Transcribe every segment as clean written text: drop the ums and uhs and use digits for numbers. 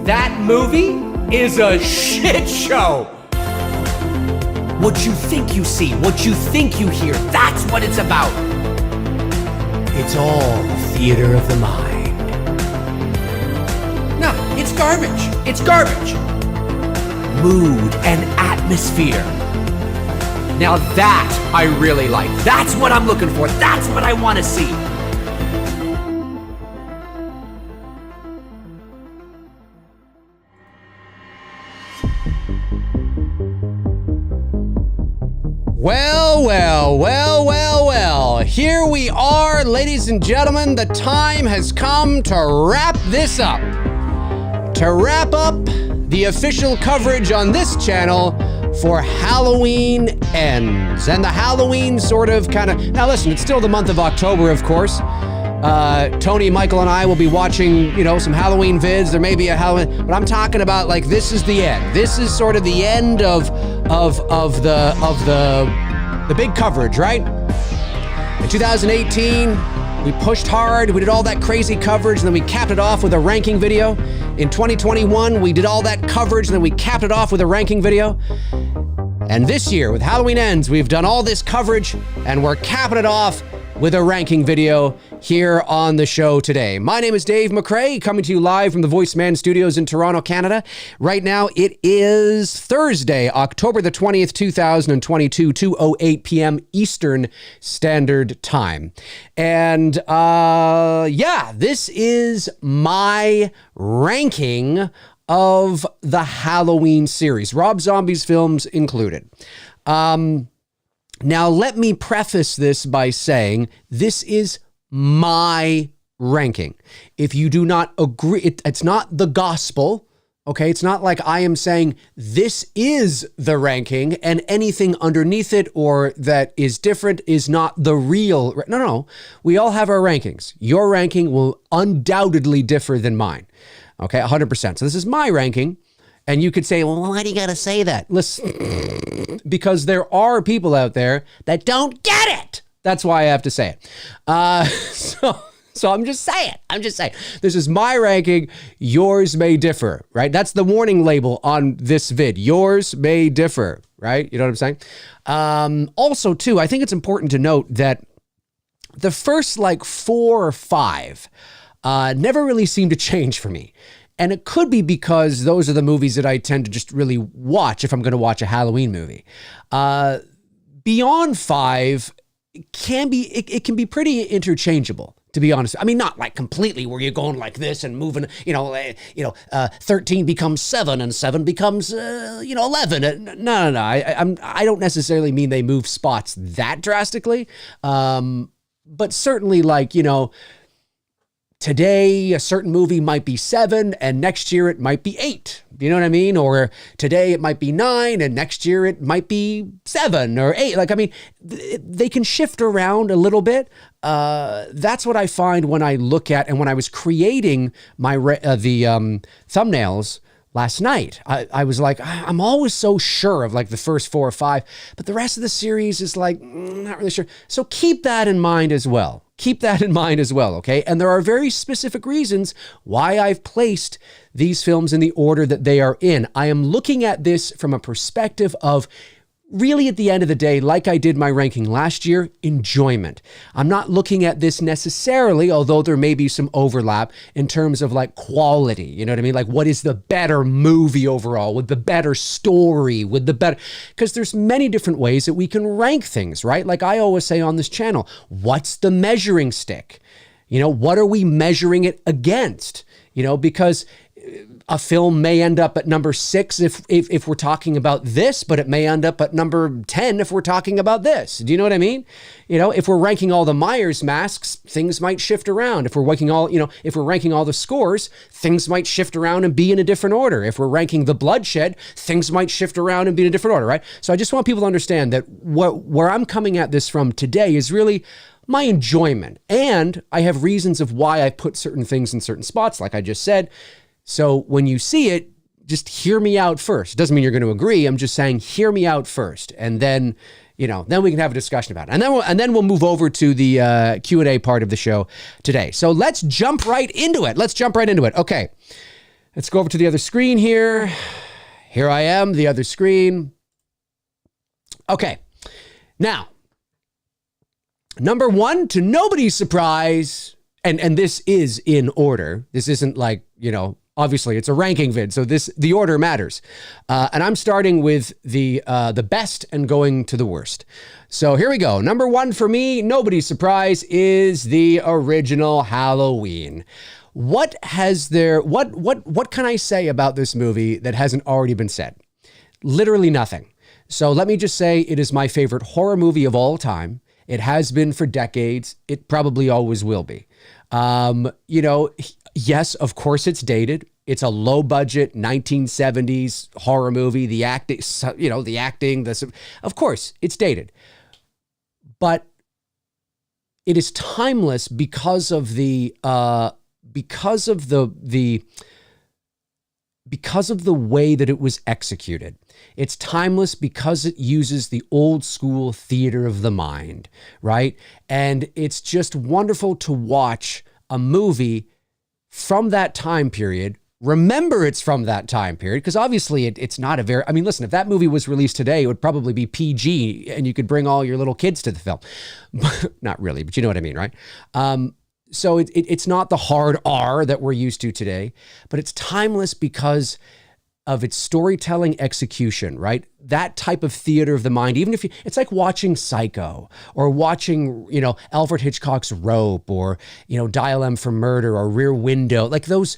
That movie is a shit show. What you think you see, what you think you hear, that's what it's about. It's all a theater of the mind. No, it's garbage. It's garbage. Mood and atmosphere. Now that I really like. That's what I'm looking for. That's what I want to see. Well, here we are, ladies and gentlemen. The time has come to wrap this up. To wrap up the official coverage on this channel for Halloween Ends. And the Halloween now listen, it's still the month of October, of course. Tony, Michael, and I will be watching, some Halloween vids. There may be a Halloween, but I'm talking about like this is the end. This is sort of the end of the big coverage, right? In 2018, we pushed hard. We did all that crazy coverage, and then we capped it off with a ranking video. In 2021, we did all that coverage, and then we capped it off with a ranking video. And this year, with Halloween Ends, we've done all this coverage, and we're capping it off with a ranking video here on the show today. My name is Dave McRae, coming to you live from the VoiceMann Studios in Toronto, Canada. Right now, it is Thursday, October the 20th, 2022, 2:08 p.m. Eastern Standard Time. And this is my ranking of the Halloween series, Rob Zombie's films included. Now, let me preface this by saying this is my ranking. If you do not agree, it's not the gospel, okay? It's not like I am saying this is the ranking and anything underneath it or that is different is not the real. No. We all have our rankings. Your ranking will undoubtedly differ than mine, okay? 100%. So this is my ranking. And you could say, well, why do you got to say that? Listen, because there are people out there that don't get it. That's why I have to say it. So I'm just saying. This is my ranking. Yours may differ, right? That's the warning label on this vid. Yours may differ, right? You know what I'm saying? Also, too, I think it's important to note that the first 4 or 5 never really seemed to change for me. And it could be because those are the movies that I tend to just really watch if I'm going to watch a Halloween movie. Beyond 5 it can be pretty interchangeable, to be honest. I mean, not like completely where you're going like this and moving, 13 becomes 7 and 7 becomes 11. No. I don't necessarily mean they move spots that drastically. But certainly today, a certain movie might be 7 and next year it might be 8. You know what I mean? Or today it might be 9 and next year it might be 7 or 8. They can shift around a little bit. That's what I find when I look at, and when I was creating my thumbnails last night, I was like, I'm always so sure of the first 4 or 5, but the rest of the series is not really sure. So keep that in mind as well. Okay? And there are very specific reasons why I've placed these films in the order that they are in. I am looking at this from a perspective of really, at the end of the day, like I did my ranking last year, enjoyment. I'm not looking at this necessarily, although there may be some overlap in terms of quality. You know what I mean? What is the better movie overall, with the better story, because there's many different ways that we can rank things, right? Like I always say on this channel, what's the measuring stick? What are we measuring it against? Because a film may end up at number 6 if we're talking about this, but it may end up at number 10 if we're talking about this. Do you know what I mean? If we're ranking all the Myers masks, things might shift around. If we're ranking all the scores, things might shift around and be in a different order. If we're ranking the bloodshed, things might shift around and be in a different order, right? So I just want people to understand that where I'm coming at this from today is really my enjoyment. And I have reasons of why I put certain things in certain spots, like I just said. So when you see it, just hear me out first. It doesn't mean you're going to agree. I'm just saying, hear me out first. And then, then we can have a discussion about it. And then we'll move over to the Q&A part of the show today. So let's jump right into it. Okay. Let's go over to the other screen here. Here I am, the other screen. Okay. Now, number one, to nobody's surprise, and this is in order. This isn't like, obviously it's a ranking vid, so the order matters. And I'm starting with the best and going to the worst. So here we go. Number one for me, nobody's surprise, is the original Halloween. What can I say about this movie that hasn't already been said? Literally nothing. So let me just say it is my favorite horror movie of all time. It has been for decades. It probably always will be. Yes, of course it's dated. It's a low budget 1970s horror movie. The acting, of course it's dated, but it is timeless because of the way that it was executed. It's timeless because it uses the old school theater of the mind, right? And it's just wonderful to watch a movie from that time period. Remember it's from that time period, because obviously it's not listen, if that movie was released today, it would probably be PG and you could bring all your little kids to the film. Not really, but you know what I mean, right? So it's not the hard R that we're used to today, but it's timeless because of its storytelling execution, right? That type of theater of the mind, even if it's like watching Psycho or watching, Alfred Hitchcock's Rope or, Dial M for Murder or Rear Window. Like those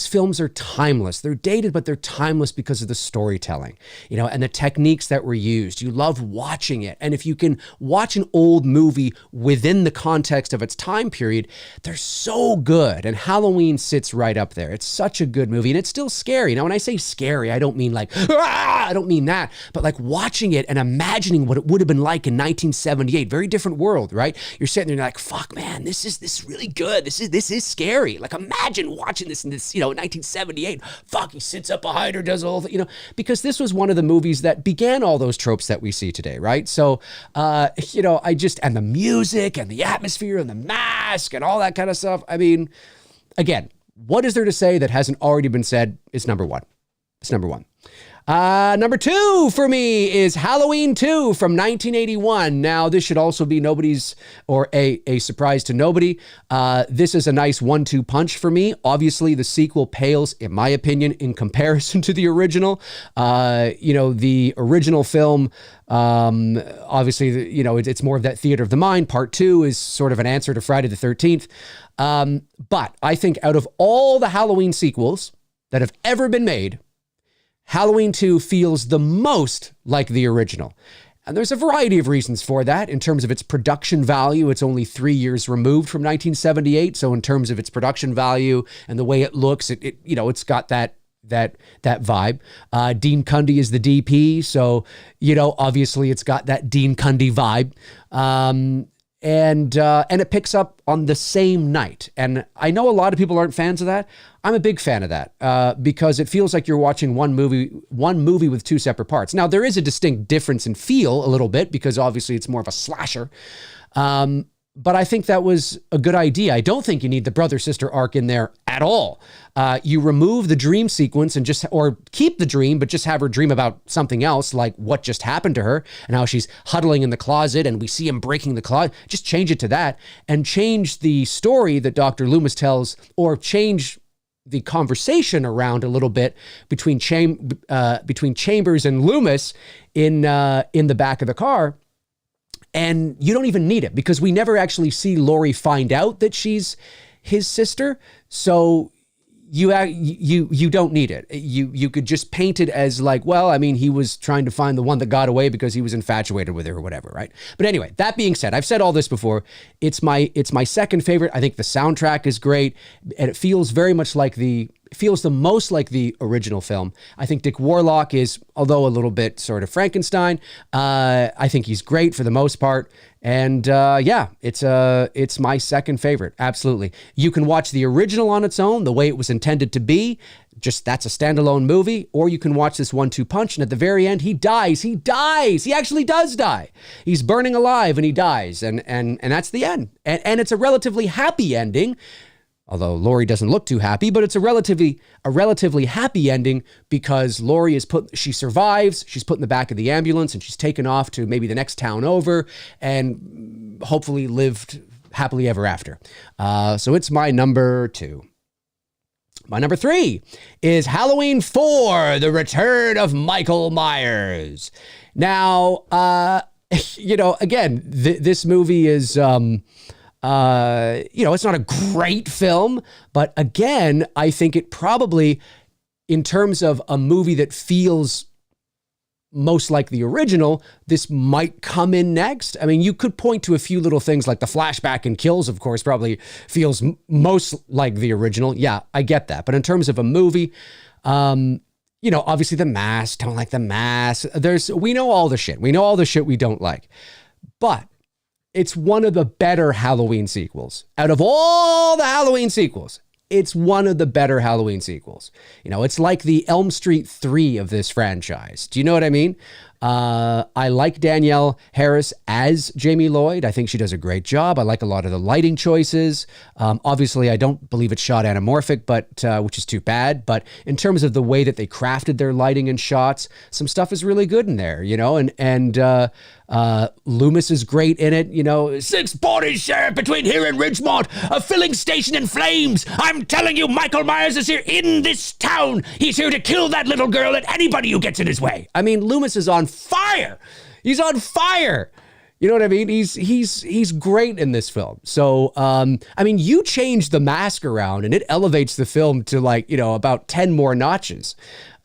films are timeless. They're dated, but they're timeless because of the storytelling, and the techniques that were used. You love watching it. And if you can watch an old movie within the context of its time period, they're so good. And Halloween sits right up there. It's such a good movie and it's still scary. Now, when I say scary, I don't mean like, I don't mean that, but like watching it and imagining what it would have been like in 1978, very different world, right? You're sitting there and you're like, fuck man, this is really good. This is scary. Like imagine watching this in 1978. Fuck, he sits up behind her, does all the, because this was one of the movies that began all those tropes that we see today, right? So, and the music and the atmosphere and the mask and all that kind of stuff. I mean, again, what is there to say that hasn't already been said? It's number one. It's number one. Number two for me is Halloween 2 from 1981. Now, this should also be nobody's or a surprise to nobody. This is a nice 1-2 punch for me. Obviously, the sequel pales, in my opinion, in comparison to the original. The original film, obviously, it's more of that theater of the mind. Part 2 is sort of an answer to Friday the 13th. But I think out of all the Halloween sequels that have ever been made, Halloween 2 feels the most like the original. And there's a variety of reasons for that. In terms of its production value, it's only 3 years removed from 1978. So in terms of its production value and the way it looks, it's got that vibe. Dean Cundy is the DP. So, obviously it's got that Dean Cundy vibe. And it picks up on the same night. And I know a lot of people aren't fans of that. I'm a big fan of that because it feels like you're watching one movie with two separate parts. Now, there is a distinct difference in feel a little bit because obviously it's more of a slasher. But I think that was a good idea. I don't think you need the brother-sister arc in there at all. You remove the dream sequence or keep the dream, but just have her dream about something else, like what just happened to her and how she's huddling in the closet and we see him breaking the closet. Just change it to that and change the story that Dr. Loomis tells, or change the conversation around a little bit between Chambers and Loomis in the back of the car. And you don't even need it because we never actually see Laurie find out that she's his sister. So you don't need it. You could just paint it as like, well, I mean, he was trying to find the one that got away because he was infatuated with her or whatever, right? But anyway, that being said, I've said all this before. It's my second favorite. I think the soundtrack is great, and it feels very much like the most like the original film. I think Dick Warlock is, although a little bit sort of Frankenstein, I think he's great for the most part. And it's my second favorite. Absolutely. You can watch the original on its own, the way it was intended to be. Just that's a standalone movie. Or you can watch this 1-2 punch, and at the very end, he dies. He dies. He actually does die. He's burning alive and he dies. And that's the end. And it's a relatively happy ending. Although Laurie doesn't look too happy, but it's a relatively happy ending because Laurie she survives, she's put in the back of the ambulance, and she's taken off to maybe the next town over and hopefully lived happily ever after. So it's my number 2. My number 3 is Halloween 4, The Return of Michael Myers. Now, again, this movie is, it's not a great film, but again, I think it probably, in terms of a movie that feels most like the original, this might come in next. I mean, you could point to a few little things like the flashback and kills, of course, probably feels most like the original. Yeah, I get that. But in terms of a movie, obviously the mask, don't like the mask. We know all the shit. We know all the shit we don't like. But it's one of the better Halloween sequels. Out of all the Halloween sequels, it's one of the better Halloween sequels. It's like the Elm Street 3 of this franchise. Do you know what I mean? I like Danielle Harris as Jamie Lloyd. I think she does a great job. I like a lot of the lighting choices. Obviously, I don't believe it's shot anamorphic, but which is too bad. But in terms of the way that they crafted their lighting and shots, some stuff is really good in there, and Loomis is great in it. 6 bodies shared between here and Ridgemont, a filling station in flames. I'm telling you, Michael Myers is here in this town. He's here to kill that little girl and anybody who gets in his way. I mean, Loomis is on fire. He's on fire. You know what I mean? He's great in this film. So, you change the mask around and it elevates the film to about 10 more notches.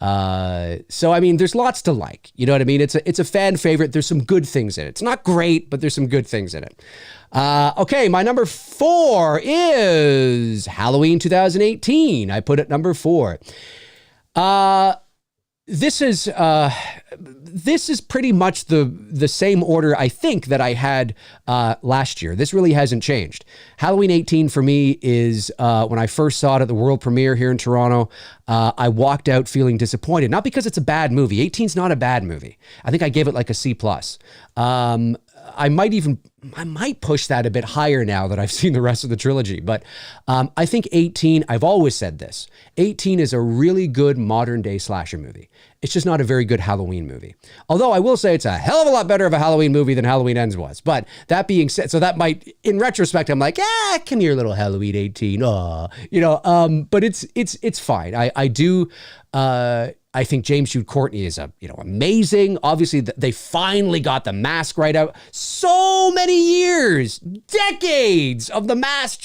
There's lots to like. You know what I mean? It's a fan favorite. There's some good things in it. It's not great, but there's some good things in it. Okay, my number 4 is Halloween 2018. I put it number 4. This is pretty much the same order, I think, that I had last year. This really hasn't changed. Halloween 18 for me is when I first saw it at the world premiere here in Toronto, I walked out feeling disappointed. Not because it's a bad movie. 18's not a bad movie. I think I gave it like a C+. I might push that a bit higher now that I've seen the rest of the trilogy. But I think 18, I've always said this, 18 is a really good modern day slasher movie. It's just not a very good Halloween movie. Although I will say it's a hell of a lot better of a Halloween movie than Halloween Ends was. But that being said, so that might, in retrospect, I'm like, come here, little Halloween 18. But it's fine. I think James Jude Courtney is amazing. Obviously, they finally got the mask right out. So many years, decades of the mask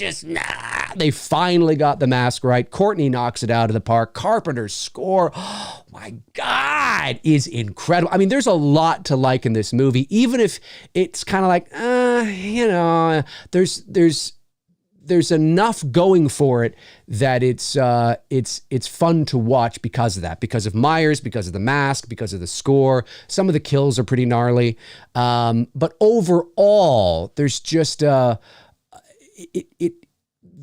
they finally got the mask right. Courtney knocks it out of the park. Carpenter's score, oh my God, is incredible. I mean, there's a lot to like in this movie, even if it's kind of like, there's enough going for it that it's fun to watch because of that, because of Myers, because of the mask, because of the score. Some of the kills are pretty gnarly, but overall, there's just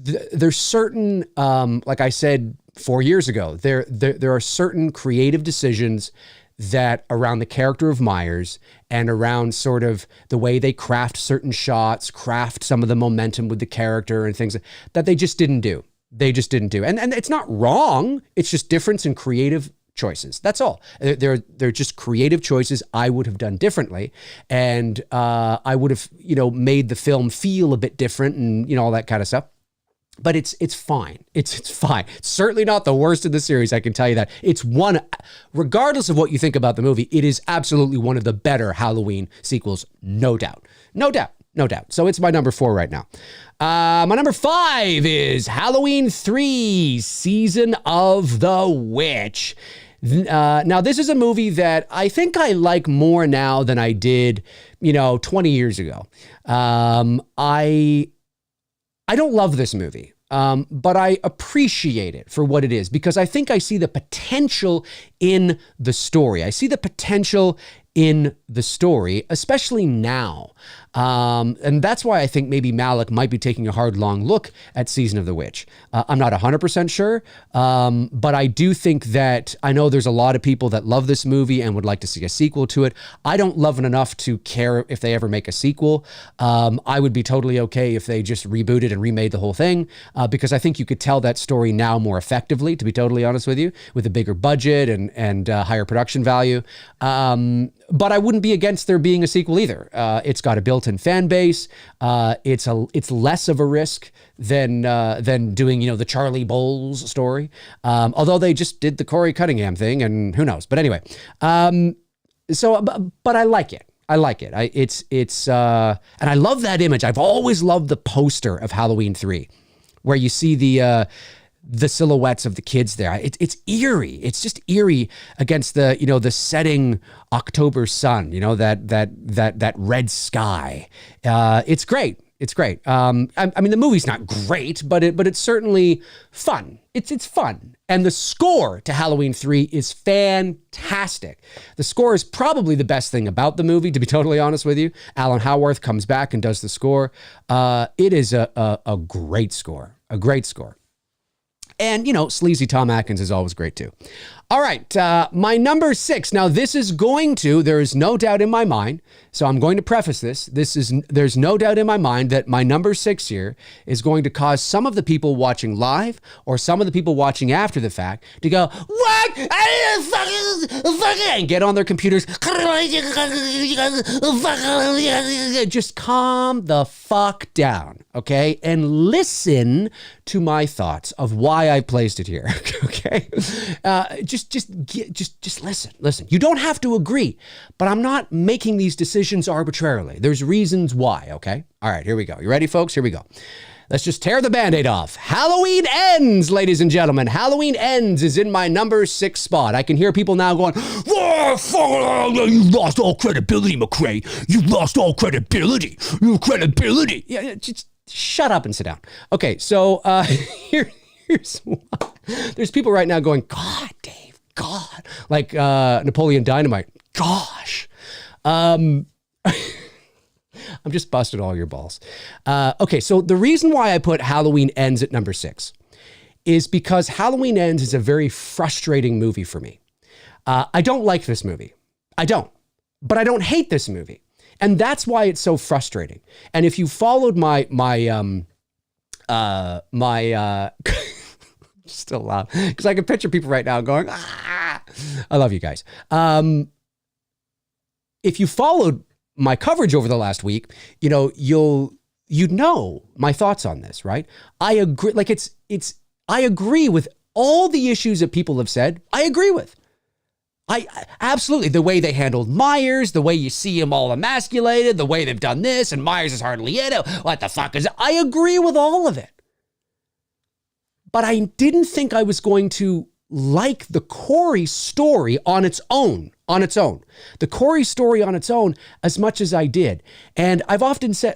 there's certain, like I said 4 years ago, there are certain creative decisions that around the character of Myers and around sort of the way they craft certain shots, craft some of the momentum with the character and things that they just didn't do. They just didn't do. And it's not wrong. It's just difference in creative choices. That's all. They're just creative choices I would have done differently. And I would have, made the film feel a bit different and, all that kind of stuff. But it's fine. It's fine. It's certainly not the worst of the series, I can tell you that. It's one, regardless of what you think about the movie, it is absolutely one of the better Halloween sequels, no doubt. No doubt. No doubt. So it's my number 4 right now. My number 5 is Halloween 3, Season of the Witch. Now, this is a movie that I think I like more now than I did, 20 years ago. I don't love this movie, but I appreciate it for what it is because I think I see the potential in the story. I see the potential in the story, especially now. And that's why I think maybe Malick might be taking a hard, long look at Season of the Witch. I'm not 100% sure, but I do think that I know there's a lot of people that love this movie and would like to see a sequel to it. I don't love it enough to care if they ever make a sequel. I would be totally okay if they just rebooted and remade the whole thing, because I think you could tell that story now more effectively, to be totally honest with you, with a bigger budget and higher production value. But I wouldn't be against there being a sequel either. It's got a built-in fan base. It's less of a risk than doing, the Charlie Bowles story. Although they just did the Corey Cunningham thing, and who knows? But anyway, but I like it. I like it. And I love that image. I've always loved the poster of Halloween 3, where you see the silhouettes of the kids there. It's eerie. It's just eerie against the setting October sun, that red sky. It's great. It's great. I mean, the movie's not great, but it's certainly fun. It's fun. And the score to Halloween 3 is fantastic. The score is probably the best thing about the movie, to be totally honest with you. Alan Howarth comes back and does the score. It is a great score. A great score. And, sleazy Tom Atkins is always great too. All right, my number 6. Now, there is no doubt in my mind, so I'm going to preface this. There's no doubt in my mind that my number 6 here is going to cause some of the people watching live or some of the people watching after the fact to go, what? And get on their computers. Just calm the fuck down, okay? And listen to my thoughts of why I placed it here, okay? Just listen. You don't have to agree, but I'm not making these decisions arbitrarily. There's reasons why, okay? All right, here we go. You ready, folks? Here we go. Let's just tear the Band-Aid off. Halloween Ends, ladies and gentlemen. Halloween Ends is in my number 6 spot. I can hear people now going, oh, you lost all credibility, McRae. You lost all credibility. Your credibility. Yeah, just shut up and sit down. Okay, so here's why. There's people right now going, God, Dave, God. Like Napoleon Dynamite. Gosh. I'm just busted all your balls. Okay, so the reason why I put Halloween Ends at number 6 is because Halloween Ends is a very frustrating movie for me. I don't like this movie. I don't. But I don't hate this movie. And that's why it's so frustrating. And if you followed my still loud, because I can picture people right now going, ah! I love you guys. If you followed my coverage over the last week, you'd know my thoughts on this, right? I agree. Like I agree with all the issues that people have said. I agree with. I absolutely, the way they handled Myers, the way you see him all emasculated, the way they've done this, and Myers is hardly in it. What the fuck is it? I agree with all of it. But I didn't think I was going to like the Corey story on its own. The Corey story on its own as much as I did. And I've often said,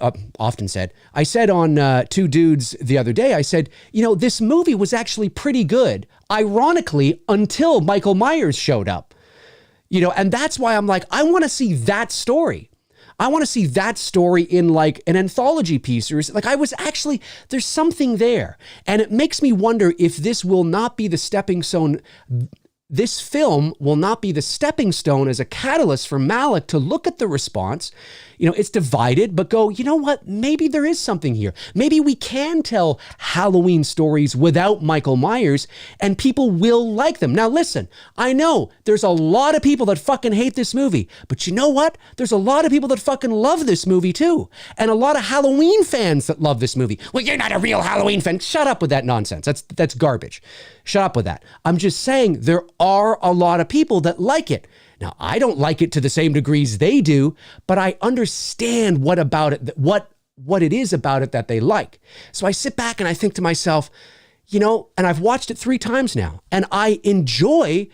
I said on Two Dudes the other day, I said, this movie was actually pretty good, ironically, until Michael Myers showed up. And that's why I'm like, I want to see that story. I want to see that story in like an anthology piece, or like there's something there. And it makes me wonder if this will not be the stepping stone. This film will not be the stepping stone as a catalyst for Malick to look at the response. It's divided, but go, you know what? Maybe there is something here. Maybe we can tell Halloween stories without Michael Myers and people will like them. Now, listen, I know there's a lot of people that fucking hate this movie, but you know what? There's a lot of people that fucking love this movie too. And a lot of Halloween fans that love this movie. Well, you're not a real Halloween fan. Shut up with that nonsense. That's garbage. Shut up with that. I'm just saying there are a lot of people that like it. Now, I don't like it to the same degrees they do, but I understand what about it, what it is about it that they like. So I sit back and I think to myself, and I've watched it 3 times now, and I enjoy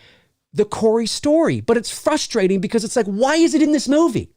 the Corey story, but it's frustrating because it's like, why is it in this movie?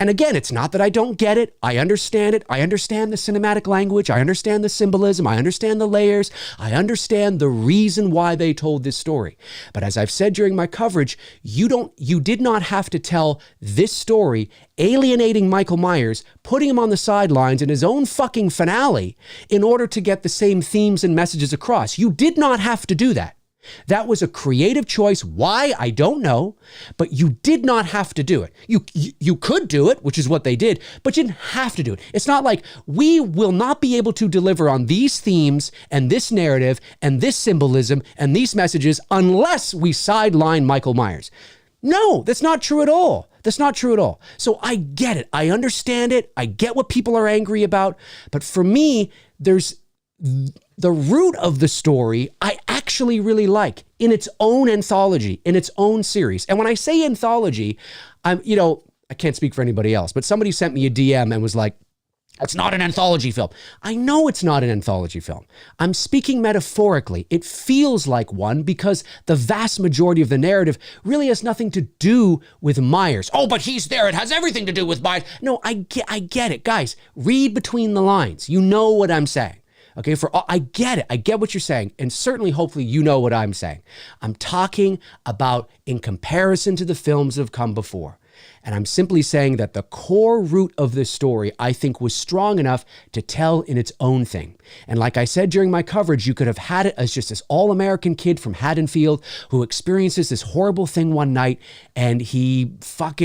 And again, it's not that I don't get it. I understand it. I understand the cinematic language. I understand the symbolism. I understand the layers. I understand the reason why they told this story. But as I've said during my coverage, you did not have to tell this story alienating Michael Myers, putting him on the sidelines in his own fucking finale in order to get the same themes and messages across. You did not have to do that. That was a creative choice. Why? I don't know, but you did not have to do it. You could do it, which is what they did, but you didn't have to do it. It's not like we will not be able to deliver on these themes and this narrative and this symbolism and these messages unless we sideline Michael Myers. No, that's not true at all. That's not true at all. So I get it. I understand it. I get what people are angry about. But for me, there's the root of the story I actually really like in its own anthology, in its own series. And when I say anthology, I can't speak for anybody else, but somebody sent me a DM and was like, it's not an anthology film. I know it's not an anthology film. I'm speaking metaphorically. It feels like one because the vast majority of the narrative really has nothing to do with Myers. Oh, but he's there. It has everything to do with Myers. No, I get it. Guys, read between the lines. You know what I'm saying. Okay, I get it. I get what you're saying. And certainly, hopefully, you know what I'm saying. I'm talking about in comparison to the films that have come before. And I'm simply saying that the core root of this story, I think, was strong enough to tell in its own thing. And like I said during my coverage, you could have had it as just this all-American kid from Haddonfield who experiences this horrible thing one night and he falls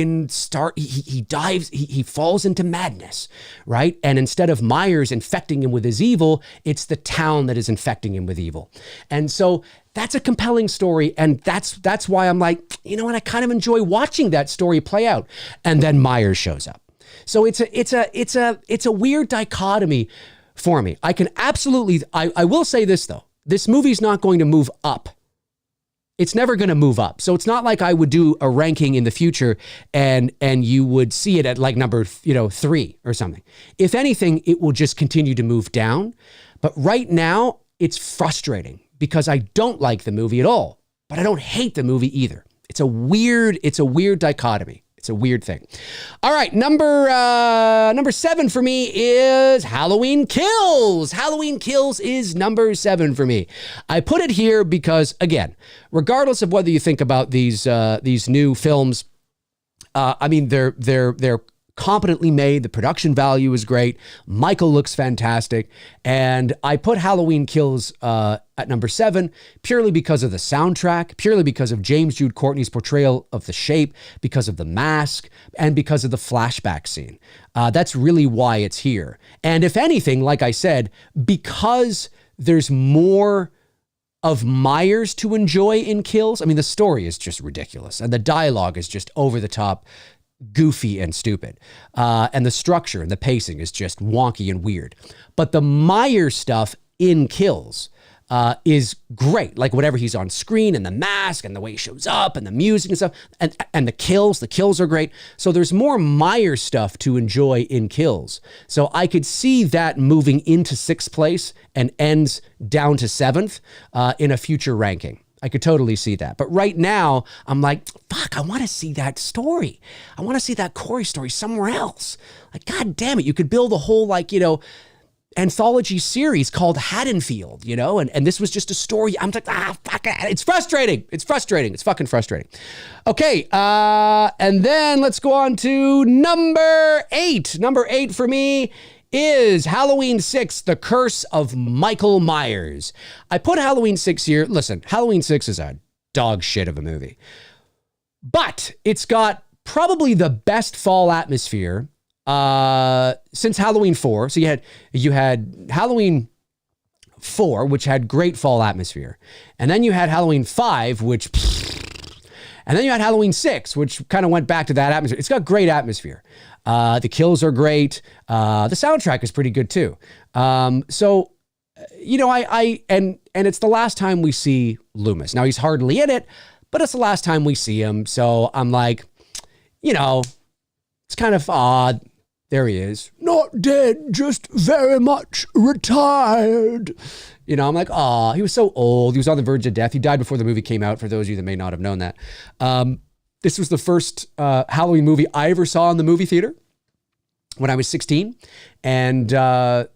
into madness, right? And instead of Myers infecting him with his evil, it's the town that is infecting him with evil. And so that's a compelling story, and that's why I'm like, you know what? I kind of enjoy watching that story play out. And then Myers shows up. So it's a weird dichotomy for me. I can absolutely, I will say this though, this movie's not going to move up. It's never going to move up. So it's not like I would do a ranking in the future and you would see it at like number 3 or something. If anything, it will just continue to move down. But right now, it's frustrating because I don't like the movie at all, but I don't hate the movie either. It's a weird dichotomy. It's a weird thing. All right, number 7 for me is Halloween Kills. Halloween Kills is number 7 for me. I put it here because, again, regardless of whether you think about these new films, I mean they're competently made. The production value is great. Michael looks fantastic. And I put Halloween Kills at number 7 purely because of the soundtrack, purely because of James Jude Courtney's portrayal of the Shape, because of the mask, and because of the flashback scene. That's really why it's here. And if anything, like I said, because there's more of Myers to enjoy in Kills, I mean, the story is just ridiculous. And the dialogue is just over the top, goofy and stupid. And the structure and the pacing is just wonky and weird. But the Myers stuff in Kills is great. Like whatever he's on screen and the mask and the way he shows up and the music and stuff and the kills are great. So there's more Myers stuff to enjoy in Kills. So I could see that moving into 6th place and ends down to 7th in a future ranking. I could totally see that. But right now, I'm like, fuck, I want to see that story. I want to see that Corey story somewhere else. Like, God damn it. You could build a whole, anthology series called Haddonfield, and this was just a story. I'm like, fuck it. It's frustrating. It's fucking frustrating. Okay. And then let's go on to number 8. Number 8 for me is Halloween 6, The Curse of Michael Myers. I put Halloween 6 here. Listen, Halloween 6 is a dog shit of a movie, but it's got probably the best fall atmosphere since Halloween 4. So you had Halloween 4, which had great fall atmosphere. And then you had Halloween 5, and then you had Halloween 6, which kind of went back to that atmosphere. It's got great atmosphere. The kills are great. The soundtrack is pretty good too. And it's the last time we see Loomis. Now he's hardly in it, but it's the last time we see him. So I'm like, it's kind of odd. There he is. Not dead, just very much retired. I'm like, he was so old. He was on the verge of death. He died before the movie came out, for those of you that may not have known that. This was the first Halloween movie I ever saw in the movie theater. when I was 16. And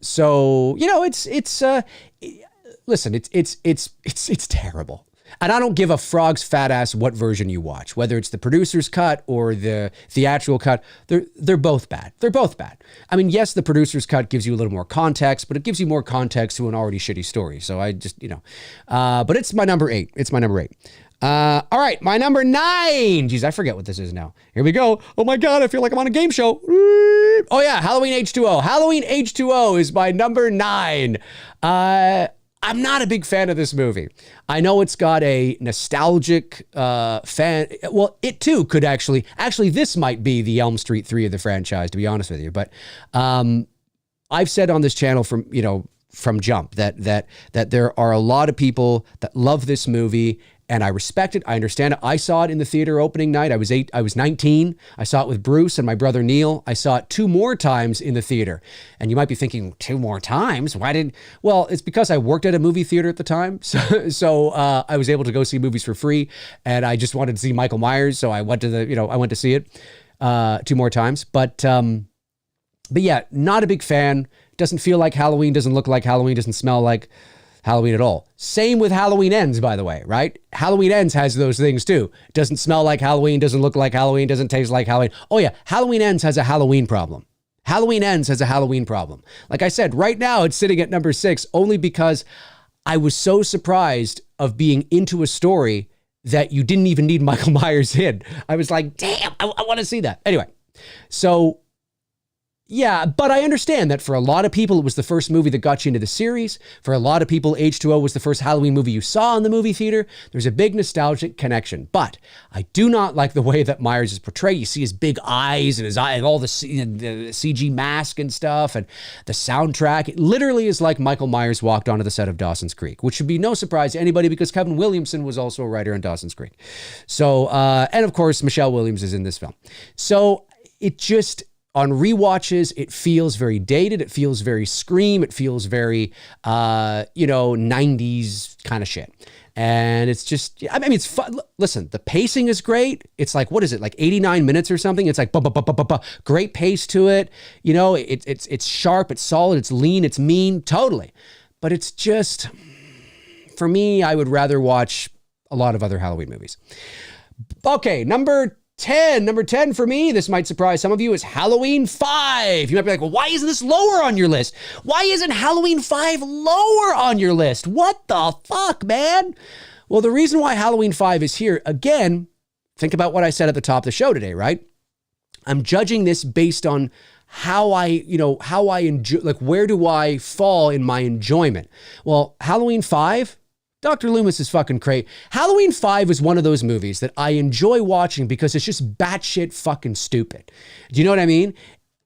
so, you know, listen, it's terrible. And I don't give a frog's fat ass what version you watch, whether it's the producer's cut or the theatrical cut. They're both bad. They're both bad. I mean, yes, the producer's cut gives you a little more context, but it gives you more context to an already shitty story. So I just, you know, but it's my number 8. It's my number 8. All right, my number 9. Geez, I forget what this is now. Here we go. Oh my God, I feel like I'm on a game show. Oh yeah, Halloween H2O. Halloween H2O is my number 9. I'm not a big fan of this movie. I know it's got a nostalgic fan. Well, it too could actually, this might be the Elm Street 3 of the franchise, to be honest with you. But I've said on this channel from jump that there are a lot of people that love this movie. And I respect it. I understand it. I saw it in the theater opening night. I was 19. I saw it with Bruce and my brother Neil. I saw it 2 more times in the theater. And you might be thinking, 2 more times? Well, it's because I worked at a movie theater at the time. So I was able to go see movies for free. And I just wanted to see Michael Myers. So I went to see it 2 more times. But yeah, not a big fan. Doesn't feel like Halloween. Doesn't look like Halloween. Doesn't smell like Halloween at all. Same with Halloween Ends, by the way, right? Halloween Ends has those things too. Doesn't smell like Halloween, doesn't look like Halloween, doesn't taste like Halloween. Oh yeah, Halloween Ends has a Halloween problem. Halloween Ends has a Halloween problem. Like I said, right now it's sitting at number 6 only because I was so surprised of being into a story that you didn't even need Michael Myers in. I was like, damn, I want to see that. Anyway, so yeah, but I understand that for a lot of people, it was the first movie that got you into the series. For a lot of people, H2O was the first Halloween movie you saw in the movie theater. There's a big nostalgic connection, but I do not like the way that Myers is portrayed. You see his big eyes and his eye and all the CG mask and stuff and the soundtrack. It literally is like Michael Myers walked onto the set of Dawson's Creek, which should be no surprise to anybody because Kevin Williamson was also a writer on Dawson's Creek. So, and of course, Michelle Williams is in this film. So it just, on rewatches, it feels very dated. It feels very Scream. It feels very, 90s kind of shit. And it's just, I mean, it's fun. Listen, the pacing is great. It's like, what is it? Like 89 minutes or something. It's like, great pace to it. You know, it's sharp, it's solid, it's lean, it's mean, totally. But it's just, for me, I would rather watch a lot of other Halloween movies. Okay, number 10 for me, this might surprise some of you, is Halloween 5. You might be like, well, why isn't this lower on your list? Why isn't Halloween 5 lower on your list? What the fuck, man? Well, the reason why Halloween 5 is here, again, think about what I said at the top of the show today, right? I'm judging this based on how I enjoy, like, where do I fall in my enjoyment? Well, Halloween 5, Dr. Loomis is fucking crazy. Halloween 5 is one of those movies that I enjoy watching because it's just batshit fucking stupid. Do you know what I mean?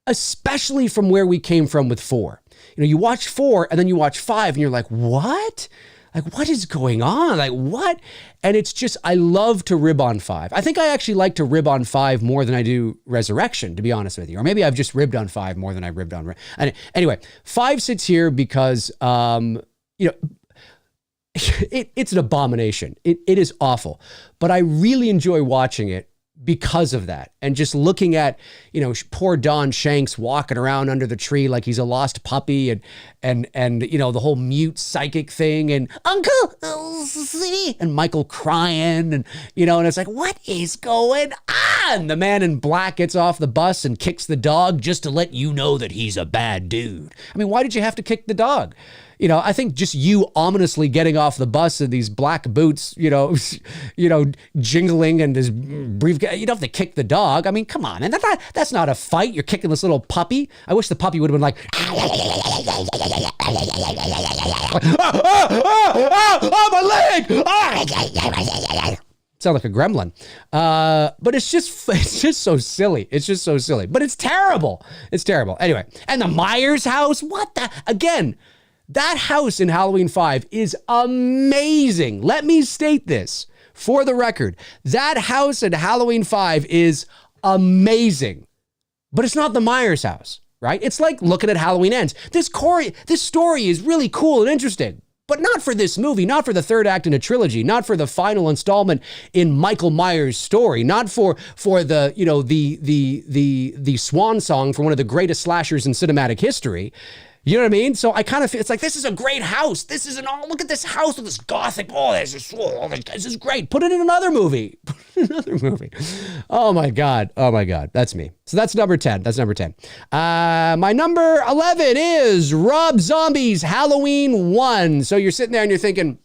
Especially from where we came from with 4. You know, you watch 4 and then you watch 5 and you're like, what? Like, what is going on? Like, what? And it's just, I love to rib on 5. I think I actually like to rib on 5 more than I do Resurrection, to be honest with you. Or maybe I've just ribbed on 5 more than I ribbed on. Anyway, 5 sits here because, it's an abomination. It is awful, but I really enjoy watching it because of that. And just looking at, poor Don Shanks walking around under the tree like he's a lost puppy and the whole mute psychic thing and Uncle and Michael crying and it's like, what is going on? The man in black gets off the bus and kicks the dog just to let you know that he's a bad dude. I mean, why did you have to kick the dog? I think just you ominously getting off the bus in these black boots, jingling and his briefcase. You don't have to kick the dog. I mean, come on, man. That's not a fight. You're kicking this little puppy. I wish the puppy would have been like, my leg! Sound like a gremlin. But it's just so silly. It's just so silly. But it's terrible. It's terrible. Anyway, and the Myers house. What the? Again, that house in Halloween 5 is amazing. Let me state this for the record. That house in Halloween 5 is amazing. But it's not the Myers house, right? It's like looking at Halloween Ends. This story is really cool and interesting. but not for this movie, not for the third act in a trilogy, not for the final installment in Michael Myers' story, not for the, you know, the swan song for one of the greatest slashers in cinematic history. You know what I mean? So I kind of feel, it's like, this is a great house. This is look at this house with this gothic, this is great. Put it in another movie. Another movie. Oh my God. That's me. So that's number 10. My number 11 is Rob Zombie's Halloween 1. So you're sitting there and you're thinking,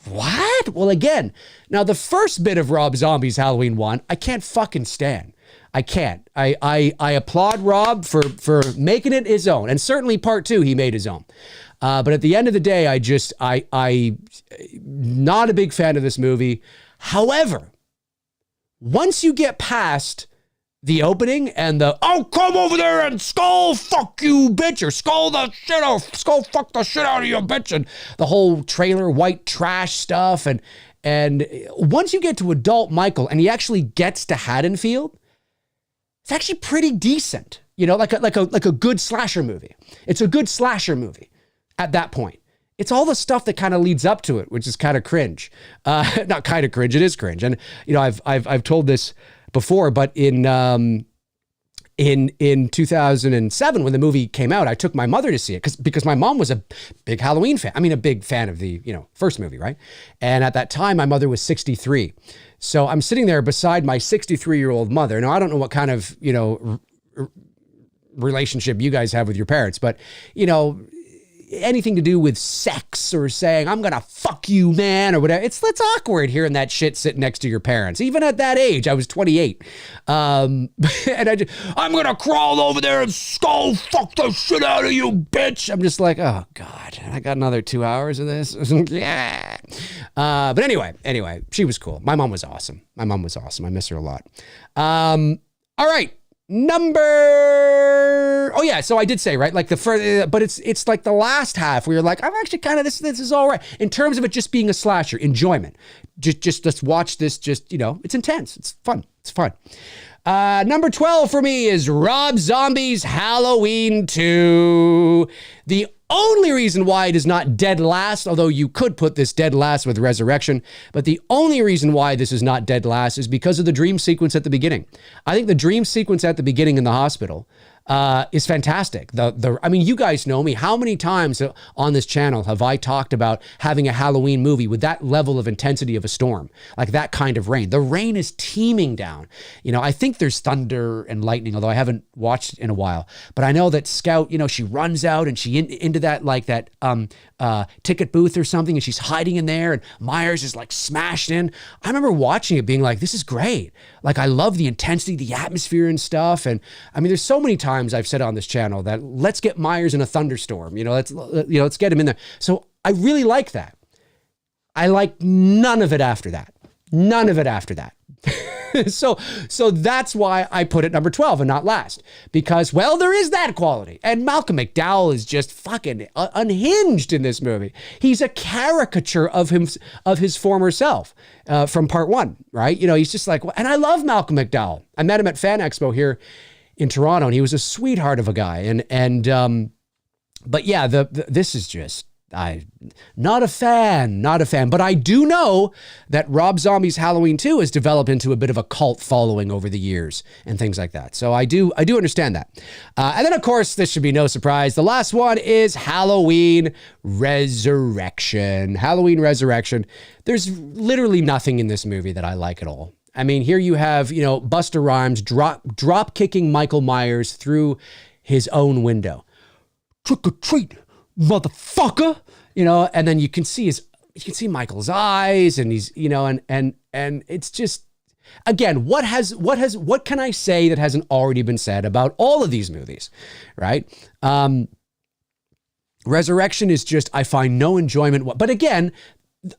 what? Well, again, now the first bit of Rob Zombie's Halloween 1, I can't fucking stand. I can't. I applaud Rob for making it his own. And certainly part 2, he made his own. But at the end of the day, I not a big fan of this movie. However, once you get past the opening and oh, come over there and skull fuck you, bitch, or skull fuck the shit out of you, bitch, and the whole trailer white trash stuff. And once you get to adult Michael and he actually gets to Haddonfield, it's actually pretty decent, you know, like a good slasher movie. It's a good slasher movie at that point. It's all the stuff that kind of leads up to it, which is kind of cringe. Not kind of cringe, it is cringe. And you know, I've told this before, but in 2007 when the movie came out, I took my mother to see it because my mom was a big Halloween fan. I mean, a big fan of the, you know, first movie, right? And at that time, my mother was 63. So I'm sitting there beside my 63-year-old mother. Now, I don't know what kind of, you know, relationship you guys have with your parents, but, you know, anything to do with sex or saying, I'm going to fuck you, man, or whatever. It's awkward hearing that shit sitting next to your parents. Even at that age, I was 28. And I'm going to crawl over there and skull fuck the shit out of you, bitch. I'm just like, oh God, I got another 2 hours of this. Yeah. But anyway, she was cool. My mom was awesome. I miss her a lot. All right. Oh yeah, so I did say, right, like the first, but it's like the last half where you're like, I'm actually kind of, this is all right in terms of it just being a slasher enjoyment. Just let's watch this. Just, you know, it's intense. It's fun. Number 12 for me is Rob Zombie's Halloween 2. The only reason why it is not dead last, although you could put this dead last with Resurrection, but the only reason why this is not dead last is because of the dream sequence at the beginning. I think the dream sequence at the beginning in the hospital is fantastic. I mean, you guys know me. How many times on this channel have I talked about having a Halloween movie with that level of intensity of a storm, like that kind of rain? The rain is teeming down. You know, I think there's thunder and lightning, although I haven't watched it in a while. But I know that Scout, you know, she runs out and she into that like that ticket booth or something, and she's hiding in there, and Myers is like smashed in. I remember watching it, being like, this is great. Like, I love the intensity, the atmosphere and stuff. And I mean, there's so many times I've said on this channel that let's get Myers in a thunderstorm, you know, let's get him in there. So I really like that. I like none of it after that. So that's why I put it number 12 and not last, because, well, there is that quality. And Malcolm McDowell is just fucking unhinged in this movie. He's a caricature of his former self from part 1, right? You know, he's just like, and I love Malcolm McDowell. I met him at Fan Expo here in Toronto, and he was a sweetheart of a guy. But yeah, this is just, not a fan, but I do know that Rob Zombie's Halloween 2 has developed into a bit of a cult following over the years and things like that. So I do understand that. And then, of course, this should be no surprise, the last one is Halloween Resurrection. There's literally nothing in this movie that I like at all. I mean, here you have, you know, Busta Rhymes drop kicking Michael Myers through his own window. Trick or treat, motherfucker, you know, and then you can see Michael's eyes, and he's, you know, and it's just, again, what can I say that hasn't already been said about all of these movies, right? Resurrection is just, I find no enjoyment, but again,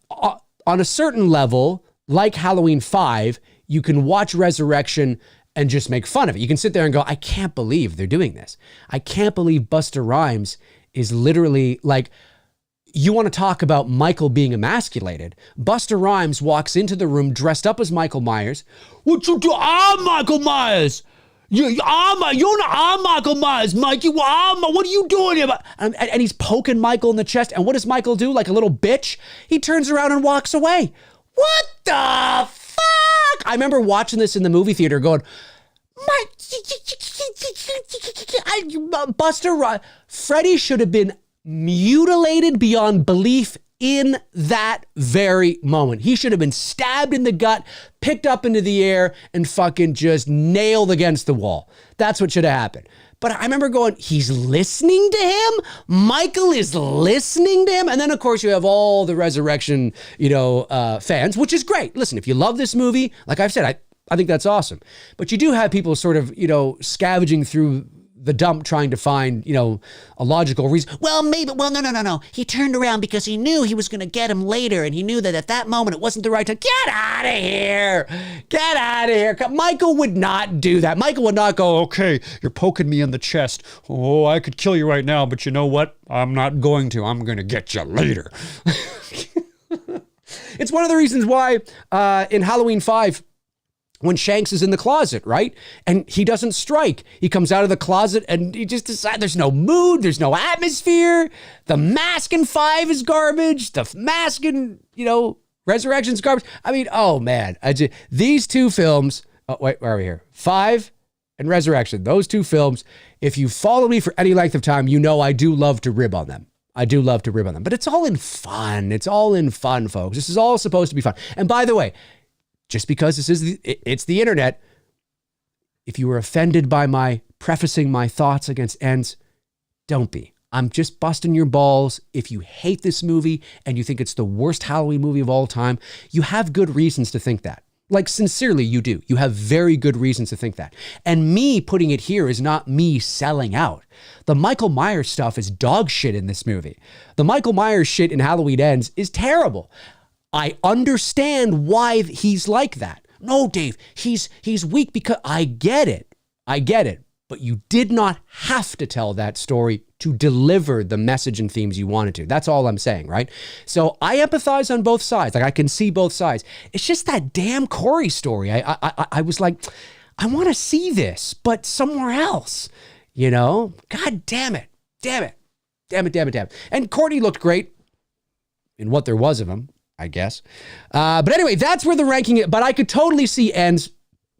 on a certain level, like Halloween 5, you can watch Resurrection and just make fun of it. You can sit there and go, I can't believe they're doing this. I can't believe Busta Rhymes is literally like, you want to talk about Michael being emasculated. Busta Rhymes walks into the room dressed up as Michael Myers. What you do? I'm Michael Myers. You're not Michael Myers, Mike. What are you doing here? And he's poking Michael in the chest. And what does Michael do? Like a little bitch? He turns around and walks away. What the fuck? I remember watching this in the movie theater going, Buster, Freddy should have been mutilated beyond belief in that very moment. He should have been stabbed in the gut, picked up into the air, and fucking just nailed against the wall. That's what should have happened. But I remember going, he's listening to him? Michael is listening to him? And then, of course, you have all the Resurrection, fans, which is great. Listen, if you love this movie, like I've said, I think that's awesome. But you do have people sort of, scavenging through the dump trying to find, a logical reason. No. He turned around because he knew he was going to get him later, and he knew that at that moment it wasn't the right time. Get out of here. Get out of here. Michael would not do that. Michael would not go, okay, you're poking me in the chest. Oh, I could kill you right now, but you know what? I'm not going to. I'm going to get you later. It's one of the reasons why in Halloween 5, when Shanks is in the closet, right? And he doesn't strike. He comes out of the closet and he just decides there's no mood, there's no atmosphere. The mask in 5 is garbage. The mask in, Resurrection's garbage. I mean, oh man. These two films, where are we here? 5 and Resurrection. Those two films, if you follow me for any length of time, I do love to rib on them. But it's all in fun. It's all in fun, folks. This is all supposed to be fun. And by the way, just because it's the internet, if you were offended by my prefacing my thoughts against ends, don't be. I'm just busting your balls. If you hate this movie and you think it's the worst Halloween movie of all time, you have good reasons to think that. Like, sincerely, you do. You have very good reasons to think that. And me putting it here is not me selling out. The Michael Myers stuff is dog shit in this movie. The Michael Myers shit in Halloween Ends is terrible. I understand why he's like that. No, Dave, he's weak because I get it. But you did not have to tell that story to deliver the message and themes you wanted to. That's all I'm saying, right? So I empathize on both sides. Like, I can see both sides. It's just that damn Corey story. I was like, I want to see this, but somewhere else, God damn it. Damn it. And Courtney looked great in what there was of him, I guess. But anyway, that's where the ranking is. But I could totally see Ends,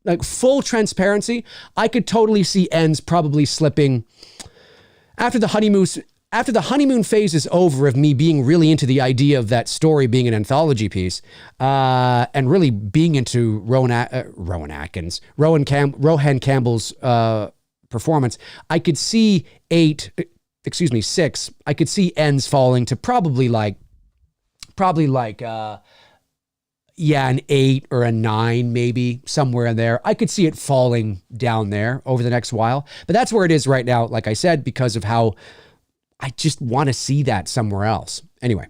like full transparency, I could totally see Ends probably slipping after the honeymoon phase is over of me being really into the idea of that story being an anthology piece, and really being into Rowan Campbell's performance. I could see 6. I could see Ends falling to probably an 8 or a 9, maybe somewhere in there. I could see it falling down there over the next while, but that's where it is right now. Like I said, because of how I just want to see that somewhere else. Anyway,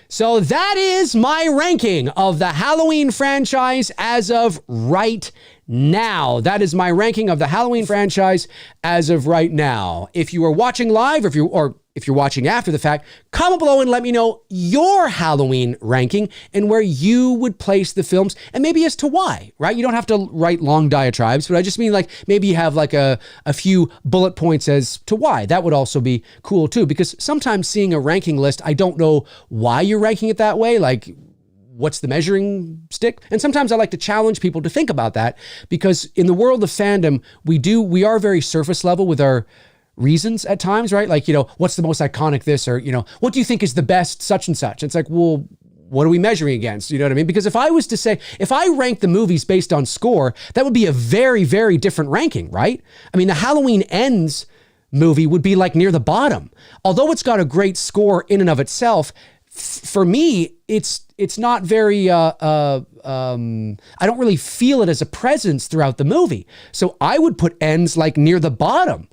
so that is my ranking of the Halloween franchise as of right now. That is my ranking of the Halloween franchise as of right now. If you are watching live, or if you're watching after the fact, comment below and let me know your Halloween ranking and where you would place the films, and maybe as to why, right? You don't have to write long diatribes, but I just mean like maybe you have like a few bullet points as to why. That would also be cool too, because sometimes seeing a ranking list, I don't know why you're ranking it that way. Like, what's the measuring stick? And sometimes I like to challenge people to think about that, because in the world of fandom, we are very surface level with our reasons at times, right? Like, what's the most iconic this, or, what do you think is the best such and such? It's like, well, what are we measuring against? You know what I mean? Because if I was to say, if I ranked the movies based on score, that would be a very, very different ranking, right? I mean, the Halloween Ends movie would be like near the bottom. Although it's got a great score in and of itself, for me, it's not very, I don't really feel it as a presence throughout the movie. So I would put Ends like near the bottom,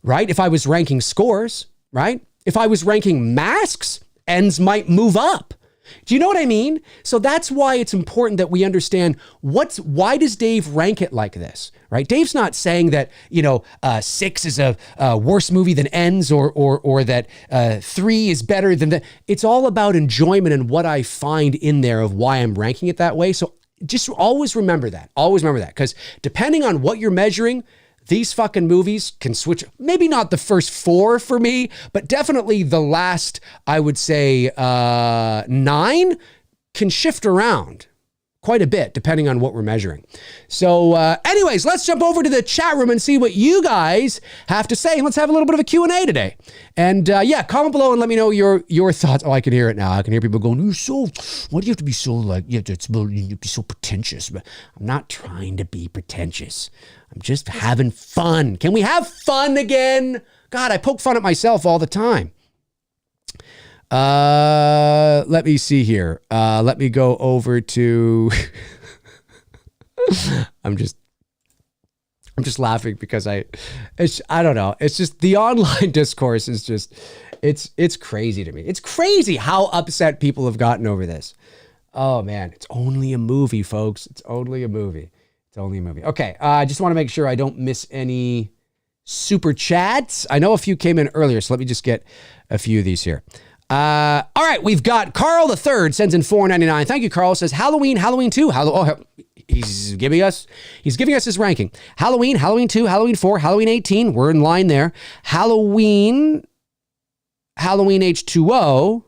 right? If I was ranking scores, right? If I was ranking masks, Ends might move up. Do you know what I mean? So that's why it's important that we understand why does Dave rank it like this, right? Dave's not saying that, 6 is a worse movie than Ends, or that 3 is better than that. It's all about enjoyment and what I find in there of why I'm ranking it that way. So just always remember that. Because depending on what you're measuring, these fucking movies can switch. Maybe not the first 4 for me, but definitely the last, I would say, 9 can shift around quite a bit depending on what we're measuring. So anyways, let's jump over to the chat room and see what you guys have to say. And let's have a little bit of a Q&A today. And yeah, comment below and let me know your thoughts. Oh, I can hear it now. I can hear people going, why do you have to be so like, you have to be so pretentious? But I'm not trying to be pretentious. I'm just having fun. Can we have fun again? God, I poke fun at myself all the time. Let me see here. Let me go over to, I'm just laughing because I don't know. It's just the online discourse is just, it's crazy to me. It's crazy how upset people have gotten over this. Oh man, it's only a movie, folks. It's only a movie. It's only a movie. Okay. I just want to make sure I don't miss any super chats. I know a few came in earlier, so let me just get a few of these here. All right, we've got Carl the Third sends in $4.99. Thank you, Carl. Says Halloween, Halloween 2, he's giving us his ranking. Halloween, Halloween 2, Halloween 4, Halloween 18. We're in line there. Halloween H2O,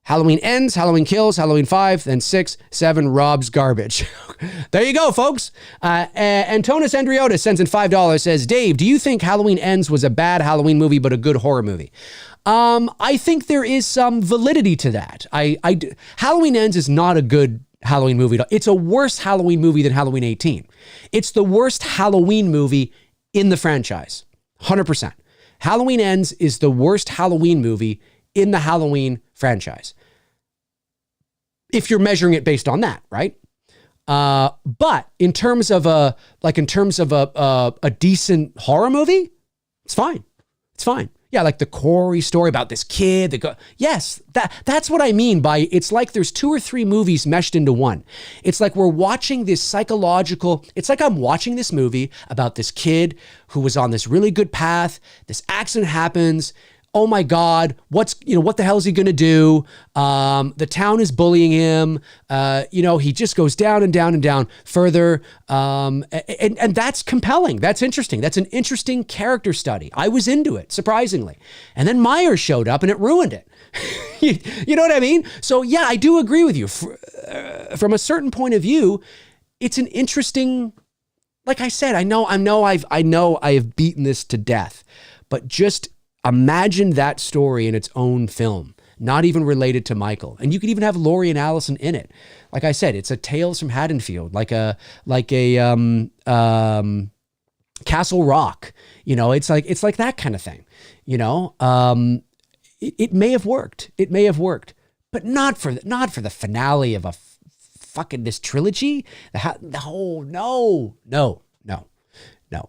Halloween Ends, Halloween Kills, Halloween 5, then 6, 7, Rob's Garbage. There you go, folks. Antonis Andriotis sends in $5, says, Dave, do you think Halloween Ends was a bad Halloween movie but a good horror movie? I think there is some validity to that. Halloween Ends is not a good Halloween movie. It's a worse Halloween movie than Halloween 18. It's the worst Halloween movie in the franchise. 100%. Halloween Ends is the worst Halloween movie in the Halloween franchise. If you're measuring it based on that, right? But in terms of a decent horror movie, it's fine. It's fine. Yeah, like the Corey story about this kid. Yes, that's what I mean by it's like there's 2 or 3 movies meshed into one. It's like we're watching this psychological, it's like I'm watching this movie about this kid who was on this really good path. This accident happens. Oh my God, what the hell is he going to do? The town is bullying him. He just goes down and down and down further. And that's compelling. That's interesting. That's an interesting character study. I was into it, surprisingly. And then Myers showed up and it ruined it. You know what I mean? So yeah, I do agree with you. From a certain point of view, it's an interesting, like I said, I know I have beaten this to death, but just imagine that story in its own film, not even related to Michael. And you could even have Laurie and Allison in it. Like I said, it's a Tales from Haddonfield, like a Castle Rock. It's like that kind of thing. It may have worked. It may have worked, but not for the finale of a fucking this trilogy. No.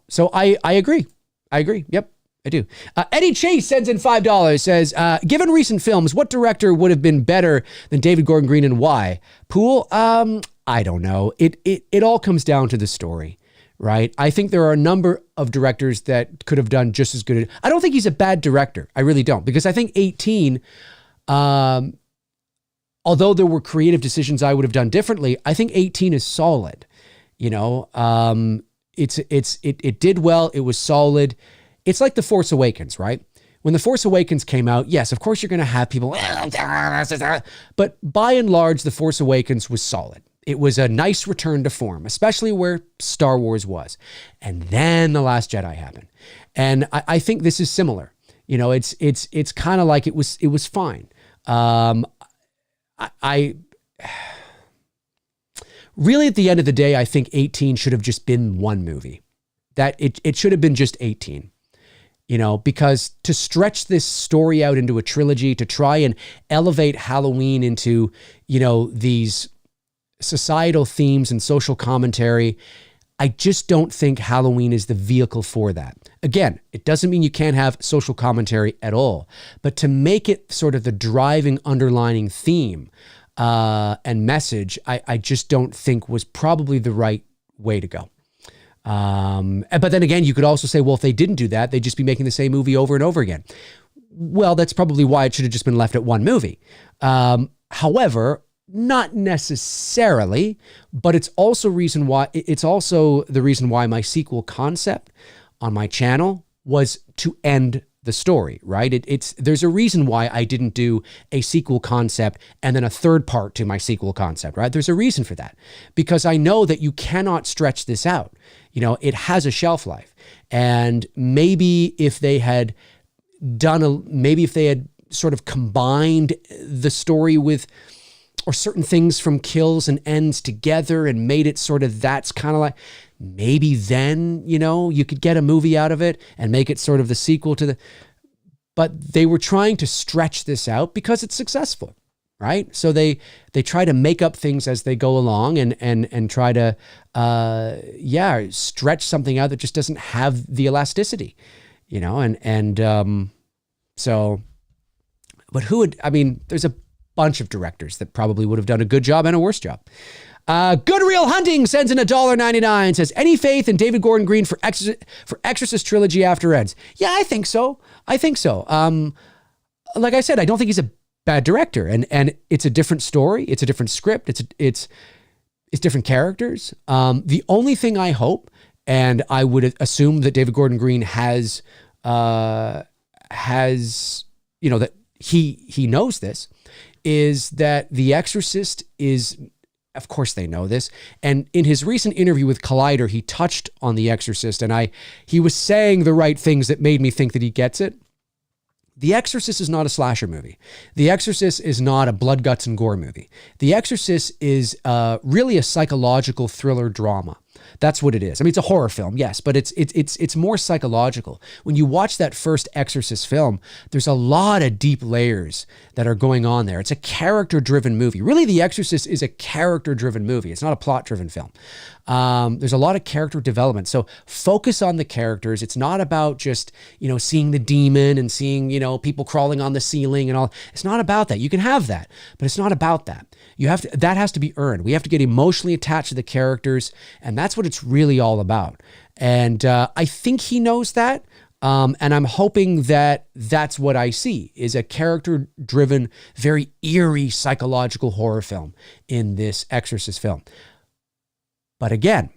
So I agree. Yep. I do. Eddie Chase sends in $5, says, given recent films, what director would have been better than David Gordon Green and why? Poole? I don't know. It all comes down to the story, right? I think there are a number of directors that could have done just as good. I don't think he's a bad director. I really don't, because I think 18, although there were creative decisions I would have done differently, I think 18 is solid. It did well. It was solid. It's like The Force Awakens, right? When The Force Awakens came out, yes, of course you're going to have people, but by and large, The Force Awakens was solid. It was a nice return to form, especially where Star Wars was. And then The Last Jedi happened. And I think this is similar. It's kind of like it was fine. I really, at the end of the day, I think 18 should have just been one movie. That it should have been just 18. Because to stretch this story out into a trilogy, to try and elevate Halloween into, these societal themes and social commentary, I just don't think Halloween is the vehicle for that. Again, it doesn't mean you can't have social commentary at all, but to make it sort of the driving underlining theme and message, I just don't think was probably the right way to go. But then again, you could also say, well, if they didn't do that, they'd just be making the same movie over and over again. Well, that's probably why it should have just been left at one movie. However, Not necessarily, but it's also the reason why my sequel concept on my channel was to end the story, right? There's a reason why I didn't do a sequel concept and then a third part to my sequel concept, right? There's a reason for that, because I know that you cannot stretch this out. It has a shelf life, and maybe if they had sort of combined the story with, or certain things from kills and ends together and made it sort of, that's kind of like, maybe then, you could get a movie out of it and make it sort of the sequel to but they were trying to stretch this out because it's successful, right? So they try to make up things as they go along and try to, stretch something out that just doesn't have the elasticity, so, but there's a bunch of directors that probably would have done a good job and a worse job. Good Real Hunting sends in $1.99, says, any faith in David Gordon Green for Exorcist trilogy after ends? Yeah, I think so. Like I said, I don't think he's a bad director, and it's a different story. It's a different script. It's different characters. The only thing I hope, and I would assume that David Gordon Green has, that he knows this, is that The Exorcist is, of course they know this, and in his recent interview with Collider, he touched on The Exorcist, and he was saying the right things that made me think that he gets it. The Exorcist is not a slasher movie. The Exorcist is not a blood, guts, and gore movie. The Exorcist is really a psychological thriller drama. That's what it is. It's a horror film, yes, but it's more psychological. When you watch that first Exorcist film, there's a lot of deep layers that are going on there. It's a character-driven movie. Really, The Exorcist is a character-driven movie. It's not a plot-driven film. There's a lot of character development. So focus on the characters. It's not about just, seeing the demon and seeing, people crawling on the ceiling and all. It's not about that. You can have that, but it's not about that. That has to be earned. We have to get emotionally attached to the characters, and that's what it's really all about. And I think he knows that. And I'm hoping that that's what I see, is a character-driven, very eerie psychological horror film in this Exorcist film. But again,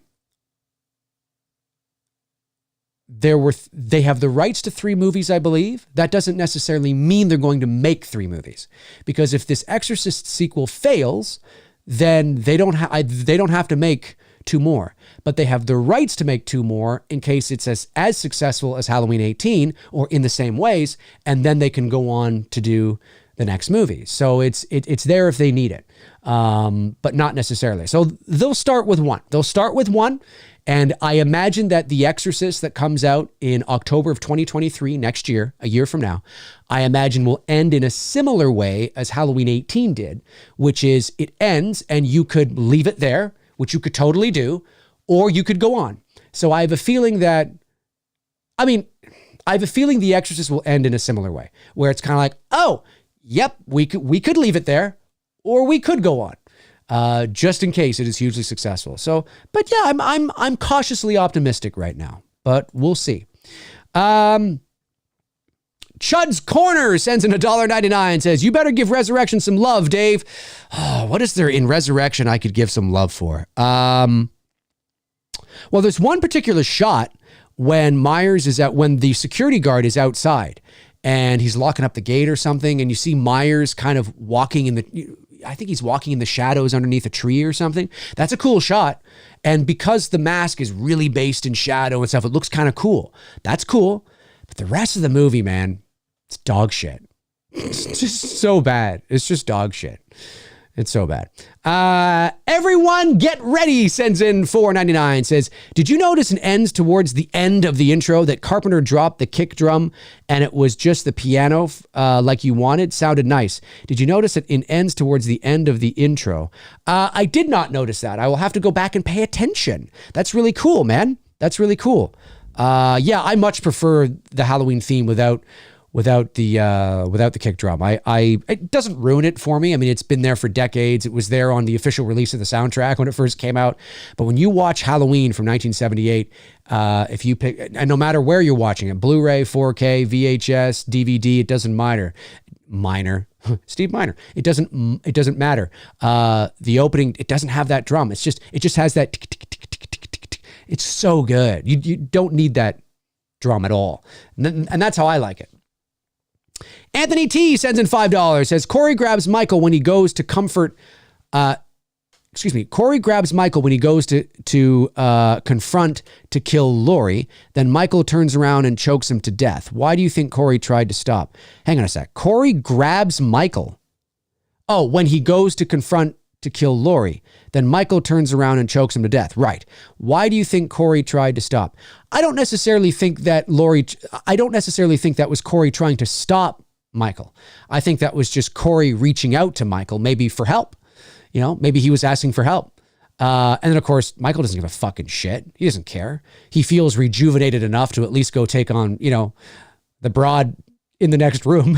they have the rights to 3 movies, I believe. That doesn't necessarily mean they're going to make 3 movies, because if this Exorcist sequel fails, then they don't have to make 2 more. But they have the rights to make 2 more in case it's as successful as Halloween 18 or in the same ways, and then they can go on to do the next movie. So it's there if they need it, but not necessarily. So they'll start with one. And I imagine that The Exorcist that comes out in October of 2023, next year, a year from now, I imagine will end in a similar way as Halloween 18 did, which is it ends and you could leave it there, which you could totally do, or you could go on. So I have a feeling The Exorcist will end in a similar way, where it's kind of like, oh, yep, we could leave it there, or we could go on. Just in case it is hugely successful. So, but yeah, I'm cautiously optimistic right now, but we'll see. Chud's Corner sends in $1.99, says, you better give Resurrection some love, Dave. Oh, what is there in Resurrection I could give some love for? Well, there's one particular shot when when the security guard is outside and he's locking up the gate or something, and you see Myers kind of walking I think he's walking in the shadows underneath a tree or something. That's a cool shot. And because the mask is really based in shadow and stuff, it looks kind of cool. That's cool. But the rest of the movie, man, it's dog shit. It's just so bad. It's just dog shit. It's so bad. Everyone get ready sends in $4.99, says, did you notice it ends towards the end of the intro that Carpenter dropped the kick drum and it was just the piano like you wanted? Sounded nice. Did you notice it ends towards the end of the intro? I did not notice that. I will have to go back and pay attention. That's really cool, man. That's really cool. Yeah, I much prefer the Halloween theme without the kick drum. It doesn't ruin it for me. It's been there for decades. It was there on the official release of the soundtrack when it first came out. But when you watch Halloween from 1978, if you pick, and no matter where you're watching it, Blu-ray, 4K, VHS, DVD, it doesn't matter. Steve Miner. It doesn't matter. The opening, it doesn't have that drum. It just has that tick, tick, tick, tick, tick, tick, tick. It's so good. You don't need that drum at all. And that's how I like it. Anthony T sends in $5, says Corey grabs Michael when he goes to comfort, Corey grabs Michael when he goes to confront to kill Lori. Then Michael turns around and chokes him to death. Why do you think Corey tried to stop? Hang on a sec. Corey grabs Michael. Oh, when he goes to confront to kill Lori. Then Michael turns around and chokes him to death. Right. Why do you think Corey tried to stop? I don't necessarily think that was Corey trying to stop Michael. I think that was just Corey reaching out to Michael, maybe for help. You know, maybe he was asking for help. And then, of course, Michael doesn't give a fucking shit. He doesn't care. He feels rejuvenated enough to at least go take on, the broad in the next room.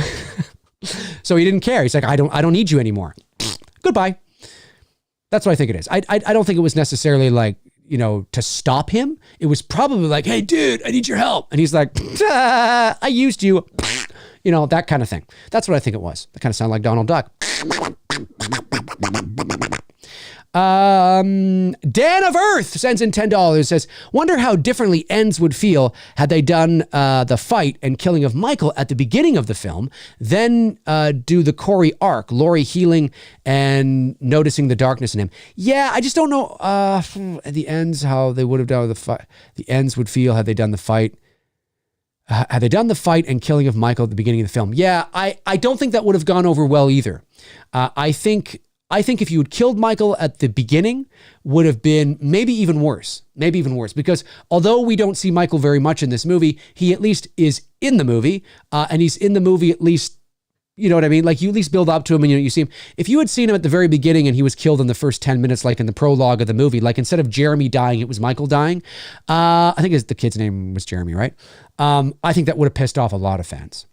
So he didn't care. He's like, I don't need you anymore. Goodbye. That's what I think it is. I don't think it was necessarily like, to stop him. It was probably like, hey, dude, I need your help. And he's like, I used you. That kind of thing. That's what I think it was. That kind of sounded like Donald Duck. Dan of Earth sends in $10, says, wonder how differently ends would feel had they done the fight and killing of Michael at the beginning of the film, then do the Corey arc, Lori healing and noticing the darkness in him. Yeah, I just don't know the ends, how they would have done the fight. The ends would feel had they done the fight. Had they done the fight and killing of Michael at the beginning of the film? Yeah, I don't think that would have gone over well either. I think if you had killed Michael at the beginning, would have been maybe even worse. Because although we don't see Michael very much in this movie, he at least is in the movie, and he's in the movie at least, you know what I mean? Like, you at least build up to him and you see him. If you had seen him at the very beginning and he was killed in the first 10 minutes, like in the prologue of the movie, like instead of Jeremy dying, it was Michael dying. I think the kid's name was Jeremy, right? I think that would have pissed off a lot of fans.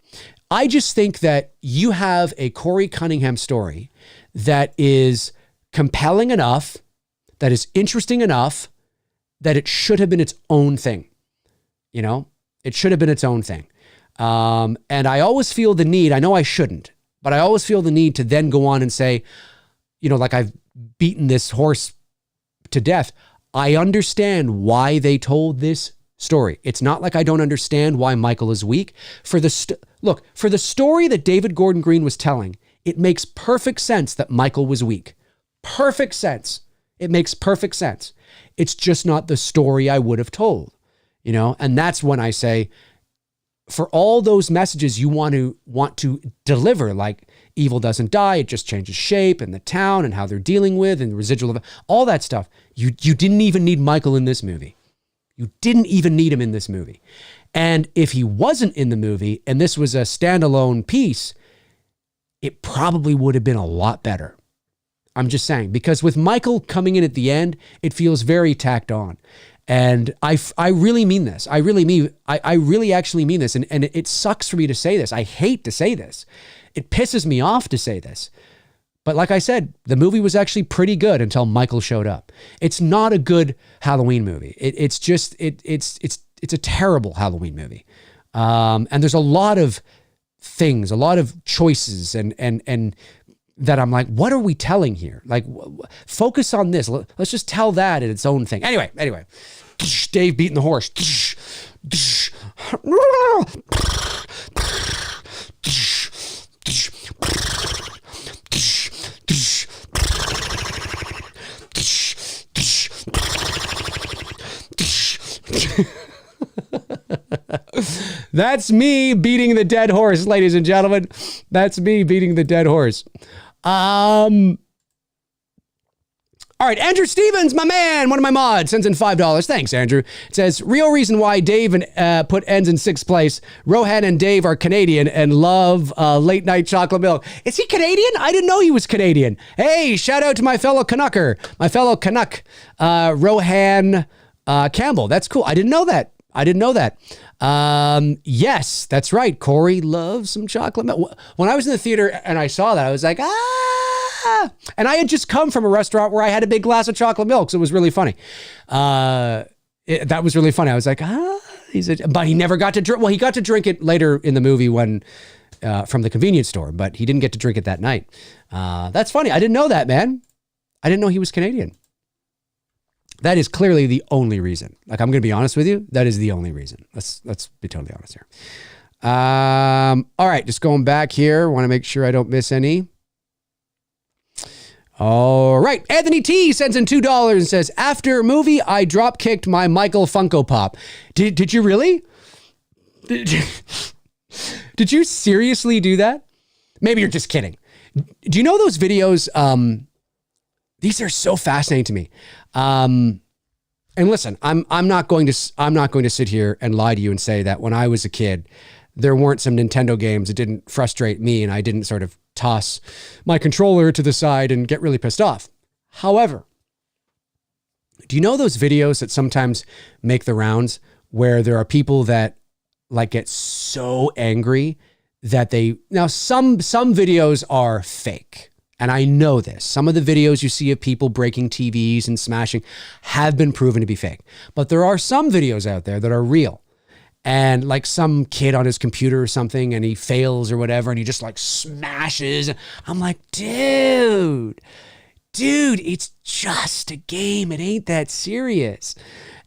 I just think that you have a Corey Cunningham story that is compelling enough, that is interesting enough, that it should have been its own thing. It should have been its own thing. And I always feel the need, I know I shouldn't, but I always feel the need to then go on and say, like I've beaten this horse to death. I understand why they told this story. It's not like I don't understand why Michael is weak. For the story that David Gordon Green was telling, it makes perfect sense that Michael was weak. Perfect sense. It makes perfect sense. It's just not the story I would have told, and that's when I say, for all those messages you want to deliver, like evil doesn't die, it just changes shape, and the town and how they're dealing with and the residual of all that stuff. You didn't even need Michael in this movie. You didn't even need him in this movie. And if he wasn't in the movie and this was a standalone piece, it probably would have been a lot better. I'm just saying, because with Michael coming in at the end, it feels very tacked on. And I really mean this. I really actually mean this. And it sucks for me to say this. I hate to say this. It pisses me off to say this. But like I said, the movie was actually pretty good until Michael showed up. It's not a good Halloween movie. It's a terrible Halloween movie. And there's a lot of things, a lot of choices and that I'm like, what are we telling here? Like, focus on this. Let's just tell that in its own thing. Anyway, Dave beating the horse. That's me beating the dead horse, ladies and gentlemen. That's me beating the dead horse. All right, Andrew Stevens, my man, one of my mods, sends in $5. Thanks, Andrew. It says, real reason why Dave put ends in 6th place. Rohan and Dave are Canadian and love late night chocolate milk. Is he Canadian? I didn't know he was Canadian. Hey, shout out to my fellow Canuck, Rohan Campbell. That's cool. I didn't know that. Yes, that's right. Corey loves some chocolate milk. When I was in the theater and I saw that, I was like, and I had just come from a restaurant where I had a big glass of chocolate milk. So it was really funny. That was really funny. I was like, but he never got to drink. Well, he got to drink it later in the movie when from the convenience store, but he didn't get to drink it that night. That's funny. I didn't know that, man. I didn't know he was Canadian. That is clearly the only reason. Like, I'm going to be honest with you. That is the only reason. Let's be totally honest here. All right, just going back here. Want to make sure I don't miss any. All right. Anthony T sends in $2 and says, after movie, I drop kicked my Michael Funko Pop. Did you really? Did you seriously do that? Maybe you're just kidding. Do you know those videos? These are so fascinating to me. And listen, I'm not going to sit here and lie to you and say that when I was a kid, there weren't some Nintendo games that didn't frustrate me and I didn't sort of toss my controller to the side and get really pissed off. However, do you know those videos that sometimes make the rounds where there are people that like get so angry that some videos are fake. And I know this. Some of the videos you see of people breaking TVs and smashing have been proven to be fake. But there are some videos out there that are real. And like some kid on his computer or something and he fails or whatever and he just like smashes. I'm like, dude, it's just a game. It ain't that serious.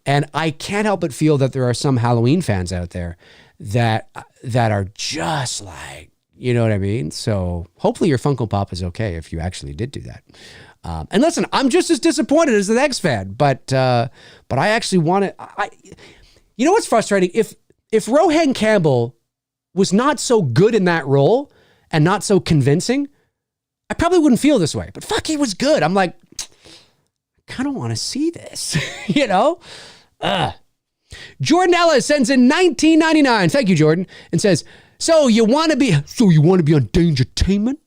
And I can't help but feel that there are some Halloween fans out there that are just like, you know what I mean? So hopefully your Funko Pop is okay if you actually did do that. And listen, I'm just as disappointed as the next fan, but I actually want to. You know what's frustrating? If Rohan Campbell was not so good in that role and not so convincing, I probably wouldn't feel this way. But fuck, he was good. I'm like, I kind of want to see this, you know? Jordan Ella sends in $19.99. Thank you, Jordan, and says, So you want to be on Dangertainment?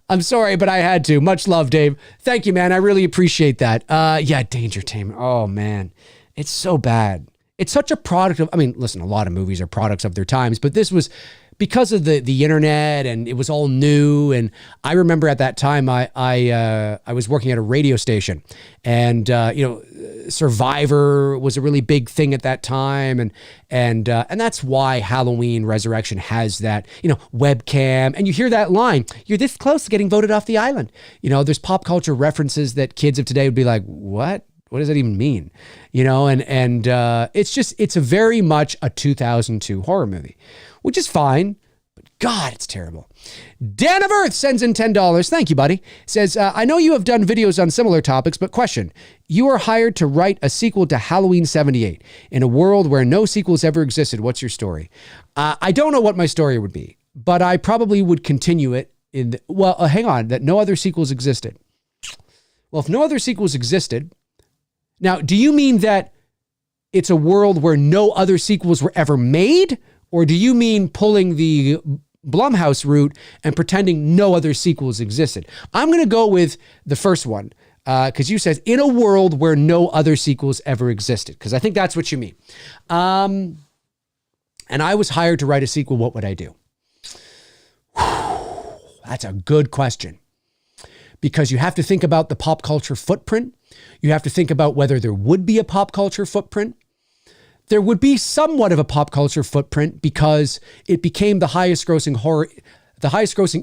I'm sorry, but I had to. Much love, Dave. Thank you, man. I really appreciate that. Yeah, Dangertainment. Oh, man. It's so bad. It's such a product of, I mean, listen, a lot of movies are products of their times, but this was because of the internet and it was all new. And I remember at that time, I was working at a radio station and, Survivor was a really big thing at that time. And that's why Halloween Resurrection has that, webcam. And you hear that line, you're this close to getting voted off the island. There's pop culture references that kids of today would be like, what? What does that even mean? It's a very much a 2002 horror movie, which is fine, but God, it's terrible. Dan of Earth sends in $10. Thank you, buddy. Says, I know you have done videos on similar topics, but question, you are hired to write a sequel to Halloween 78 in a world where no sequels ever existed. What's your story? I don't know what my story would be, but I probably would continue it hang on, that no other sequels existed. Well, if no other sequels existed, now, do you mean that it's a world where no other sequels were ever made? Or do you mean pulling the Blumhouse route and pretending no other sequels existed? I'm going to go with the first one because you said in a world where no other sequels ever existed, because I think that's what you mean. And I was hired to write a sequel. What would I do? That's a good question, because you have to think about the pop culture footprint. You have to think about whether there would be a pop culture footprint. There would be somewhat of a pop culture footprint because it became the highest grossing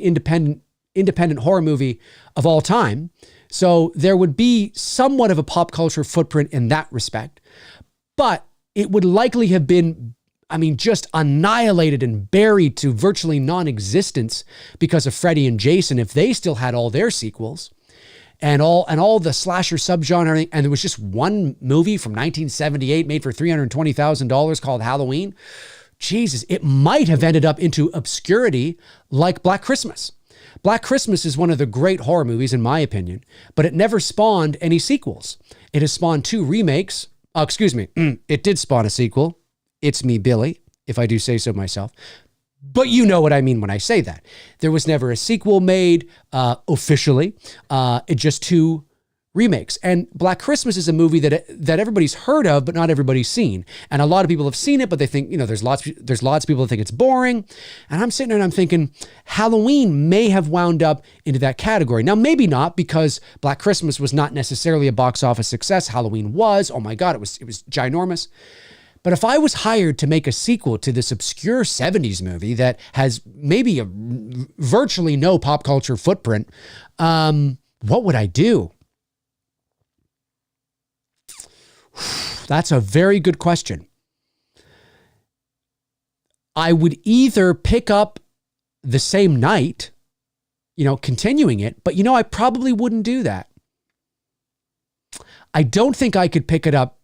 independent horror movie of all time. So there would be somewhat of a pop culture footprint in that respect, but it would likely have been, just annihilated and buried to virtually non-existence because of Freddy and Jason if they still had all their sequels. And all the slasher subgenre, and there was just one movie from 1978 made for $320,000 called Halloween. Jesus, it might have ended up into obscurity like Black Christmas. Black Christmas is one of the great horror movies, in my opinion, but it never spawned any sequels. It has spawned 2 remakes. Oh, excuse me. It did spawn a sequel. It's Me, Billy, if I do say so myself. But you know what I mean when I say that. There was never a sequel made officially. Just 2 remakes. And Black Christmas is a movie that everybody's heard of, but not everybody's seen. And a lot of people have seen it, but they think, there's lots of people that think it's boring. And I'm sitting there and I'm thinking, Halloween may have wound up into that category. Now, maybe not, because Black Christmas was not necessarily a box office success. Halloween was. Oh my God, it was ginormous. But if I was hired to make a sequel to this obscure 70s movie that has maybe a virtually no pop culture footprint, what would I do? That's a very good question. I would either pick up the same night, continuing it, but I probably wouldn't do that. I don't think I could pick it up.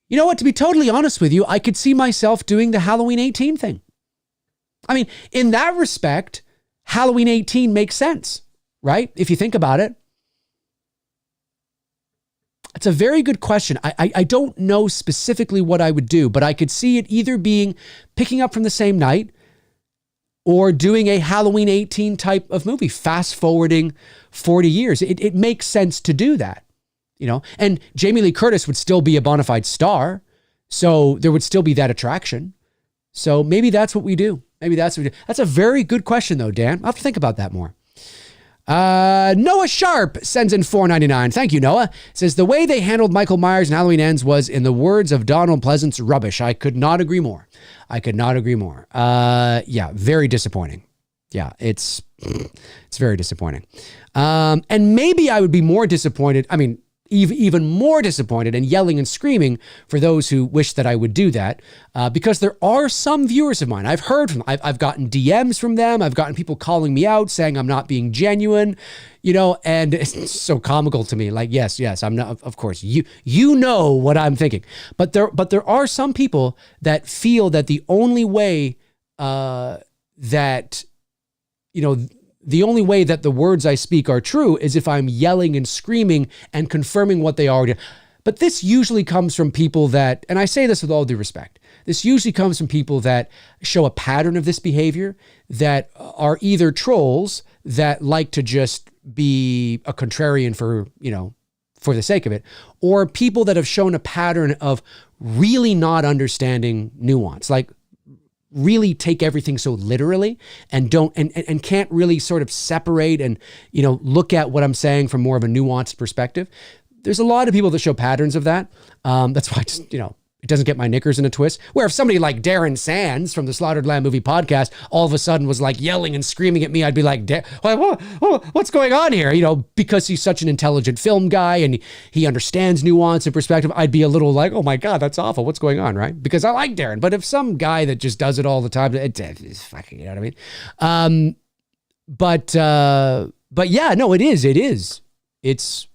You know what? To be totally honest with you, I could see myself doing the Halloween 18 thing. I mean, in that respect, Halloween 18 makes sense, right? If you think about it. It's a very good question. I don't know specifically what I would do, but I could see it either being picking up from the same night or doing a Halloween 18 type of movie, fast forwarding 40 years. It makes sense to do that, and Jamie Lee Curtis would still be a bona fide star. So there would still be that attraction. So maybe that's what we do. Maybe that's what we do. That's a very good question though, Dan. I'll have to think about that more. Noah Sharp sends in $4.99. Thank you, Noah. Says, the way they handled Michael Myers in Halloween Ends was, in the words of Donald Pleasance, rubbish. I could not agree more. Yeah, very disappointing. Yeah, it's very disappointing. And maybe I would be more disappointed. I mean, even more disappointed and yelling and screaming for those who wish that I would do that, because there are some viewers of mine. I've heard from them. I've gotten DMs from them. I've gotten people calling me out saying I'm not being genuine, and it's so comical to me. Like, yes, I'm not. Of course, you know what I'm thinking. But there are some people that feel that the only way the only way that the words I speak are true is if I'm yelling and screaming and confirming what they already. But this usually comes from people that, and I say this with all due respect, this usually comes from people that show a pattern of this behavior, that are either trolls that like to just be a contrarian for the sake of it, or people that have shown a pattern of really not understanding nuance. Like, really take everything so literally and don't and can't really sort of separate and look at what I'm saying from more of a nuanced perspective. There's a lot of people that show patterns of that. That's why it doesn't get my knickers in a twist. Where if somebody like Darren Sands from the Slaughtered Lamb Movie Podcast all of a sudden was like yelling and screaming at me, I'd be like, what's going on here? Because he's such an intelligent film guy and he understands nuance and perspective, I'd be a little like, oh my God, that's awful. What's going on, right? Because I like Darren. But if some guy that just does it all the time, it's fucking, you know what I mean? But yeah, no, it is. It's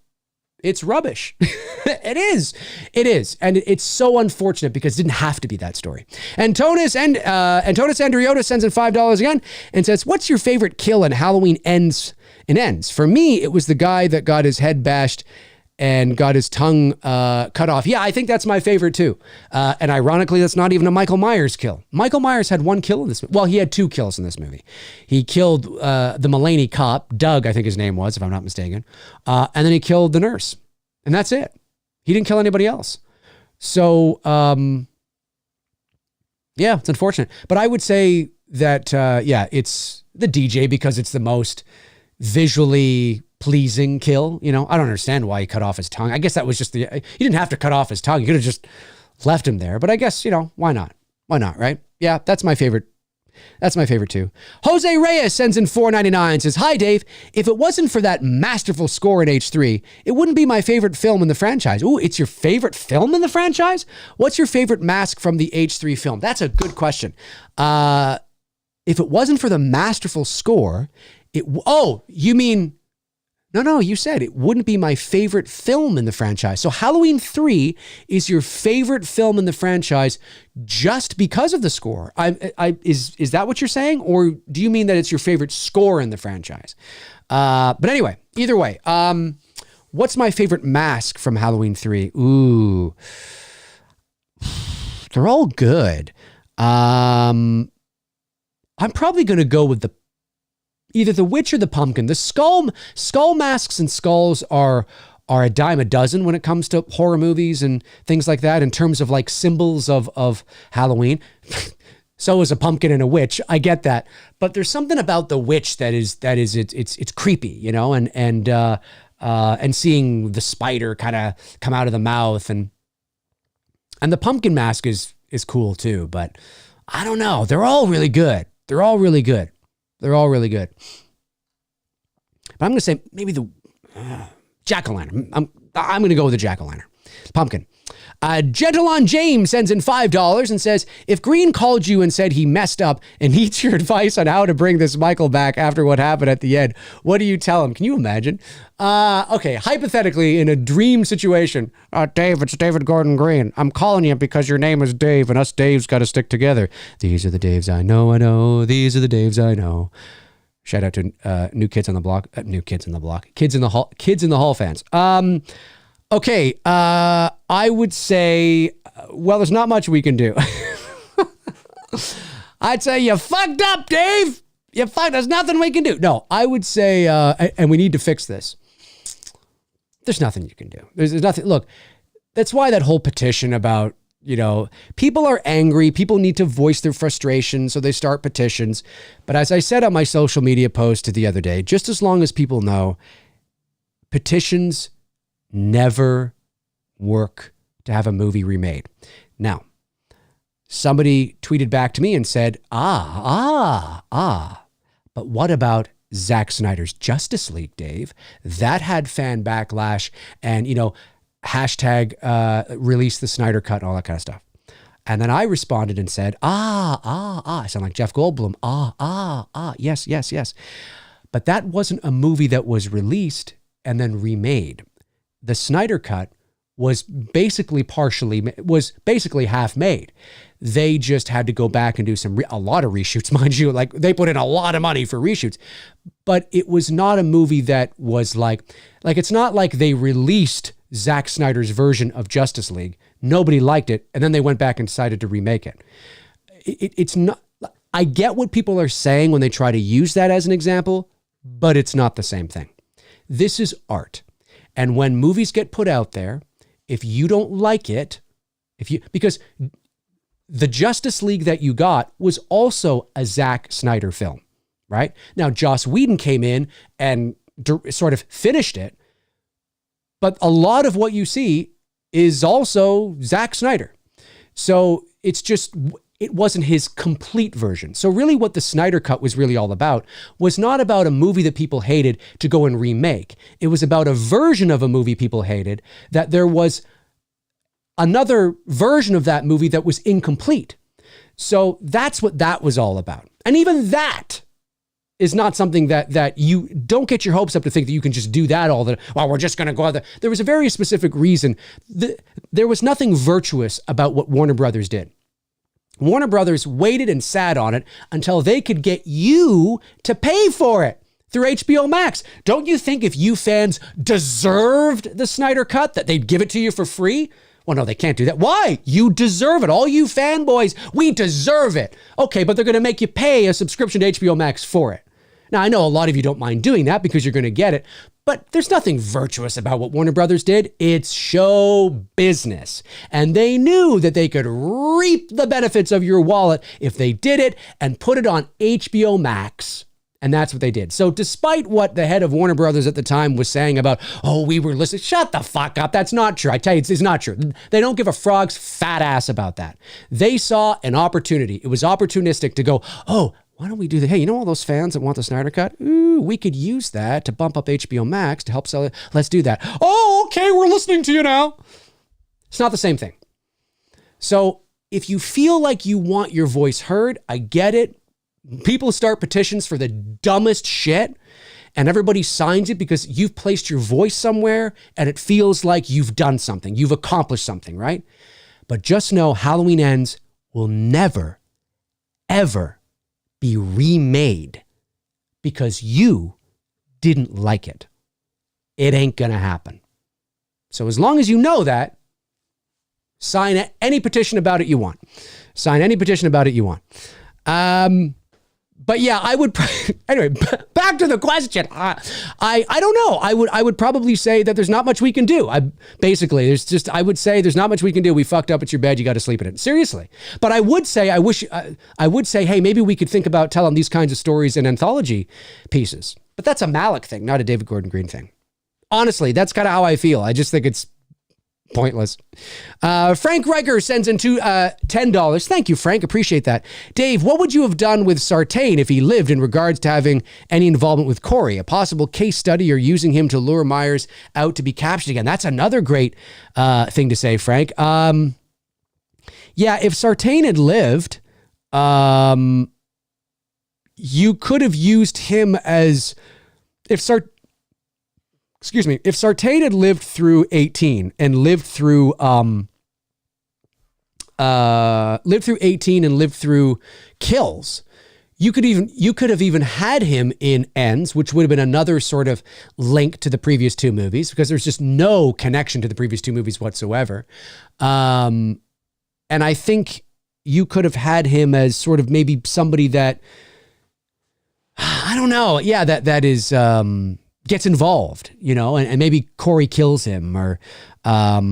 rubbish. It is. And it's so unfortunate because it didn't have to be that story. Antonis Andriota sends in $5 again and says, what's your favorite kill in Halloween Ends? For me, it was the guy that got his head bashed and got his tongue cut off. Yeah, I think that's my favorite too. And ironically, that's not even a Michael Myers kill. Michael Myers had one kill in this movie. Well, he had two kills in this movie. He killed the Mulaney cop, Doug, I think his name was, if I'm not mistaken. And then he killed the nurse. And that's it. He didn't kill anybody else. So, yeah, it's unfortunate. But I would say that, it's the DJ because it's the most visually pleasing kill. I don't understand why he cut off his tongue. I guess that was just he didn't have to cut off his tongue. He could have just left him there. But I guess, why not? Why not, right? Yeah, that's my favorite. That's my favorite too. Jose Reyes sends in $4.99, says, hi, Dave. If it wasn't for that masterful score in H3, it wouldn't be my favorite film in the franchise. Ooh, it's your favorite film in the franchise? What's your favorite mask from the H3 film? That's a good question. If it wasn't for the masterful score, you mean... No, you said it wouldn't be my favorite film in the franchise. So Halloween 3 is your favorite film in the franchise just because of the score. Is that what you're saying? Or do you mean that it's your favorite score in the franchise? But anyway, either way, what's my favorite mask from Halloween 3? Ooh, they're all good. I'm probably going to go with either the witch or the pumpkin. The skull masks and skulls are a dime a dozen when it comes to horror movies and things like that in terms of like symbols of Halloween. So is a pumpkin and a witch. I get that. But there's something about the witch that is it's creepy, and seeing the spider kind of come out of the mouth and And the pumpkin mask is cool too, but I don't know. They're all really good. They're all really good. But I'm going to say maybe the jack-o'-lantern. I'm going to go with the jack-o'-lantern. Pumpkin. Gentilon James sends in $5 and says, if Green called you and said he messed up and needs your advice on how to bring this Michael back after what happened at the end, what do you tell him? Can you imagine? Okay, hypothetically, in a dream situation, Dave, it's David Gordon Green. I'm calling you because your name is Dave and us Daves got to stick together. These are the Daves I know. These are the Daves I know. Shout out to New Kids on the Block. Kids in the Hall fans. Okay, I would say, well, there's not much we can do. I'd say you fucked up, Dave. There's nothing we can do. No, I would say, and we need to fix this. There's nothing you can do. There's nothing. Look, that's why that whole petition about, people are angry. People need to voice their frustration, so they start petitions. But as I said on my social media post the other day, just as long as people know, petitions never work to have a movie remade. Now, somebody tweeted back to me and said, but what about Zack Snyder's Justice League, Dave? That had fan backlash and, hashtag release the Snyder Cut and all that kind of stuff. And then I responded and said, I sound like Jeff Goldblum. Yes. But that wasn't a movie that was released and then remade. The Snyder Cut was basically half made. They just had to go back and do a lot of reshoots, mind you. Like, they put in a lot of money for reshoots, but it was not a movie that was like it's not like they released Zack Snyder's version of Justice League. Nobody liked it, and then they went back and decided to remake it. It's not. I get what people are saying when they try to use that as an example, but it's not the same thing. This is art. And when movies get put out there, if you don't like it, because the Justice League that you got was also a Zack Snyder film, right? Now, Joss Whedon came in and sort of finished it, but a lot of what you see is also Zack Snyder. So it wasn't his complete version. So really what the Snyder Cut was really all about was not about a movie that people hated to go and remake. It was about a version of a movie people hated, that there was another version of that movie that was incomplete. So that's what that was all about. And even that is not something that you don't get your hopes up to think that you can just do that we're just going to go out there. There was a very specific reason. There was nothing virtuous about what Warner Brothers did. Warner Brothers waited and sat on it until they could get you to pay for it through HBO Max. Don't you think if you fans deserved the Snyder Cut, that they'd give it to you for free? Well, no, they can't do that. Why? You deserve it. All you fanboys, we deserve it. Okay, but they're going to make you pay a subscription to HBO Max for it. Now, I know a lot of you don't mind doing that because you're going to get it, but there's nothing virtuous about what Warner Brothers did. It's show business. And they knew that they could reap the benefits of your wallet if they did it and put it on HBO Max. And that's what they did. So despite what the head of Warner Brothers at the time was saying about, we were listening, shut the fuck up. That's not true. I tell you, it's not true. They don't give a frog's fat ass about that. They saw an opportunity. It was opportunistic to go, why don't we do that? Hey, all those fans that want the Snyder Cut? Ooh, we could use that to bump up HBO Max to help sell it. Let's do that. Oh, okay, we're listening to you now. It's not the same thing. So if you feel like you want your voice heard, I get it. People start petitions for the dumbest shit, and everybody signs it because you've placed your voice somewhere and it feels like you've done something. You've accomplished something, right? But just know Halloween Ends will never, ever be remade because you didn't like it. It ain't gonna happen. So as long as you know that, sign any petition about it you want. Sign any petition about it you want. But yeah, I would, anyway, back to the question. I don't know. I would probably say that there's not much we can do. I would say there's not much we can do. We fucked up. It's your bed. You got to sleep in it. Seriously. But I would say, hey, maybe we could think about telling these kinds of stories in anthology pieces. But that's a Malick thing, not a David Gordon Green thing. Honestly, that's kind of how I feel. I just think it's Pointless. Frank Riker sends in $10. Thank you, Frank. Appreciate that. Dave, what would you have done with Sartain if he lived in regards to having any involvement with Corey? A possible case study or using him to lure Myers out to be captured again? That's another great thing to say, Frank. Yeah, if Sartain had lived, you could have used him as... If Sartain had lived through 18 and lived through 18 and lived through kills, you could have even had him in Ends, which would have been another sort of link to the previous two movies, because there's just no connection to the previous two movies whatsoever. And I think you could have had him as sort of maybe somebody that, I don't know. Yeah, that is, gets involved, and maybe Corey kills him, or what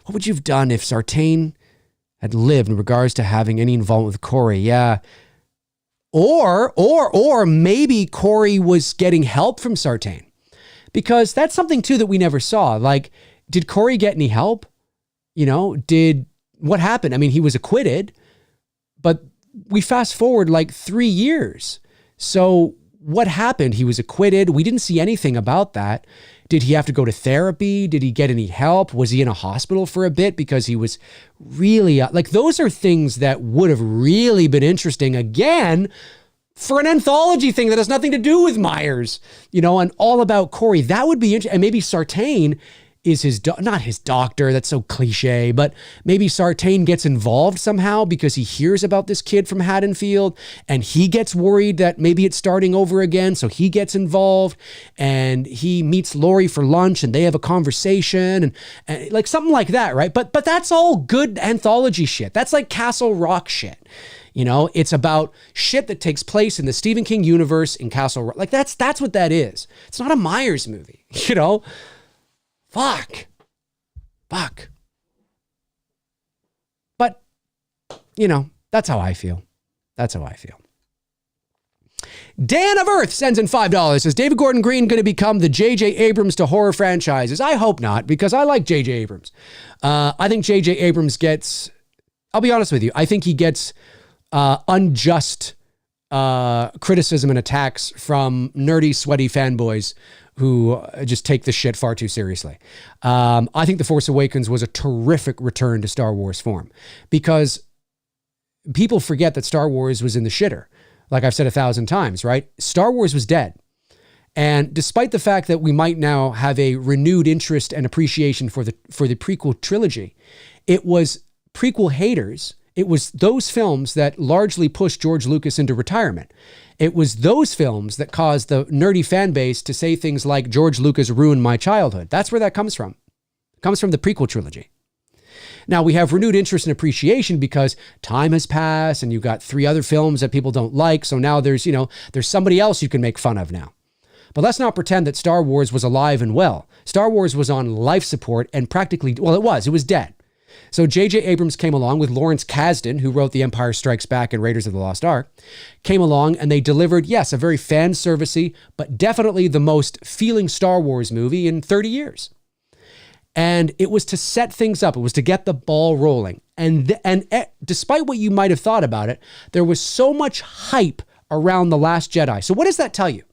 would you have done if Sartain had lived in regards to having any involvement with Corey? Yeah. Or maybe Corey was getting help from Sartain, because that's something too that we never saw. Like, did Corey get any help? What happened? I mean, he was acquitted, but we fast forward like 3 years. So what happened? He was acquitted. We didn't see anything about that. Did he have to go to therapy? Did he get any help? Was he in a hospital for a bit because he was really those are things that would have really been interesting again for an anthology thing that has nothing to do with Myers, and all about Corey. That would be interesting. And maybe Sartain is not his doctor. That's so cliche, but maybe Sartain gets involved somehow because he hears about this kid from Haddonfield and he gets worried that maybe it's starting over again. So he gets involved and he meets Lori for lunch and they have a conversation and like something like that. Right. But that's all good anthology shit. That's like Castle Rock shit. It's about shit that takes place in the Stephen King universe in Castle Rock. Like that's what that is. It's not a Myers movie, Fuck. But, that's how I feel. Dan of Earth sends in $5. Is David Gordon Green going to become the J.J. Abrams to horror franchises? I hope not, because I like J.J. Abrams. I think J.J. Abrams gets, I'll be honest with you, I think he gets unjust criticism and attacks from nerdy, sweaty fanboys who just take this shit far too seriously. I think The Force Awakens was a terrific return to Star Wars form, because people forget that Star Wars was in the shitter. Like I've said 1,000 times, right? Star Wars was dead. And despite the fact that we might now have a renewed interest and appreciation for the prequel trilogy, it was prequel haters. It was those films that largely pushed George Lucas into retirement. It was those films that caused the nerdy fan base to say things like, George Lucas ruined my childhood. That's where that comes from. It comes from the prequel trilogy. Now we have renewed interest and appreciation because time has passed and you've got 3 other films that people don't like. So now there's somebody else you can make fun of now. But let's not pretend that Star Wars was alive and well. Star Wars was on life support and practically, it was dead. So J.J. Abrams came along with Lawrence Kasdan, who wrote The Empire Strikes Back and Raiders of the Lost Ark, came along and they delivered, yes, a very fan-servicey, but definitely the most feeling Star Wars movie in 30 years. And it was to set things up. It was to get the ball rolling. And despite what you might have thought about it, there was so much hype around The Last Jedi. So what does that tell you?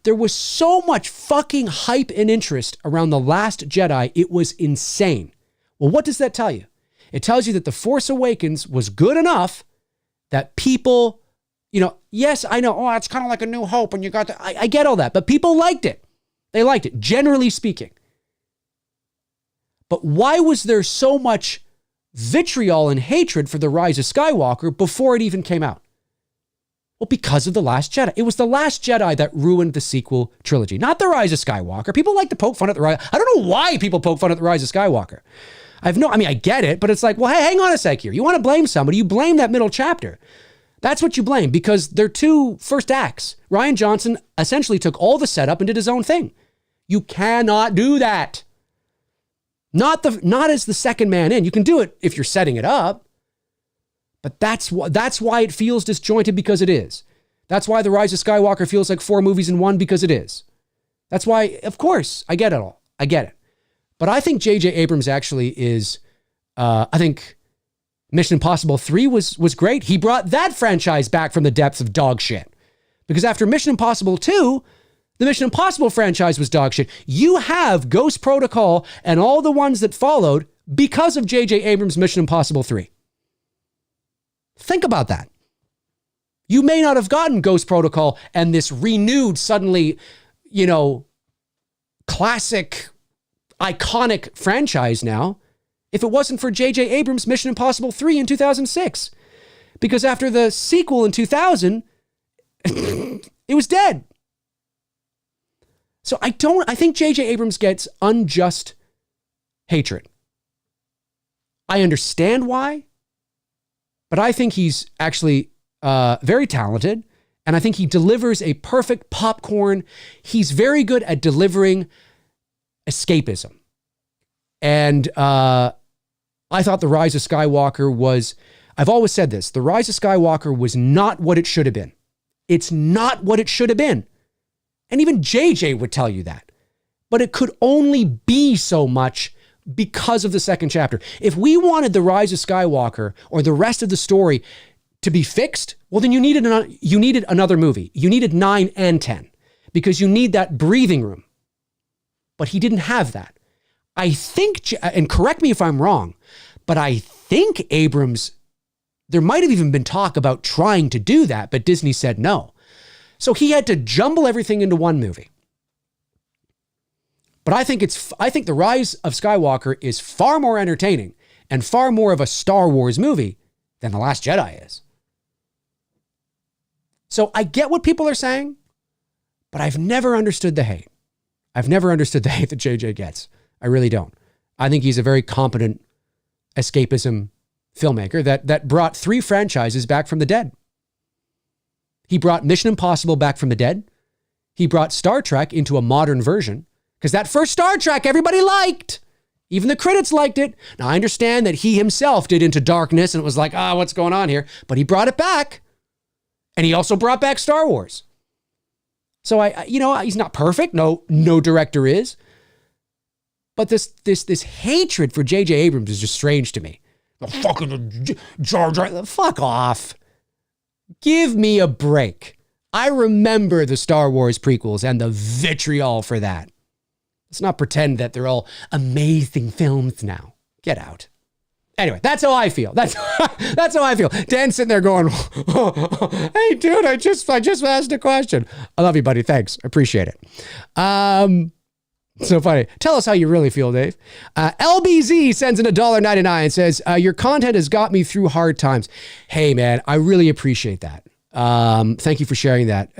There was so much fucking hype and interest around The Last Jedi. It was insane. Well, what does that tell you? It tells you that The Force Awakens was good enough that people, yes, I know, it's kind of like A New Hope and you got I get all that, but people liked it. They liked it, generally speaking. But why was there so much vitriol and hatred for The Rise of Skywalker before it even came out? Well, because of The Last Jedi. It was The Last Jedi that ruined the sequel trilogy, not The Rise of Skywalker. People like to poke fun at The Rise. I don't know why people poke fun at The Rise of Skywalker. I get it, but it's like, well, hey, hang on a sec here. You want to blame somebody, you blame that middle chapter. That's what you blame, because they're 2 first acts. Rian Johnson essentially took all the setup and did his own thing. You cannot do that. Not as the second man in. You can do it if you're setting it up, but that's why it feels disjointed, because it is. That's why The Rise of Skywalker feels like 4 movies in one, because it is. That's why, of course, I get it all. I get it. But I think J.J. Abrams actually is, I think Mission Impossible 3 was great. He brought that franchise back from the depths of dog shit. Because after Mission Impossible 2, the Mission Impossible franchise was dog shit. You have Ghost Protocol and all the ones that followed because of J.J. Abrams' Mission Impossible 3. Think about that. You may not have gotten Ghost Protocol and this renewed, suddenly, classic, iconic franchise now if it wasn't for J.J. Abrams' Mission Impossible 3 in 2006. Because after the sequel in 2000, it was dead. So I think J.J. Abrams gets unjust hatred. I understand why, but I think he's actually very talented, and I think he delivers a perfect popcorn. He's very good at delivering escapism. And I thought The Rise of Skywalker was, I've always said this, The Rise of Skywalker was not what it should have been. It's not what it should have been. And even JJ would tell you that. But it could only be so much because of the second chapter. If we wanted The Rise of Skywalker or the rest of the story to be fixed, well, then you needed another movie. You needed 9 and 10 because you need that breathing room. But he didn't have that. I think, and correct me if I'm wrong, but I think Abrams, there might have even been talk about trying to do that, but Disney said no. So he had to jumble everything into one movie. But I think The Rise of Skywalker is far more entertaining and far more of a Star Wars movie than The Last Jedi is. So I get what people are saying, but I've never understood the hate. I've never understood the hate that JJ gets. I really don't. I think he's a very competent escapism filmmaker that brought 3 franchises back from the dead. He brought Mission Impossible back from the dead. He brought Star Trek into a modern version because that first Star Trek everybody liked. Even the critics liked it. Now I understand that he himself did Into Darkness and it was like, what's going on here? But he brought it back. And he also brought back Star Wars. So he's not perfect. No director is. But this hatred for J.J. Abrams is just strange to me. The fucking Jar Jar. Fuck off. Give me a break. I remember the Star Wars prequels and the vitriol for that. Let's not pretend that they're all amazing films now. Get out. Anyway, that's how I feel. That's how I feel. Dan's sitting there going, hey, dude, I just asked a question. I love you, buddy. Thanks. I appreciate it. So funny. Tell us how you really feel, Dave. LBZ sends in $1.99 and says, your content has got me through hard times. Hey, man, I really appreciate that. Thank you for sharing that.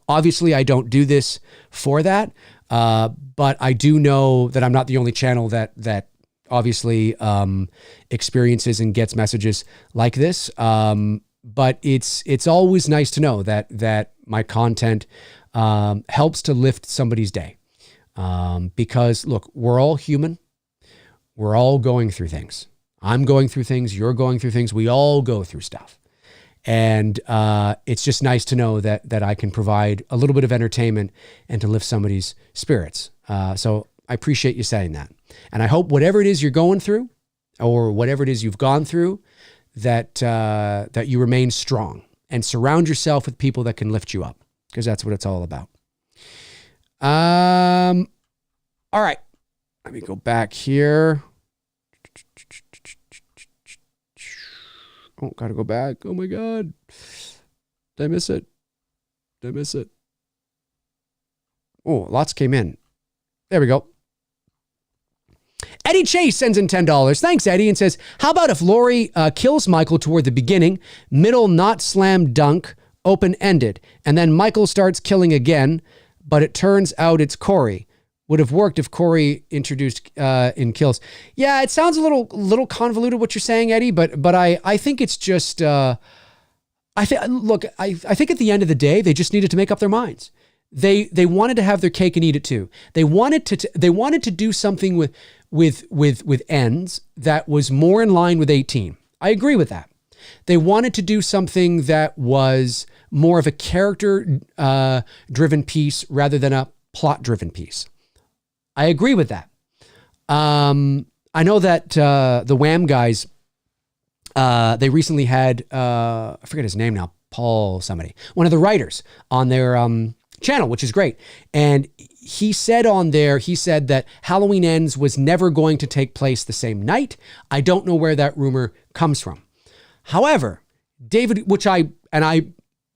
Obviously I don't do this for that, but I do know that I'm not the only channel that obviously experiences and gets messages like this. But it's always nice to know that my content helps to lift somebody's day. Because look, we're all human. We're all going through things. I'm going through things. You're going through things. We all go through stuff. And it's just nice to know that I can provide a little bit of entertainment and to lift somebody's spirits. So I appreciate you saying that. And I hope whatever it is you're going through or whatever it is you've gone through, that you remain strong and surround yourself with people that can lift you up, because that's what it's all about. All right. Let me go back here. Oh, gotta go back. Oh my God. Did I miss it? Oh, lots came in. There we go. Eddie Chase sends in $10. Thanks, Eddie, and says, how about if Laurie kills Michael toward the beginning, middle not slam dunk, open-ended, and then Michael starts killing again, but it turns out it's Corey. Would have worked if Corey introduced in kills. Yeah, it sounds a little convoluted what you're saying, Eddie, but I think it's just I think at the end of the day they just needed to make up their minds. They wanted to have their cake and eat it too. They wanted to do something with ends that was more in line with 18. I agree with that. They wanted to do something that was more of a character driven piece rather than a plot driven piece. I agree with that. I know that the Wham guys, they recently had, I forget his name now, Paul somebody, one of the writers on their channel, which is great. And he said on there, he said that Halloween Ends was never going to take place the same night. I don't know where that rumor comes from. However, David, I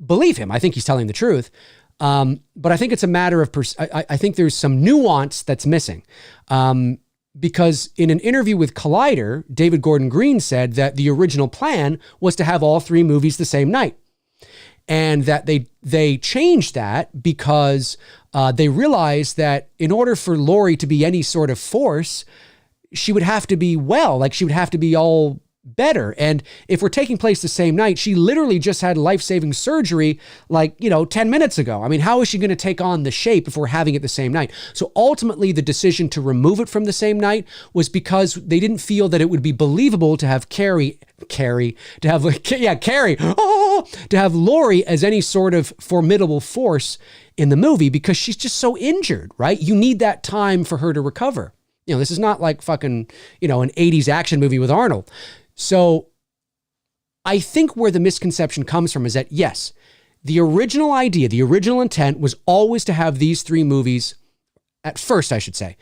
believe him. I think he's telling the truth. But I think it's a matter of, I think there's some nuance that's missing. Because in an interview with Collider, David Gordon Green said that the original plan was to have all 3 movies the same night. And that they changed that because they realized that in order for Laurie to be any sort of force, she would have to be well, like she would have to be all better. And if we're taking place the same night, she literally just had life-saving surgery 10 minutes ago. I mean, how is she going to take on the shape if we're having it the same night? So ultimately the decision to remove it from the same night was because they didn't feel that it would be believable to have Carrie, to have Laurie as any sort of formidable force in the movie because she's just so injured, right? You need that time for her to recover. This is not like fucking, an 80s action movie with Arnold. So I think where the misconception comes from is that, yes, the original idea, the original intent was always to have these 3 movies, at first, I should say.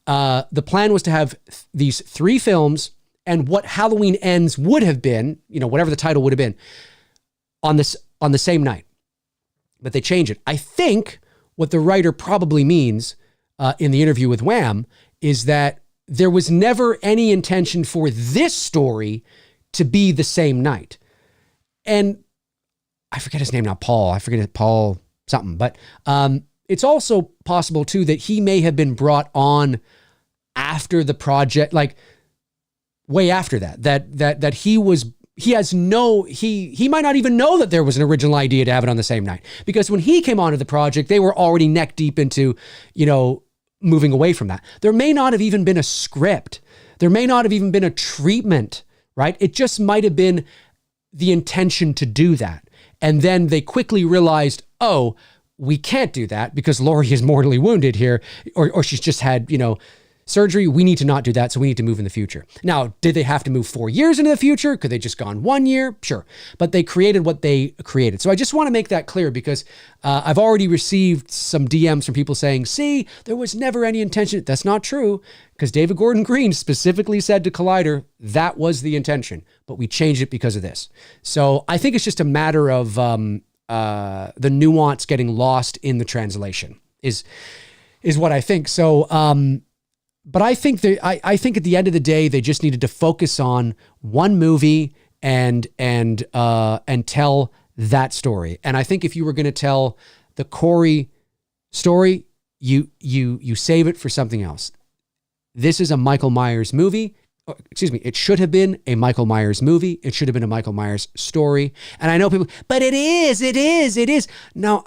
The plan was to have these 3 films and what Halloween Ends would have been, whatever the title would have been, on the same night. But they changed it. I think what the writer probably means in the interview with Wham is that there was never any intention for this story to be the same night. And I forget his name now, Paul. I forget it, Paul something. But it's also possible, too, that he may have been brought on after the project, like way after that he might not even know that there was an original idea to have it on the same night. Because when he came onto the project, they were already neck deep into, moving away from that. There may not have even been a script. There may not have even been a treatment, right? It just might have been the intention to do that. And then they quickly realized, oh, we can't do that because Laurie is mortally wounded here, or she's just had, surgery. We need to not do that. So we need to move in the future. Now, did they have to move 4 years into the future? Could they just gone 1 year? Sure. But they created what they created. So I just want to make that clear because I've already received some DMs from people saying, see, there was never any intention. That's not true because David Gordon Green specifically said to Collider, that was the intention, but we changed it because of this. So I think it's just a matter of the nuance getting lost in the translation is what I think. So, but I think I think at the end of the day, they just needed to focus on one movie and tell that story. And I think if you were going to tell the Corey story, you save it for something else. This is a Michael Myers movie. Excuse me. It should have been a Michael Myers movie. It should have been a Michael Myers story. And I know people, but it is. No,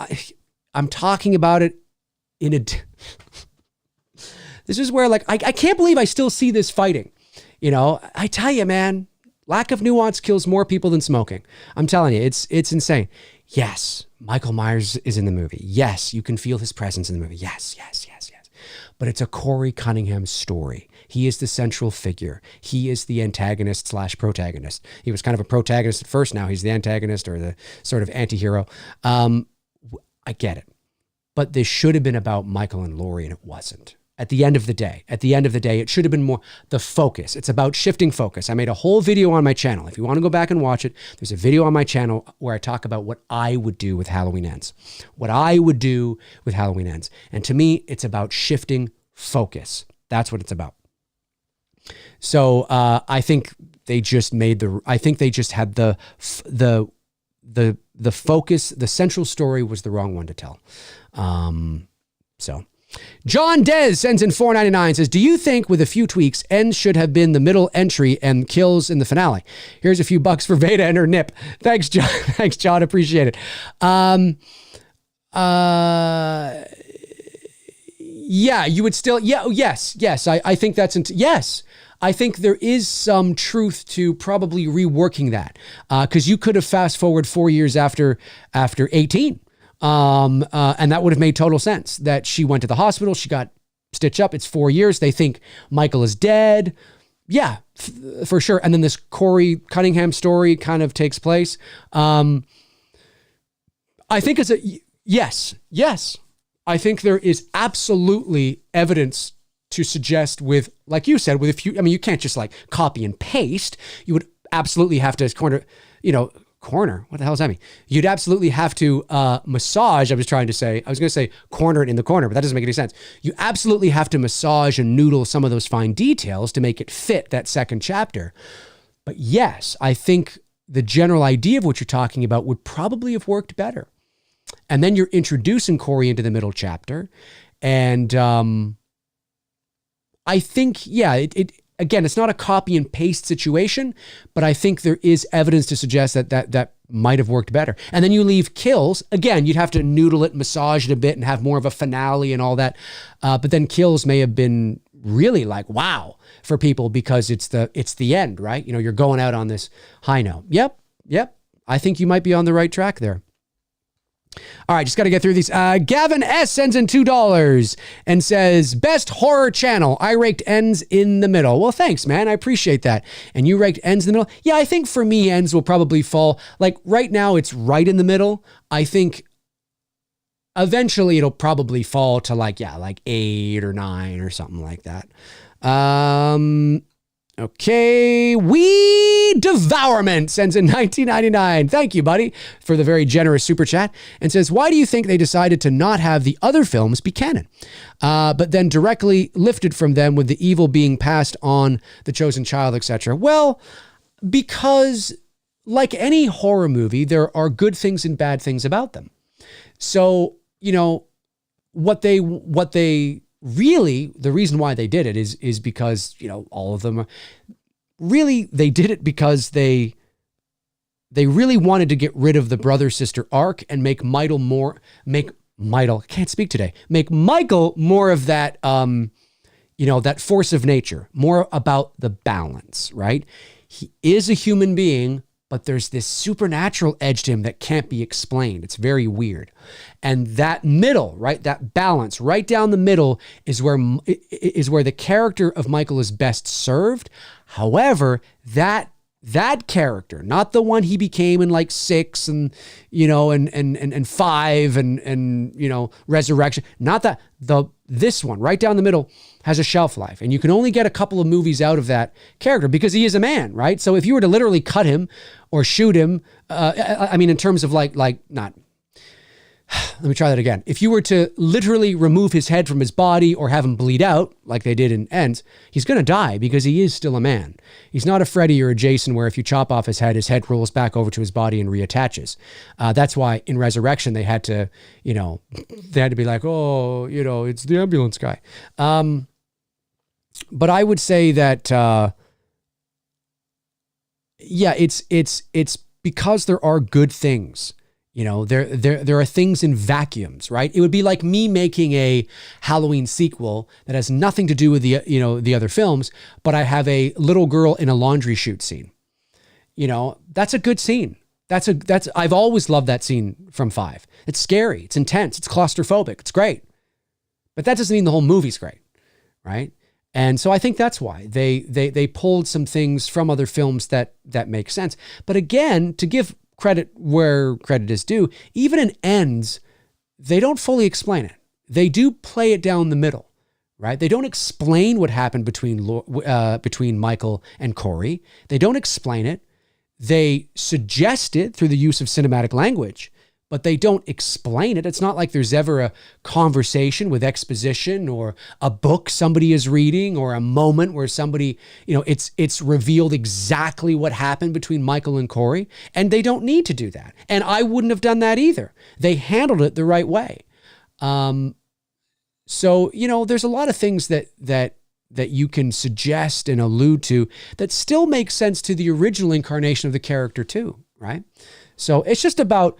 I'm talking about it in a. This is where I can't believe I still see this fighting. I tell you, man, lack of nuance kills more people than smoking. I'm telling you, it's insane. Yes, Michael Myers is in the movie. Yes, you can feel his presence in the movie. Yes. But it's a Corey Cunningham story. He is the central figure. He is the antagonist / protagonist. He was kind of a protagonist at first. Now he's the antagonist or the sort of anti-hero. I get it. But this should have been about Michael and Laurie, and it wasn't. At the end of the day, it should have been more the focus. It's about shifting focus. I made a whole video on my channel. If you want to go back and watch it, there's a video on my channel where I talk about what I would do with Halloween Ends. And to me, it's about shifting focus. That's what it's about. So I think they just had the focus. The central story was the wrong one to tell. So. John Dez sends in $4.99, says, do you think with a few tweaks, Ends should have been the middle entry and kills in the finale? Here's a few bucks for Veda and her nip. Thanks, John. Thanks, John. Appreciate it. Yeah, you would still, yes. I think that's, yes. I think there is some truth to probably reworking that because you could have fast forward 4 years after 18. And that would have made total sense that she went to the hospital. She got stitch up. It's 4 years. They think Michael is dead. Yeah, for sure. And then this Corey Cunningham story kind of takes place. I think it's yes. I think there is absolutely evidence to suggest with, like you said, with a few, I mean, you can't just like copy and paste. You would absolutely have to corner, what the hell does that mean? You'd absolutely have to massage, I was going to say corner it in the corner, but that doesn't make any sense. You absolutely have to massage and noodle some of those fine details to make it fit that second chapter. But yes, I think the general idea of what you're talking about would probably have worked better. And then you're introducing Corey into the middle chapter. And I think, again, it's not a copy and paste situation, but I think there is evidence to suggest that might have worked better. And then you leave Kills. Again, you'd have to noodle it, massage it a bit, and have more of a finale and all that. But then Kills may have been really like, wow, for people because it's the end, right? You're going out on this high note. Yep. I think you might be on the right track there. All right, just got to get through these. Gavin S. sends in $2 and says, best horror channel. I raked Ends in the middle. Well, thanks, man. I appreciate that. And you raked Ends in the middle? Yeah, I think for me, Ends will probably fall. Like right now, it's right in the middle. I think eventually it'll probably fall to like 8 or 9 or something like that. Okay, We Devourment sends in $19.99. Thank you, buddy, for the very generous super chat. And says, why do you think they decided to not have the other films be canon, but then directly lifted from them with the evil being passed on the chosen child, etc.? Well, because like any horror movie, there are good things and bad things about them. So, what they really, the reason why they did it is because, all of them are really, they did it because they really wanted to get rid of the brother-sister arc and make Michael more of that, that force of nature, more about the balance, right? He is a human being, but there's this supernatural edge to him that can't be explained. It's very weird. And that middle, right, that balance right down the middle is where the character of Michael is best served. However, that character, not the one he became in like 6 and 5 and Resurrection, not that, this one right down the middle has a shelf life, and you can only get a couple of movies out of that character because he is a man, right? So if you were to literally cut him or shoot him, in terms of let me try that again. If you were to literally remove his head from his body or have him bleed out, like they did in Ends, he's going to die because he is still a man. He's not a Freddy or a Jason where if you chop off his head rolls back over to his body and reattaches. That's why in Resurrection, they had to be like, oh, it's the ambulance guy. But I would say that, it's because there are good things. There are things in vacuums, right? It would be like me making a Halloween sequel that has nothing to do with the other films, but I have a little girl in a laundry chute scene. That's a good scene. I've always loved that scene from 5. It's scary. It's intense. It's claustrophobic. It's great. But that doesn't mean the whole movie's great, right? And so I think that's why they pulled some things from other films that make sense. But again, to give credit where credit is due, even in Ends, they don't fully explain it. They do play it down the middle, right? They don't explain what happened between Michael and Corey. They don't explain it. They suggest it through the use of cinematic language, but they don't explain it. It's not like there's ever a conversation with exposition or a book somebody is reading or a moment where somebody, it's revealed exactly what happened between Michael and Corey. And they don't need to do that. And I wouldn't have done that either. They handled it the right way. So, there's a lot of things that you can suggest and allude to that still make sense to the original incarnation of the character too, right? So it's just about,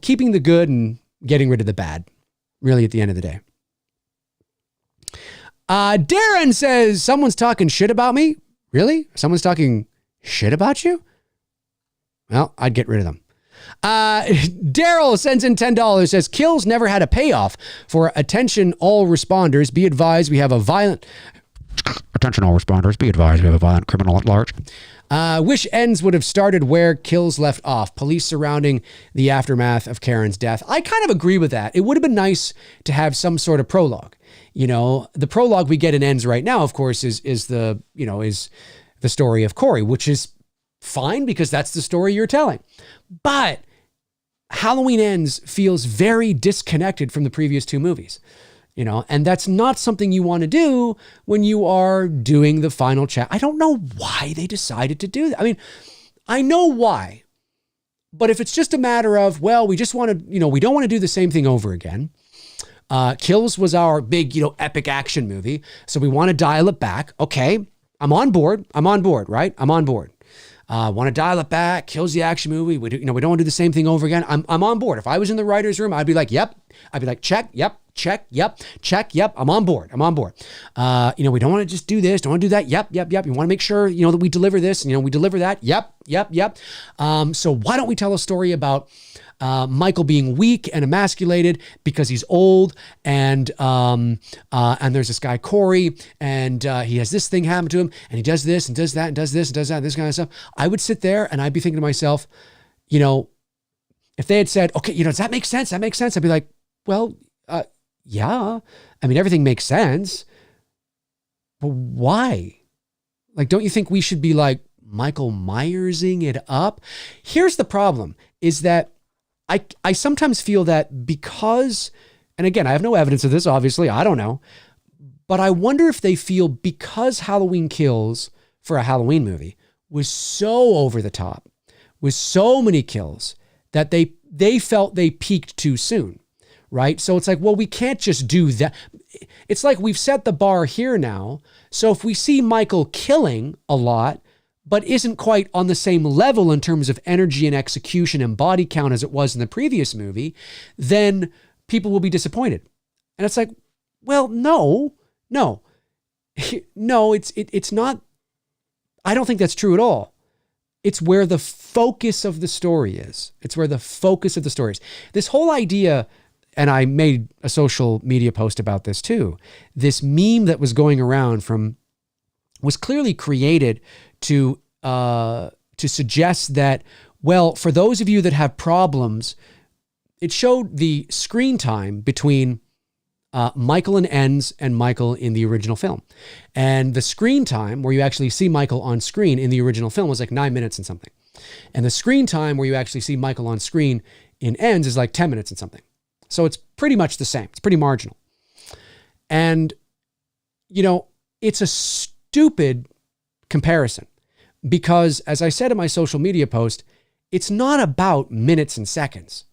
keeping the good and getting rid of the bad, really, at the end of the day. Darren says, someone's talking shit about me? Really? Someone's talking shit about you? Well, I'd get rid of them. Daryl sends in $10, says, kills never had a payoff. For attention all responders, be advised we have a violent... Attention all responders, be advised we have a violent criminal at large. Wish ends would have started where kills left off. Police surrounding the aftermath of Karen's death. I kind of agree with that. It would have been nice to have some sort of prologue. You know, the prologue we get in Ends right now, of course, is the story of Corey, which is fine because that's the story you're telling. But Halloween Ends feels very disconnected from the previous two movies. You know, and that's not something you want to do when you are doing the final chapter. I don't know why they decided to do that. I mean, I know why, but if it's just a matter of, well, we just want to, we don't want to do the same thing over again. Kills was our big, epic action movie. So we want to dial it back. Okay. I'm on board, right? I'm on board. Want to dial it back, Kills the action movie. We don't want to do the same thing over again. I'm on board. If I was in the writer's room, I'd be like, yep. I'd be like, check, yep. Check, yep, check, yep. I'm on board. We don't want to just do this. Don't want to do that. Yep. You want to make sure, that we deliver this and, we deliver that. Yep. So why don't we tell a story about Michael being weak and emasculated because he's old and there's this guy, Corey, and he has this thing happen to him and he does this and does that and does this and does that and this kind of stuff. I would sit there and I'd be thinking to myself, if they had said, okay, does that make sense? That makes sense. I'd be like, well, yeah, I mean, everything makes sense, but why? Like, don't you think we should be like Michael Myersing it up? Here's the problem is that I sometimes feel that because, and again, I have no evidence of this, obviously, I don't know, but I wonder if they feel because Halloween Kills for a Halloween movie was so over the top, with so many kills that they felt they peaked too soon. Right? So it's like, well, we can't just do that. It's like we've set the bar here now. So if we see Michael killing a lot, but isn't quite on the same level in terms of energy and execution and body count as it was in the previous movie, then people will be disappointed. And it's like, well, no, it's not. I don't think that's true at all. It's where the focus of the story is. This whole idea, and I made a social media post about this too. This meme that was going around was clearly created to suggest that, well, for those of you that have problems, it showed the screen time between Michael in Ends and Michael in the original film. And the screen time where you actually see Michael on screen in the original film was like 9 minutes and something. And the screen time where you actually see Michael on screen in Ends is like 10 minutes and something. So it's pretty much the same. It's pretty marginal. And, it's a stupid comparison because, as I said in my social media post, it's not about minutes and seconds.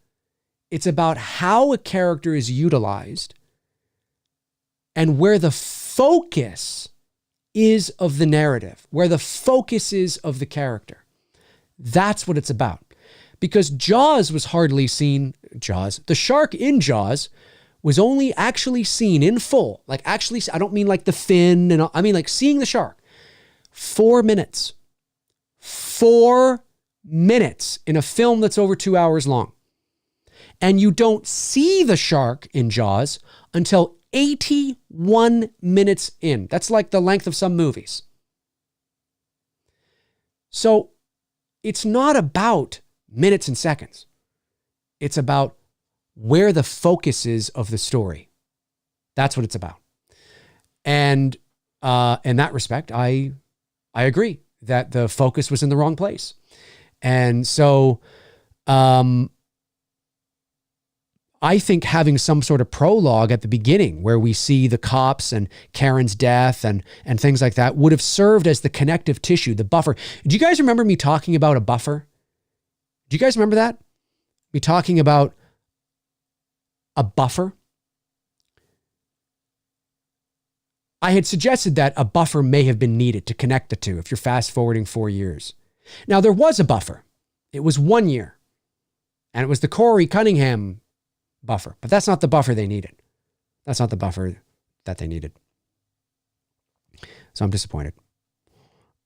It's about how a character is utilized and where the focus is of the narrative, where the focus is of the character. That's what it's about. Because Jaws was hardly seen, the shark in Jaws was only actually seen in full. Like actually, I don't mean like the fin, and I mean like seeing the shark. 4 minutes. 4 minutes in a film that's over 2 hours long. And you don't see the shark in Jaws until 81 minutes in. That's like the length of some movies. So it's not about minutes and seconds. It's about where the focus is of the story. That's what it's about. And in that respect, I agree that the focus was in the wrong place. And so I think having some sort of prologue at the beginning where we see the cops and Karen's death and things like that would have served as the connective tissue, the buffer. Do you guys remember me talking about a buffer? Do you guys remember that? Me talking about a buffer? I had suggested that a buffer may have been needed to connect the two if you're fast forwarding 4 years. Now, there was a buffer. It was 1 year. And it was the Corey Cunningham buffer. But that's not the buffer they needed. That's not the buffer that they needed. So I'm disappointed.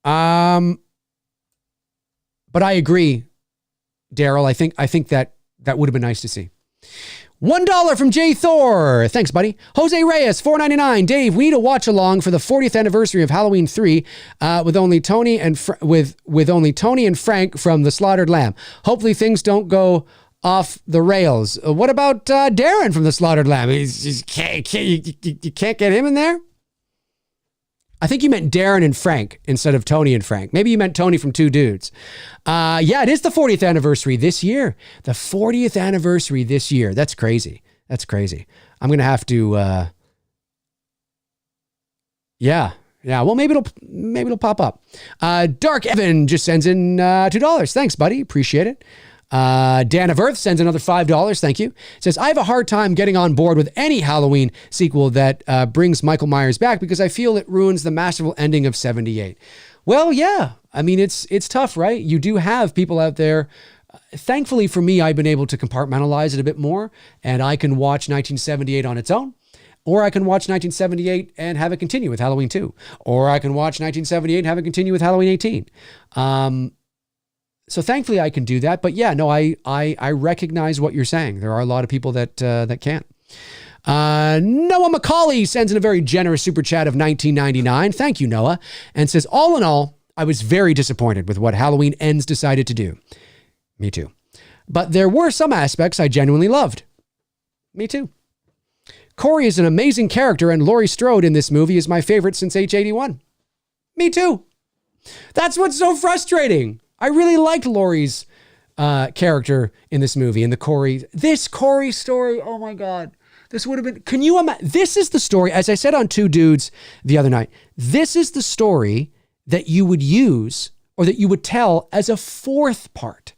But I agree. Daryl. I think that would have been nice to see. $1 from Jay Thor. Thanks, buddy. Jose Reyes, $4.99. Dave, we need a watch along for the 40th anniversary of Halloween 3 with only Tony and Frank from the Slaughtered Lamb. Hopefully things don't go off the rails. What about Darren from the Slaughtered Lamb? You can't get him in there? I think you meant Darren and Frank instead of Tony and Frank. Maybe you meant Tony from Two Dudes. Yeah, it is the 40th anniversary this year. The 40th anniversary this year. That's crazy. That's crazy. I'm going to have to, yeah. Well, maybe it'll pop up. Dark Evan just sends in $2. Thanks, buddy. Appreciate it. Dan of Earth sends another $5. Thank you. Says, I have a hard time getting on board with any Halloween sequel that brings Michael Myers back because I feel it ruins the masterful ending of 78. Well, yeah. I mean, it's tough, right? You do have people out there. Thankfully for me, I've been able to compartmentalize it a bit more, and I can watch 1978 on its own, or I can watch 1978 and have it continue with Halloween 2, or I can watch 1978 and have it continue with Halloween 18. So thankfully I can do that. But yeah, no, I recognize what you're saying. There are a lot of people that can't. Noah Macaulay sends in a very generous super chat of $19.99. Thank you, Noah. And says, all in all, I was very disappointed with what Halloween Ends decided to do. Me too. But there were some aspects I genuinely loved. Me too. Corey is an amazing character, and Laurie Strode in this movie is my favorite since H81. Me too. That's what's so frustrating. I really liked Laurie's character in this movie, and this Corey story. Oh my God. This would have been, can you imagine? This is the story, as I said on Two Dudes the other night, this is the story that you would use or that you would tell as a fourth part,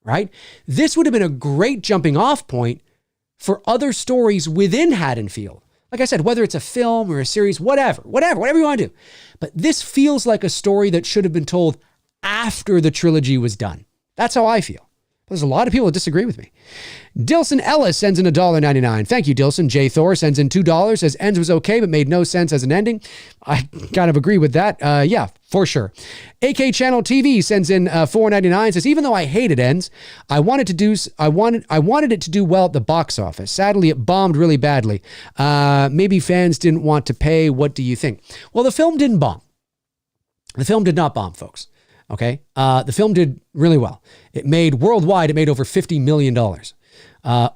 right? This would have been a great jumping off point for other stories within Haddonfield. Like I said, whether it's a film or a series, whatever you want to do. But this feels like a story that should have been told after the trilogy was done. That's how I feel. There's a lot of people that disagree with me. Dilson Ellis sends in $1.99. Thank you, Dilson. Jay Thor sends in $2. Says Ends was okay, but made no sense as an ending. I kind of agree with that. Yeah, for sure. AK Channel TV sends in $4.99. Says even though I hated Ends, I wanted it to do well at the box office. Sadly, it bombed really badly. Maybe fans didn't want to pay. What do you think? Well, the film didn't bomb. The film did not bomb, folks. Okay. The film did really well. It made worldwide, it made over $50 million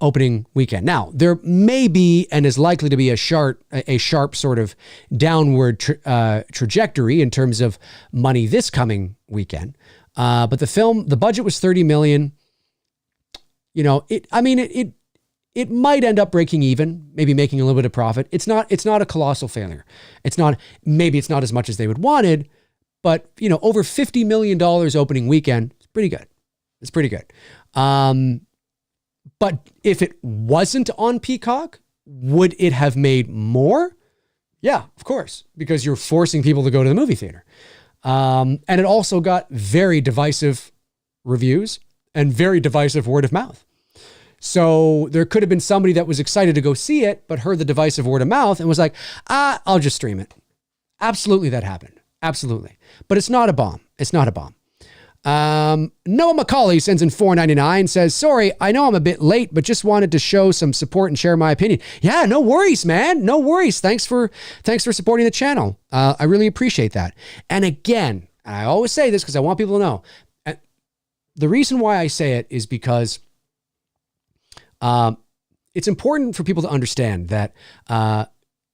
opening weekend. Now, there may be and is likely to be a sharp sort of downward trajectory in terms of money this coming weekend. But the budget was $30 million. You know, it might end up breaking even, maybe making a little bit of profit. It's not a colossal failure. Maybe it's not as much as they would wanted. But, you know, over $50 million opening weekend, it's pretty good. It's pretty good. But if it wasn't on Peacock, would it have made more? Yeah, of course, because you're forcing people to go to the movie theater. And it also got very divisive reviews and very divisive word of mouth. So there could have been somebody that was excited to go see it, but heard the divisive word of mouth and was like, I'll just stream it. Absolutely, that happened. Absolutely. But it's not a bomb. It's not a bomb. Noah Macaulay sends in $4.99, says, sorry, I know I'm a bit late, but just wanted to show some support and share my opinion. Yeah, no worries, man. No worries. Thanks for supporting the channel. I really appreciate that. And again, I always say this because I want people to know, the reason why I say it is because it's important for people to understand that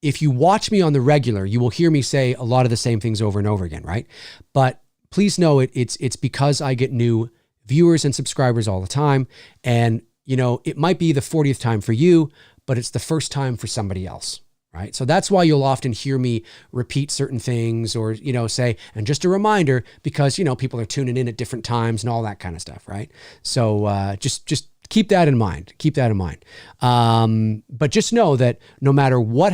if you watch me on the regular, you will hear me say a lot of the same things over and over again, right? But please know it's because I get new viewers and subscribers all the time. And, you know, it might be the 40th time for you, but it's the first time for somebody else, right? So that's why you'll often hear me repeat certain things or, you know, say, and just a reminder, because, you know, people are tuning in at different times and all that kind of stuff, right? So just keep that in mind. Keep that in mind. But just know that no matter what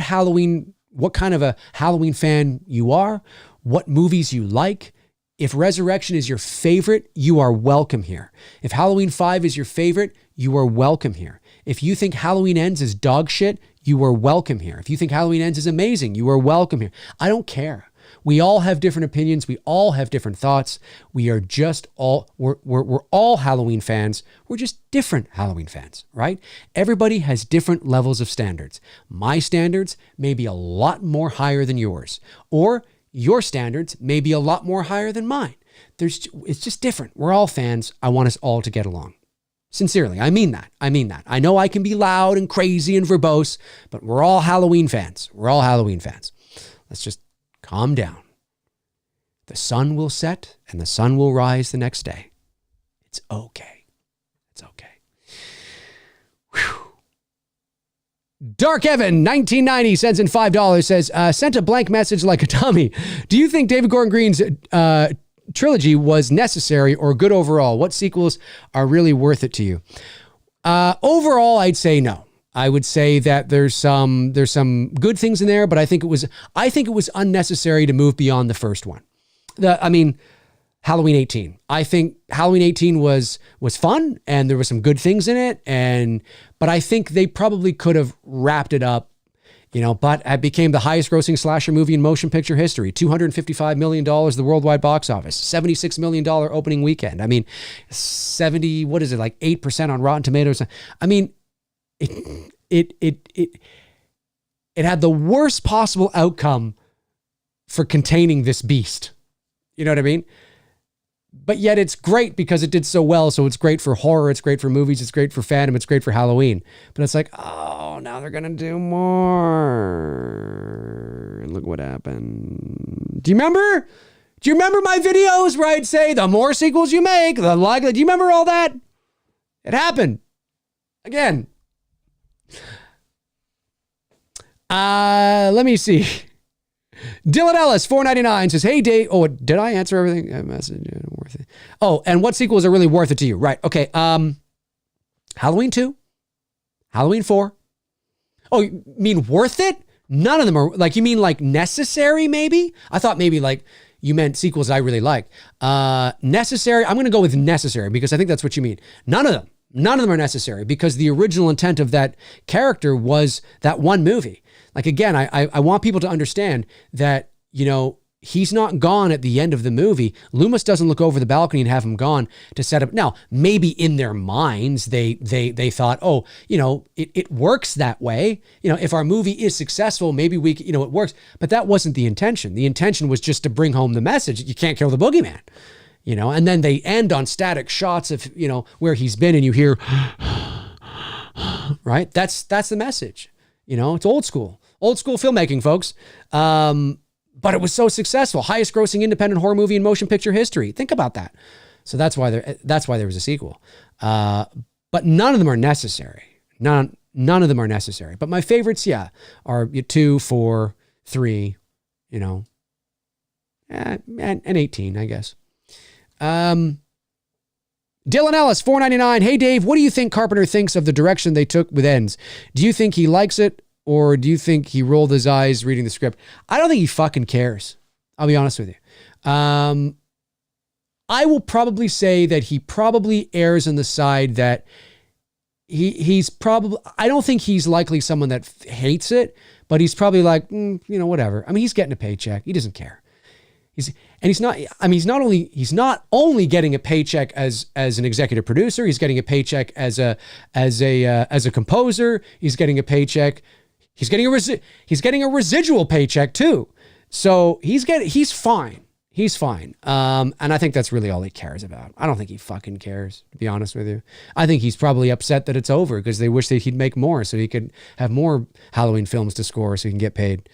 kind of a Halloween fan you are, what movies you like, if Resurrection is your favorite, you are welcome here. If Halloween 5 is your favorite, you are welcome here. If you think Halloween Ends is dog shit, you are welcome here. If you think Halloween Ends is amazing, you are welcome here. I don't care. We all have different opinions. We all have different thoughts. We are just all, we're all Halloween fans. We're just different Halloween fans, right? Everybody has different levels of standards. My standards may be a lot more higher than yours, or your standards may be a lot more higher than mine. It's just different. We're all fans. I want us all to get along. Sincerely, I mean that. I know I can be loud and crazy and verbose, but we're all Halloween fans. Let's just calm down. The sun will set and the sun will rise the next day. It's okay. Whew. Dark Evan, 1990, sends in $5, says, sent a blank message like a dummy. Do you think David Gordon Green's trilogy was necessary or good overall? What sequels are really worth it to you? Overall, I'd say no. I would say that there's some good things in there, but I think it was unnecessary to move beyond the first one. Halloween 18. I think Halloween 18 was fun and there were some good things in it, but I think they probably could have wrapped it up. But it became the highest grossing slasher movie in motion picture history. $255 million, the worldwide box office. $76 million opening weekend. 70, what is it, like 8% on Rotten Tomatoes? It had the worst possible outcome for containing this beast. You know what I mean? But yet it's great because it did so well. So it's great for horror. It's great for movies. It's great for fandom. It's great for Halloween. But it's like, oh, now they're going to do more. And look what happened. Do you remember my videos where I'd say the more sequels you make, the likely, do you remember all that? It happened. Again. Let me see. Dylan Ellis, $4.99 says, hey, Dave. Oh, did I answer everything? Message worth it. Oh, and what sequels are really worth it to you? Right. Okay. Halloween 2, Halloween 4. Oh, you mean worth it? None of them are like, you mean like necessary maybe? I thought maybe like you meant sequels I really like. Necessary. I'm going to go with necessary because I think that's what you mean. None of them are necessary because the original intent of that character was that one movie. Like, again, I want people to understand that, he's not gone at the end of the movie. Loomis doesn't look over the balcony and have him gone to set up. Now, maybe in their minds, they thought, oh, it works that way. If our movie is successful, maybe it works. But that wasn't the intention. The intention was just to bring home the message that you can't kill the boogeyman. And then they end on static shots of, where he's been and you hear, right? That's the message. It's old school filmmaking, folks. But it was so successful. Highest grossing independent horror movie in motion picture history. Think about that. So that's why there was a sequel. But none of them are necessary. None of them are necessary. But my favorites, are 2, 4, 3, and 18, I guess. Dylan Ellis, $4.99. Hey, Dave, what do you think Carpenter thinks of the direction they took with Ends? Do you think he likes it, or do you think he rolled his eyes reading the script? I don't think he fucking cares. I'll be honest with you. I will probably say that he probably errs on the side that he's probably, I don't think he's likely someone that hates it, but he's probably like, whatever. He's getting a paycheck. He doesn't care. He's not only getting a paycheck as an executive producer, he's getting a paycheck as a composer, he's getting a paycheck, he's getting a residual paycheck too. So he's fine. He's fine. And I think that's really all he cares about. I don't think he fucking cares, to be honest with you. I think he's probably upset that it's over because they wish that he'd make more so he could have more Halloween films to score so he can get paid.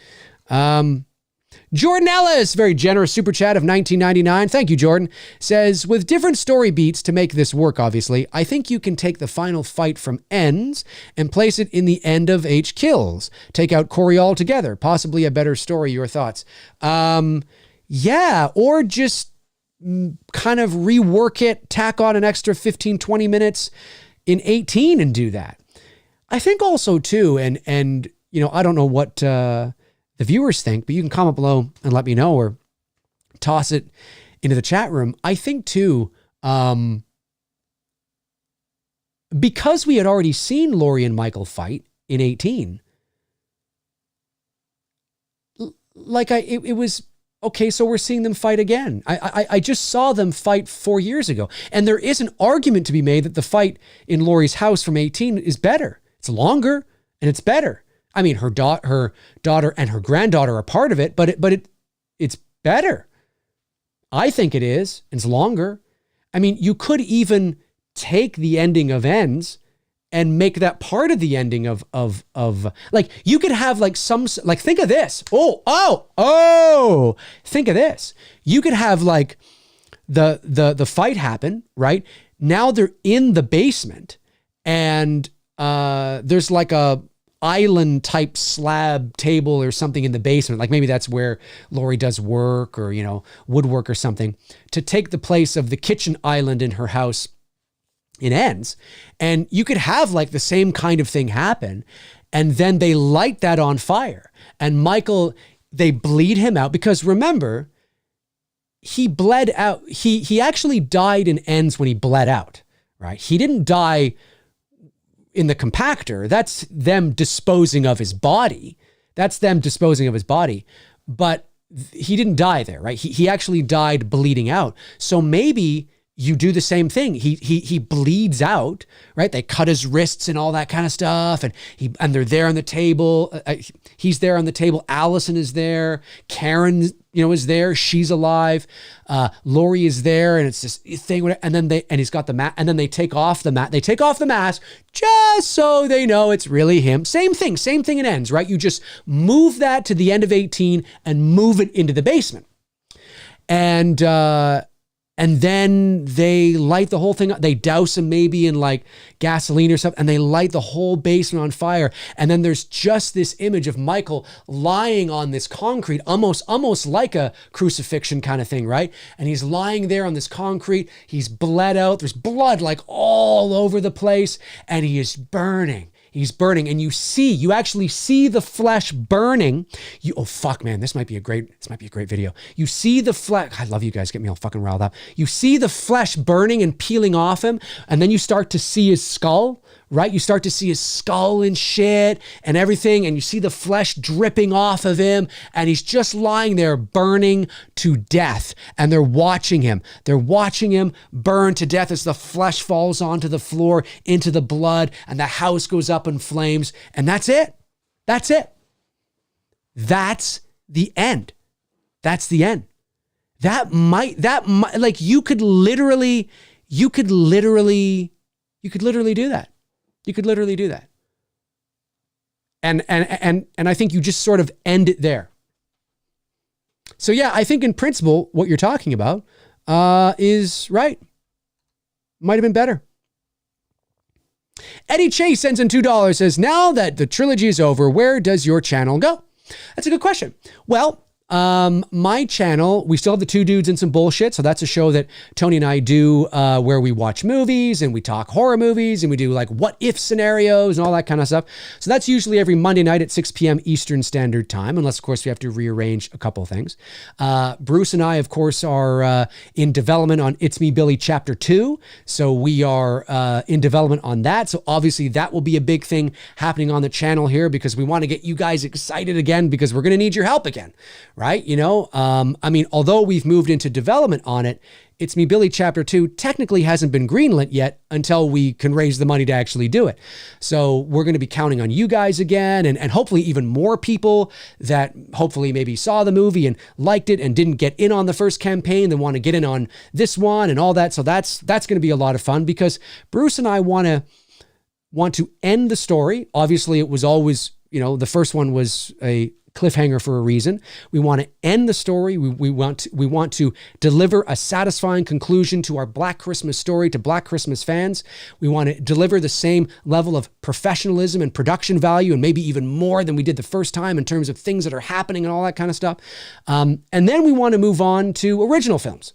Jordan Ellis, very generous super chat of $19.99. Thank you, Jordan. Says, with different story beats to make this work, obviously, I think you can take the final fight from Ends and place it in the end of H Kills. Take out Corey altogether. Possibly a better story. Your thoughts? Yeah, or just kind of rework it, tack on an extra 15, 20 minutes in 18 and do that. I think also too, and I don't know what the viewers think, but you can comment below and let me know or toss it into the chat room. I think too, because we had already seen Laurie and Michael fight in 18, it was okay, so we're seeing them fight again. I just saw them fight 4 years ago. And there is an argument to be made that the fight in Laurie's house from 18 is better. It's longer and it's better. I mean, her daughter and her granddaughter are part of it, but it's better. I think it is. It's longer. I mean, you could even take the ending of Ends and make that part of the ending of like, you could have like think of this. Think of this. You could have like the fight happen, right? Now they're in the basement and there's like a island type slab table or something in the basement. Like maybe that's where Laurie does work or, woodwork or something, to take the place of the kitchen island in her house in Ends. And you could have like the same kind of thing happen. And then they light that on fire. And Michael, they bleed him out because remember, he bled out. He actually died in Ends when he bled out, right? He didn't die in the compactor. That's them disposing of his body. But he didn't die there, right? He actually died bleeding out. So maybe you do the same thing. He bleeds out, right? They cut his wrists and all that kind of stuff. And they're there on the table. He's there on the table. Allison is there. Karen, is there. She's alive. Laurie is there. And it's this thing. And he's got the mask. And then they take off the mask. They take off the mask just so they know it's really him. Same thing in Ends, right? You just move that to the end of 18 and move it into the basement. And then they light the whole thing up. They douse him maybe in like gasoline or something, and they light the whole basement on fire. And then there's just this image of Michael lying on this concrete, almost like a crucifixion kind of thing, right? And he's lying there on this concrete. He's bled out. There's blood like all over the place, and he is burning. He's burning, and you actually see the flesh burning. Oh fuck, man, this might be a great video. You see the flesh. I love you guys, get me all fucking riled up. You see the flesh burning and peeling off him, and then you start to see his skull, right? You start to see his skull and shit and everything, and you see the flesh dripping off of him, and he's just lying there burning to death, and they're watching him. They're watching him burn to death as the flesh falls onto the floor, into the blood, and the house goes up in flames, and that's it. That's it. That's the end. That's the end. That might like you could literally do that. You could literally do that. And I think you just sort of end it there. So yeah, I think in principle, what you're talking about is right. Might have been better. Eddie Chase sends in $2, says, now that the trilogy is over, where does your channel go? That's a good question. Well, my channel, we still have the Two Dudes and Some Bullshit. So that's a show that Tony and I do where we watch movies and we talk horror movies and we do like what if scenarios and all that kind of stuff. So that's usually every Monday night at 6 p.m. Eastern Standard Time, unless of course we have to rearrange a couple of things. Bruce and I, of course, are in development on It's Me, Billy Chapter 2. So we are in development on that. So obviously that will be a big thing happening on the channel here because we want to get you guys excited again because we're going to need your help again. Right? I mean, although we've moved into development on it, It's Me, Billy Chapter 2 technically hasn't been greenlit yet until we can raise the money to actually do it. So we're going to be counting on you guys again and hopefully even more people that hopefully maybe saw the movie and liked it and didn't get in on the first campaign that want to get in on this one and all that. So that's going to be a lot of fun because Bruce and I want to end the story. Obviously, it was always, the first one was a cliffhanger for a reason. We want to end the story. We want to deliver a satisfying conclusion to our Black Christmas story, to Black Christmas fans. We want to deliver the same level of professionalism and production value and maybe even more than we did the first time in terms of things that are happening and all that kind of stuff. And then we want to move on to original films.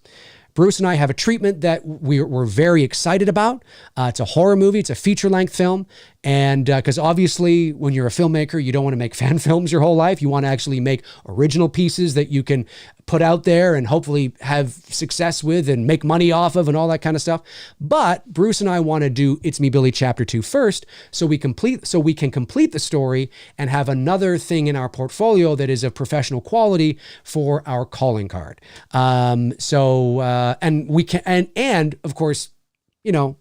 Bruce and I have a treatment that we're very excited about. It's a horror movie. It's a feature-length film. And because obviously when you're a filmmaker, you don't want to make fan films your whole life. You want to actually make original pieces that you can put out there and hopefully have success with and make money off of and all that kind of stuff. But Bruce and I want to do It's Me Billy Chapter 2 first, so we can complete the story and have another thing in our portfolio that is of professional quality for our calling card. And we can, and of course, you know,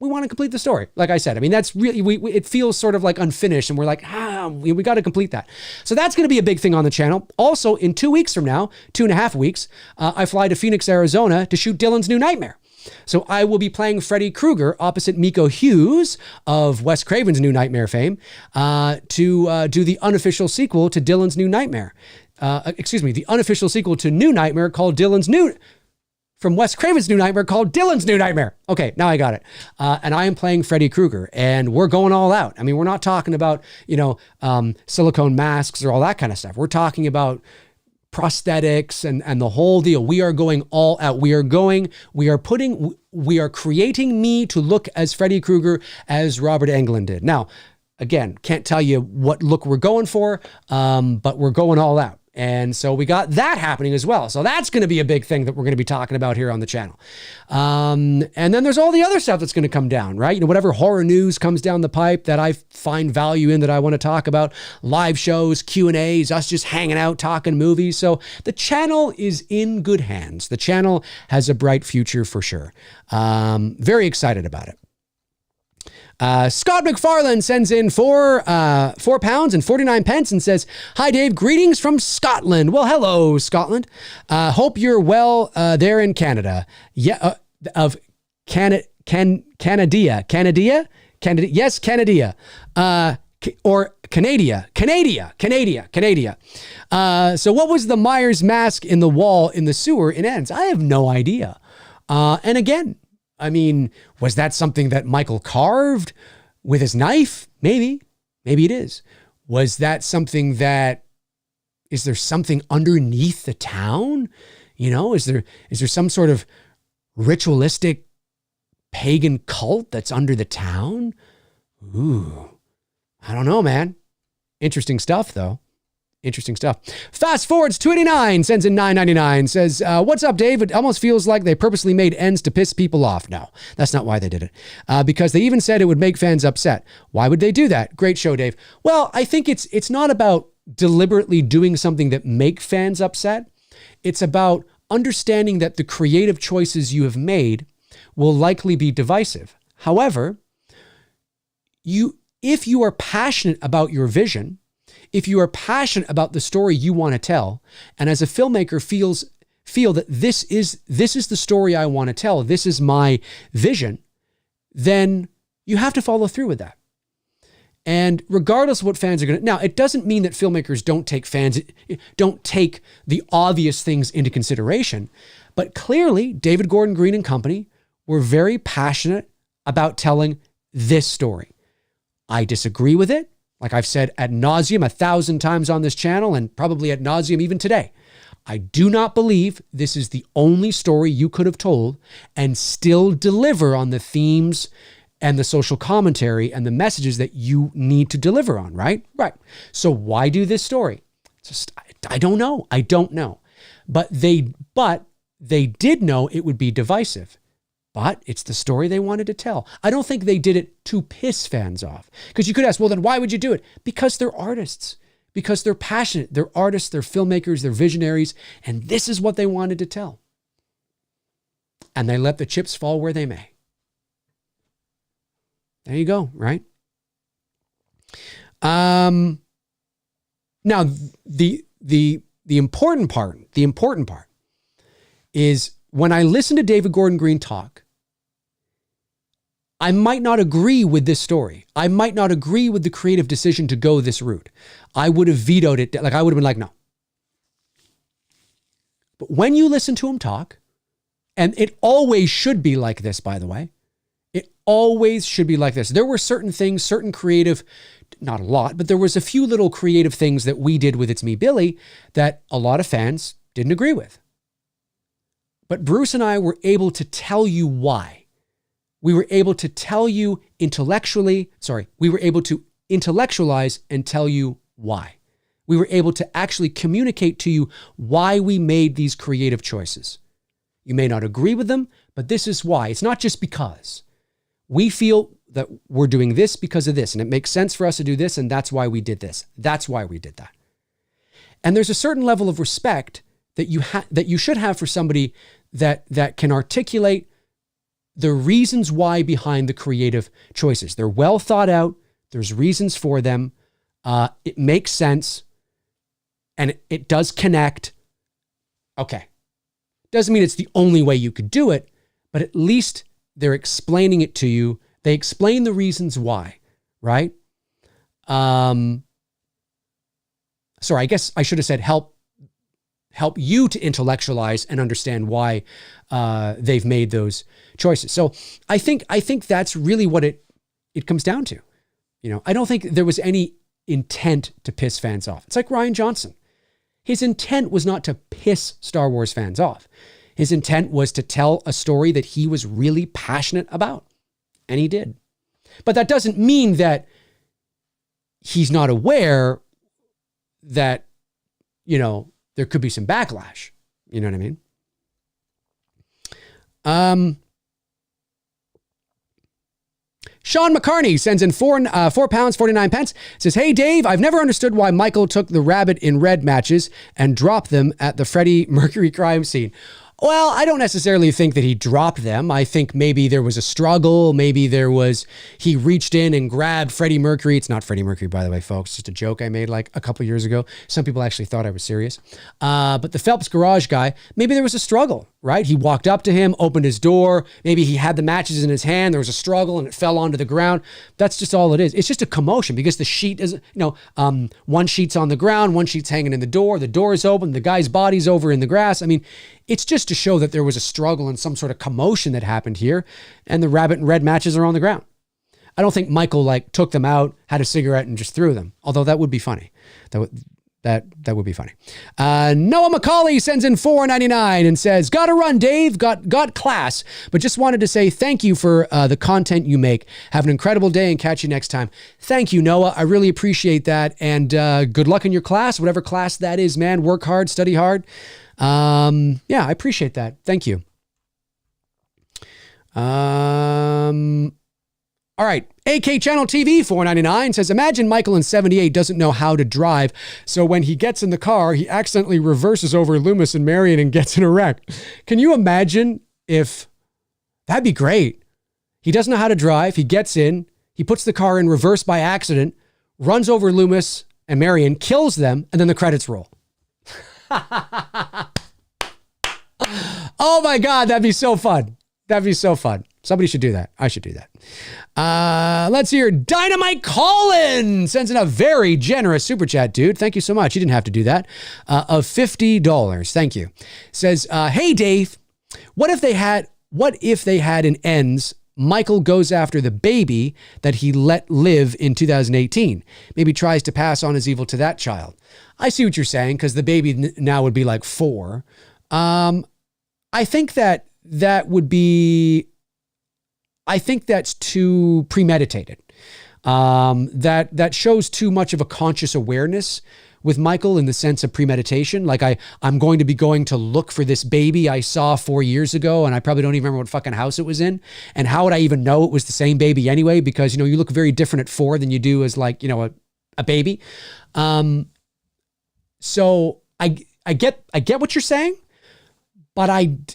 we want to complete the story. Like I said, I mean, that's really, it feels sort of like unfinished and we're like, we got to complete that. So that's going to be a big thing on the channel. Also, in 2 weeks from now, 2.5 weeks, I fly to Phoenix, Arizona to shoot Dylan's new Nightmare. So I will be playing Freddy Krueger opposite Miko Hughes of Wes Craven's New Nightmare fame to do the unofficial sequel to Dylan's New Nightmare. The unofficial sequel to New Nightmare called from Wes Craven's New Nightmare called Dylan's New Nightmare. Okay, now I got it. And I am playing Freddy Krueger, and we're going all out. I mean, we're not talking about, silicone masks or all that kind of stuff. We're talking about prosthetics and the whole deal. We are going all out. We are creating me to look as Freddy Krueger as Robert Englund did. Now, again, can't tell you what look we're going for, but we're going all out. And so we got that happening as well. So that's going to be a big thing that we're going to be talking about here on the channel. And then there's all the other stuff that's going to come down, right? You know, whatever horror news comes down the pipe that I find value in that I want to talk about, live shows, Q&As, us just hanging out, talking movies. So the channel is in good hands. The channel has a bright future for sure. Very excited about it. Scott McFarlane sends in £4 and 49 pence and says, "Hi Dave, greetings from Scotland." Well, hello Scotland. Hope you're well there in Canada. Yeah, of Canada. Yes, Canada. Or Canada. So what was the Myers mask in the wall in the sewer in Enns? I have no idea. And again, I mean, was that something that Michael carved with his knife? Maybe it is. Was that something is there something underneath the town? You know, is there some sort of ritualistic pagan cult that's under the town? Ooh, I don't know, man. Interesting stuff though. Interesting stuff. Fast Forwards 29 sends in $9.99, says, "What's up, Dave? It almost feels like they purposely made ends to piss people off." No, that's not why they did it. Because they even said it would make fans upset. Why would they do that? Great show, Dave. Well, I think it's not about deliberately doing something that make fans upset. It's about understanding that the creative choices you have made will likely be divisive. However, if you are passionate about your vision, if you are passionate about the story you want to tell, and as a filmmaker feel that this is the story I want to tell, this is my vision, then you have to follow through with that. And regardless of what fans are going to, now it doesn't mean that filmmakers don't take the obvious things into consideration, but clearly David Gordon Green and company were very passionate about telling this story. I disagree with it. Like I've said ad nauseum 1,000 times on this channel and probably ad nauseum even today. I do not believe this is the only story you could have told and still deliver on the themes and the social commentary and the messages that you need to deliver on, right? Right. So why do this story? I don't know. I don't know. But they did know it would be divisive. But it's the story they wanted to tell. I don't think they did it to piss fans off. Because you could ask, well, then why would you do it? Because they're artists. Because they're passionate. They're artists. They're filmmakers. They're visionaries. And this is what they wanted to tell. And they let the chips fall where they may. There you go, right? Now, the important part is when I listen to David Gordon Green talk, I might not agree with this story. I might not agree with the creative decision to go this route. I would have vetoed it. Like I would have been like, no. But when you listen to him talk, and it always should be like this, by the way, it always should be like this. There were certain things, certain creative, not a lot, but there was a few little creative things that we did with It's Me, Billy that a lot of fans didn't agree with. But Bruce and I were able to tell you why. We were able to tell you we were able to intellectualize and tell you why. We were able to actually communicate to you why we made these creative choices. You may not agree with them, but this is why. It's not just because. We feel that we're doing this because of this, and it makes sense for us to do this, and that's why we did this. That's why we did that. And there's a certain level of respect that you should have for somebody that can articulate the reasons why behind the creative choices. They're well thought out. There's reasons for them. It makes sense, and it does connect. Okay. Doesn't mean it's the only way you could do it, but at least they're explaining it to you. They explain the reasons why, right? Sorry, I guess I should have said help you to intellectualize and understand why they've made those choices. So I think that's really what it comes down to. You know, I don't think there was any intent to piss fans off. It's like Rian Johnson. His intent was not to piss Star Wars fans off. His intent was to tell a story that he was really passionate about. And he did. But that doesn't mean that he's not aware that, you know, there could be some backlash. You know what I mean? Sean McCarney sends in £4.49. Says, hey, Dave, I've never understood why Michael took the rabbit in red matches and dropped them at the Freddie Mercury crime scene. Well, I don't necessarily think that he dropped them. I think maybe there was a struggle. Maybe he reached in and grabbed Freddie Mercury. It's not Freddie Mercury, by the way, folks. It's just a joke I made like a couple years ago. Some people actually thought I was serious. But the Phelps Garage guy, maybe there was a struggle, right? He walked up to him, opened his door. Maybe he had the matches in his hand. There was a struggle and it fell onto the ground. That's just all it is. It's just a commotion because the sheet is, one sheet's on the ground, one sheet's hanging in the door is open, the guy's body's over in the grass. I mean, it's just to show that there was a struggle and some sort of commotion that happened here, and the rabbit and red matches are on the ground. I don't think Michael took them out, had a cigarette, and just threw them. Although that would be funny. That would be funny. Noah McCauley sends in $4.99 and says, "Got to run, Dave. Got class, but just wanted to say thank you for the content you make. Have an incredible day and catch you next time." Thank you, Noah. I really appreciate that, and good luck in your class, whatever class that is, man. Work hard, study hard. I appreciate that. Thank you. All right. AK Channel TV $4.99 says, imagine Michael in 78 doesn't know how to drive. So when he gets in the car, he accidentally reverses over Loomis and Marion and gets in a wreck. Can you imagine if that'd be great? He doesn't know how to drive. He gets in, he puts the car in reverse by accident, runs over Loomis and Marion, kills them, and then the credits roll. Oh my God, that'd be so fun. That'd be so fun. Somebody should do that. I should do that. Let's hear Dynamite Colin sends in a very generous super chat, dude. Thank you so much. You didn't have to do that. Of $50. Thank you. Says, hey Dave, what if they had an ends? Michael goes after the baby that he let live in 2018. Maybe tries to pass on his evil to that child. I see what you're saying, because the baby now would be like 4. I think that would be, I think that's too premeditated. That shows too much of a conscious awareness with Michael in the sense of premeditation. Like I'm going to be going to look for this baby I saw 4 years ago, and I probably don't even remember what fucking house it was in. And how would I even know it was the same baby anyway? Because, you look very different at 4 than you do as a baby. So I get what you're saying, but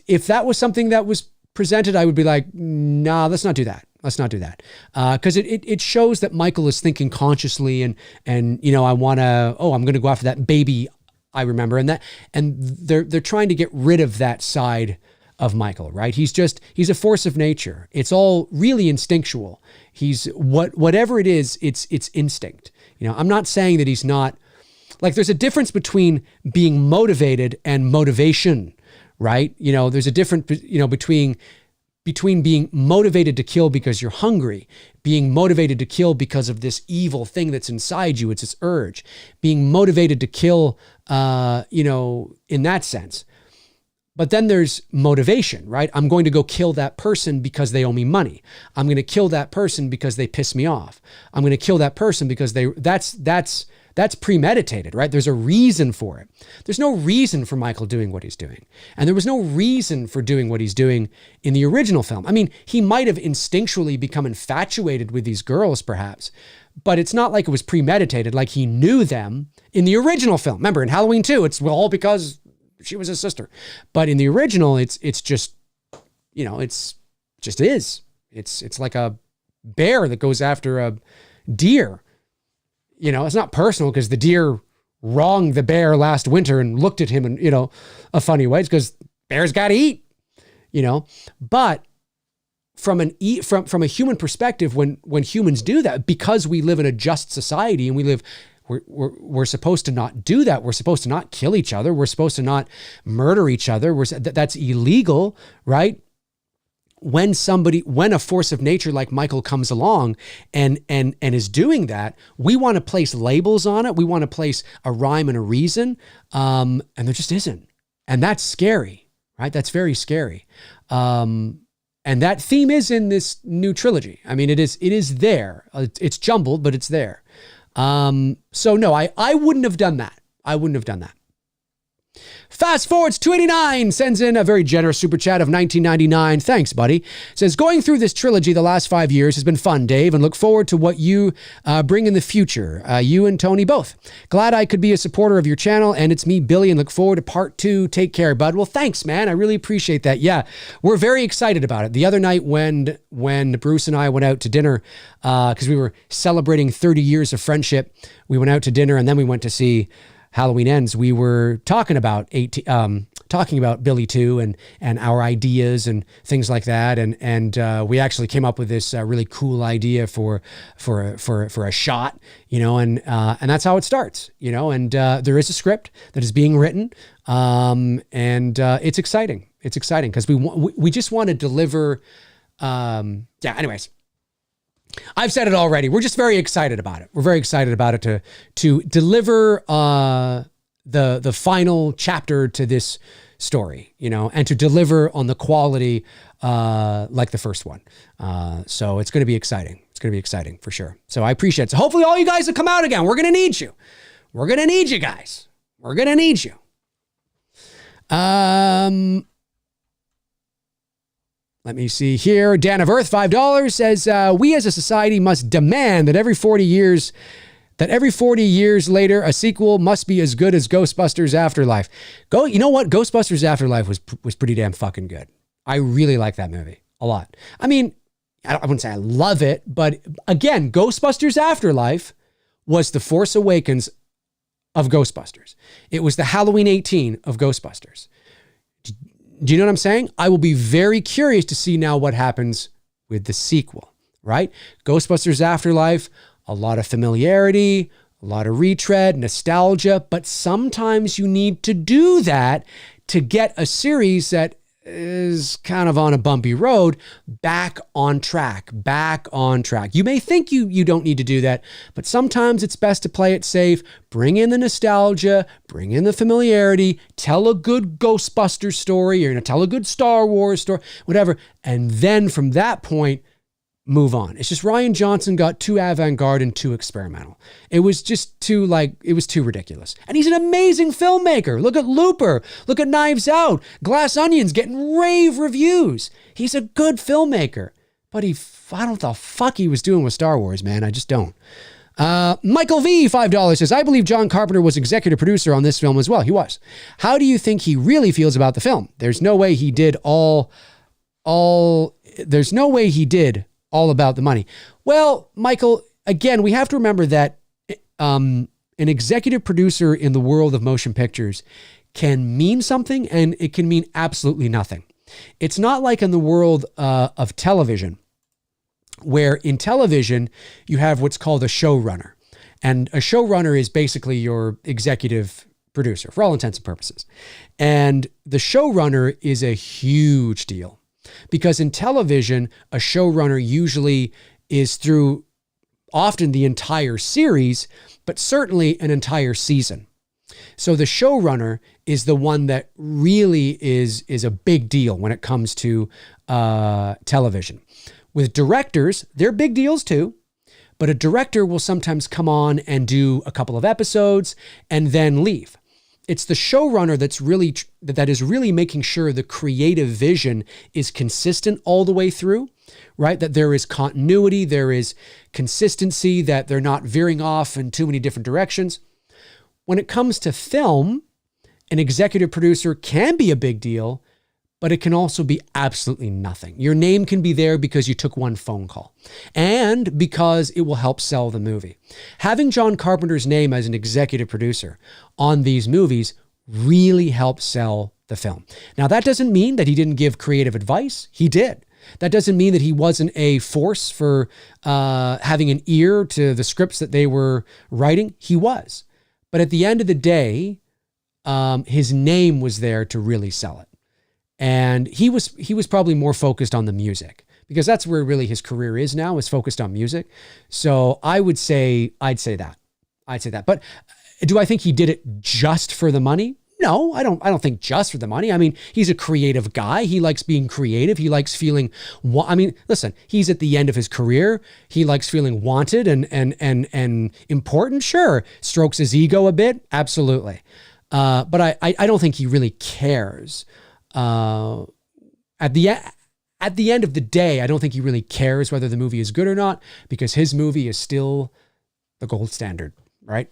if that was something that was presented, I would be like, nah, let's not do that. Let's not do that. Because it shows that Michael is thinking consciously and I'm going to go after that baby I remember. And they're trying to get rid of that side of Michael, right? He's a force of nature. It's all really instinctual. He's whatever it is, it's instinct. I'm not saying that he's not, like, there's a difference between being motivated and motivation, right? There's a difference, between being motivated to kill because you're hungry, being motivated to kill because of this evil thing that's inside you. It's this urge, being motivated to kill, in that sense. But then there's motivation, right? I'm going to go kill that person because they owe me money. I'm going to kill that person because they piss me off. I'm going to kill that person because that's That's premeditated, right? There's a reason for it. There's no reason for Michael doing what he's doing. And there was no reason for doing what he's doing in the original film. I mean, he might have instinctually become infatuated with these girls, perhaps, but it's not like it was premeditated, like he knew them in the original film. Remember, in Halloween 2, it's all because she was his sister. But in the original, it's just, you know, it's just is. It's like a bear that goes after a deer. You know, it's not personal because the deer wronged the bear last winter and looked at him in, you know, a funny way. It's because bears got to eat, you know. But from a human perspective, when humans do that, because we live in a just society and we're supposed to not do that. We're supposed to not kill each other. We're supposed to not murder each other. That's illegal, right? When a force of nature like Michael comes along and is doing that, we want to place labels on it. We want to place a rhyme and a reason. And there just isn't. And that's scary, right? That's very scary. And that theme is in this new trilogy. I mean, it is there. It's jumbled, but it's there. So no, I wouldn't have done that. I wouldn't have done that. Fast Forwards 289 sends in a very generous super chat of $19.99. Thanks, buddy. Says, going through this trilogy the last 5 years has been fun, Dave, and look forward to what you bring in the future. You and Tony both. Glad I could be a supporter of your channel, and it's me, Billy, and look forward to part 2. Take care, bud. Well, thanks, man. I really appreciate that. Yeah, we're very excited about it. The other night when Bruce and I went out to dinner, because we were celebrating 30 years of friendship, we went out to dinner, and then we went to see Halloween Ends. We were talking about Billy 2 and our ideas and things like that, and we actually came up with this really cool idea for a shot, you know, and that's how it starts, you know. And there is a script that is being written, and it's exciting. It's exciting because we just want to deliver. Anyways. I've said it already. We're just very excited about it. We're very excited about it to deliver the final chapter to this story, you know, and to deliver on the quality like the first one. So it's going to be exciting. It's going to be exciting for sure. So I appreciate it. So hopefully all you guys will come out again. We're going to need you. We're going to need you guys. We're going to need you. Let me see here. Dan of Earth, $5 says, we as a society must demand that every 40 years later, a sequel must be as good as Ghostbusters Afterlife. You know what? Ghostbusters Afterlife was pretty damn fucking good. I really like that movie a lot. I mean, I wouldn't say I love it, but again, Ghostbusters Afterlife was the Force Awakens of Ghostbusters. It was the Halloween 18 of Ghostbusters. Do you know what I'm saying? I will be very curious to see now what happens with the sequel, right? Ghostbusters Afterlife, a lot of familiarity, a lot of retread, nostalgia, but sometimes you need to do that to get a series that is kind of on a bumpy road back on track. You may think you don't need to do that, but sometimes it's best to play it safe, bring in the nostalgia, bring in the familiarity, tell a good Ghostbusters story, you're going to tell a good Star Wars story, whatever, and then from that point, move on. It's just Rian Johnson got too avant-garde and too experimental. It was just too ridiculous. And he's an amazing filmmaker. Look at Looper. Look at Knives Out. Glass Onions getting rave reviews. He's a good filmmaker. But I don't know what the fuck he was doing with Star Wars, man. I just don't. Michael V, $5 says, I believe John Carpenter was executive producer on this film as well. He was. How do you think he really feels about the film? There's no way he did all about the money. Well, Michael, again, we have to remember that an executive producer in the world of motion pictures can mean something and it can mean absolutely nothing. It's not like in the world of television, where in television you have what's called a showrunner. And a showrunner is basically your executive producer for all intents and purposes. And the showrunner is a huge deal. Because in television, a showrunner usually is through often the entire series, but certainly an entire season. So the showrunner is the one that really is a big deal when it comes to television. With directors, they're big deals too, but a director will sometimes come on and do a couple of episodes and then leave. It's the showrunner that is really making sure the creative vision is consistent all the way through, right? That there is continuity, there is consistency, that they're not veering off in too many different directions. When it comes to film, an executive producer can be a big deal, but it can also be absolutely nothing. Your name can be there because you took one phone call and because it will help sell the movie. Having John Carpenter's name as an executive producer on these movies really helps sell the film. Now, that doesn't mean that he didn't give creative advice. He did. That doesn't mean that he wasn't a force for having an ear to the scripts that they were writing. He was. But at the end of the day, his name was there to really sell it. And he was probably more focused on the music because that's where really his career is now, is focused on music. So I'd say that. But do I think he did it just for the money? No, I don't think just for the money. I mean, he's a creative guy. He likes being creative. He likes feeling, listen, he's at the end of his career. He likes feeling wanted and important. Sure. Strokes his ego a bit. Absolutely. But I don't think he really cares. At the end of the day, I don't think he really cares whether the movie is good or not, because his movie is still the gold standard, right?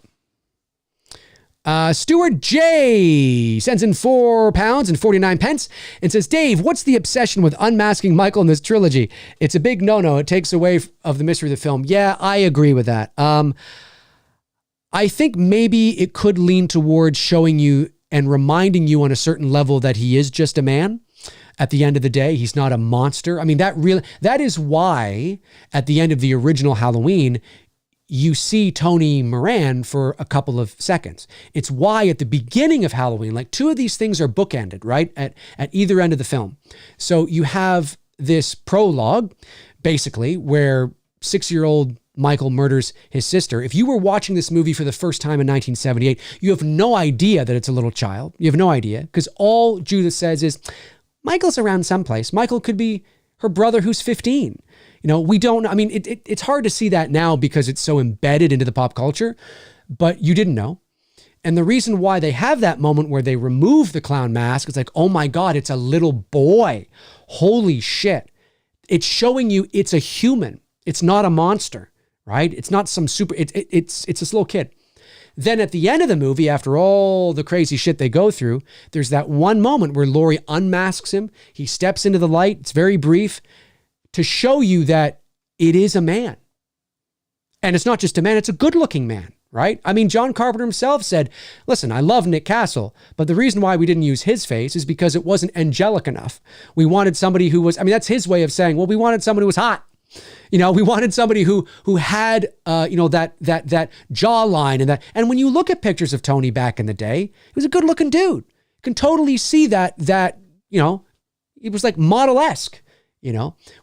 Stuart J sends in £4.49 and says, Dave, what's the obsession with unmasking Michael in this trilogy? It's a big no-no. It takes away of the mystery of the film. Yeah, I agree with that. I think maybe it could lean towards showing you and reminding you on a certain level that he is just a man. At the end of the day, he's not a monster. I mean, that is why at the end of the original Halloween, you see Tony Moran for a couple of seconds. It's why at the beginning of Halloween, like two of these things are bookended, right? At either end of the film. So you have this prologue, basically, where 6-year-old Michael murders his sister. If you were watching this movie for the first time in 1978, you have no idea that it's a little child. You have no idea, because all Judith says is, Michael's around someplace. Michael could be her brother who's 15. We don't, it's hard to see that now because it's so embedded into the pop culture, but you didn't know. And the reason why they have that moment where they remove the clown mask, it's like, oh my God, it's a little boy. Holy shit. It's showing you it's a human. It's not a monster. Right? It's not some it's this little kid. Then at the end of the movie, after all the crazy shit they go through, there's that one moment where Laurie unmasks him. He steps into the light. It's very brief to show you that it is a man. And it's not just a man, it's a good looking man, right? I mean, John Carpenter himself said, listen, I love Nick Castle, but the reason why we didn't use his face is because it wasn't angelic enough. We wanted somebody who was, that's his way of saying, well, we wanted somebody who was hot. We wanted somebody who had, that jawline and when you look at pictures of Tony back in the day, he was a good looking dude. You can totally see that, he was like model-esque,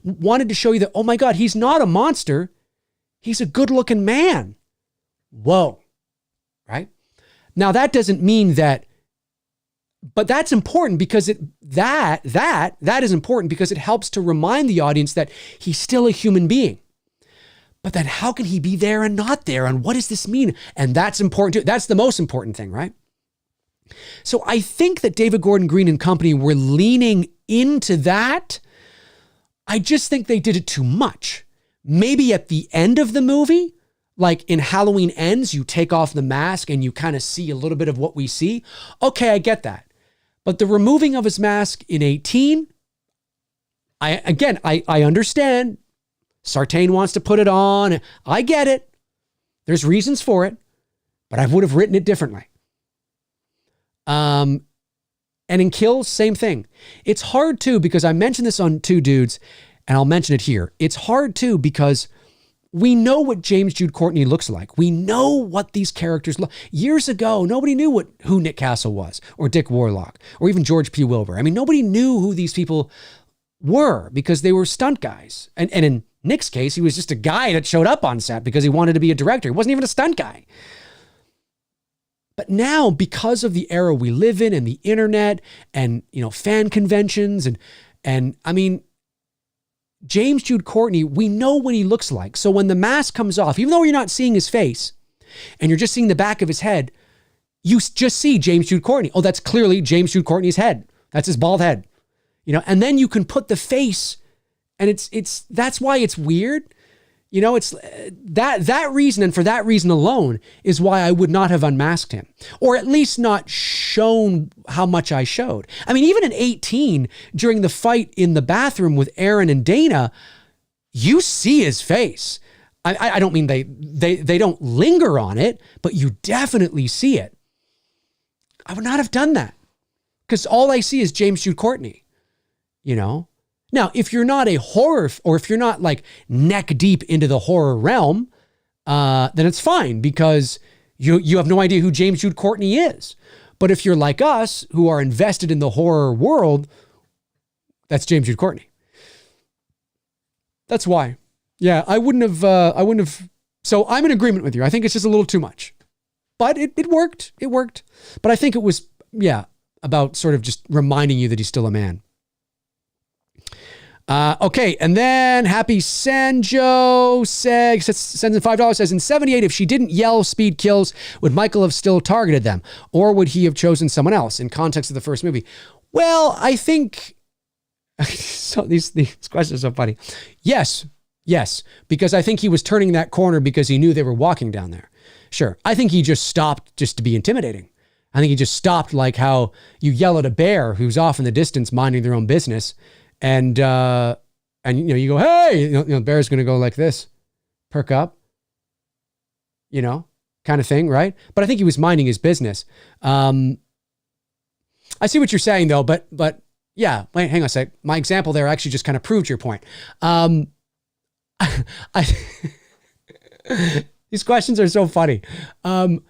wanted to show you that, oh my God, he's not a monster. He's a good looking man. Whoa. Right? Now that doesn't mean that, but that's important because that is important because it helps to remind the audience that he's still a human being. But then how can he be there and not there? And what does this mean? And that's important too. That's the most important thing, right? So I think that David Gordon Green and company were leaning into that. I just think they did it too much. Maybe at the end of the movie, like in Halloween Ends, you take off the mask and you kind of see a little bit of what we see. Okay, I get that. But the removing of his mask in 18, I understand. Sartain wants to put it on. I get it. There's reasons for it, but I would have written it differently. And in Kills, same thing. It's hard too, because I mentioned this on Two Dudes, and I'll mention it here. It's hard too, because we know what James Jude Courtney looks like. We know what these characters look. Years ago, nobody knew who Nick Castle was, or Dick Warlock, or even George P. Wilbur. Nobody knew who these people were because they were stunt guys. And in Nick's case, he was just a guy that showed up on set because he wanted to be a director. He wasn't even a stunt guy. But now, because of the era we live in and the internet and, fan conventions and James Jude Courtney, we know what he looks like. So when the mask comes off, even though you're not seeing his face and you're just seeing the back of his head, you just see James Jude Courtney. Oh, that's clearly James Jude Courtney's head. That's his bald head. And then you can put the face, and that's why it's weird. It's that reason, and for that reason alone is why I would not have unmasked him, or at least not shown how much I showed. I mean, even at 18, during the fight in the bathroom with Aaron and Dana, you see his face. I don't mean they don't linger on it, but you definitely see it. I would not have done that because all I see is James Jude Courtney, Now, if you're not a horror, or if you're not like neck deep into the horror realm, then it's fine because you have no idea who James Jude Courtney is. But if you're like us, who are invested in the horror world, that's James Jude Courtney. That's why. Yeah, I wouldn't have. So I'm in agreement with you. I think it's just a little too much, but it worked. It worked. But I think it was, about sort of just reminding you that he's still a man. Okay, and then Happy Sanjo sends in $5, says, in 78, if she didn't yell speed kills, would Michael have still targeted them? Or would he have chosen someone else in context of the first movie? Well, I think, so these questions are so funny. Yes, because I think he was turning that corner because he knew they were walking down there. Sure. I think he just stopped just to be intimidating. I think he just stopped like how you yell at a bear who's off in the distance minding their own business. And you go, hey, the bear's going to go like this, perk up, kind of thing. Right. But I think he was minding his business. I see what you're saying though, but yeah, wait, hang on a sec. My example there actually just kind of proved your point. These questions are so funny. I'm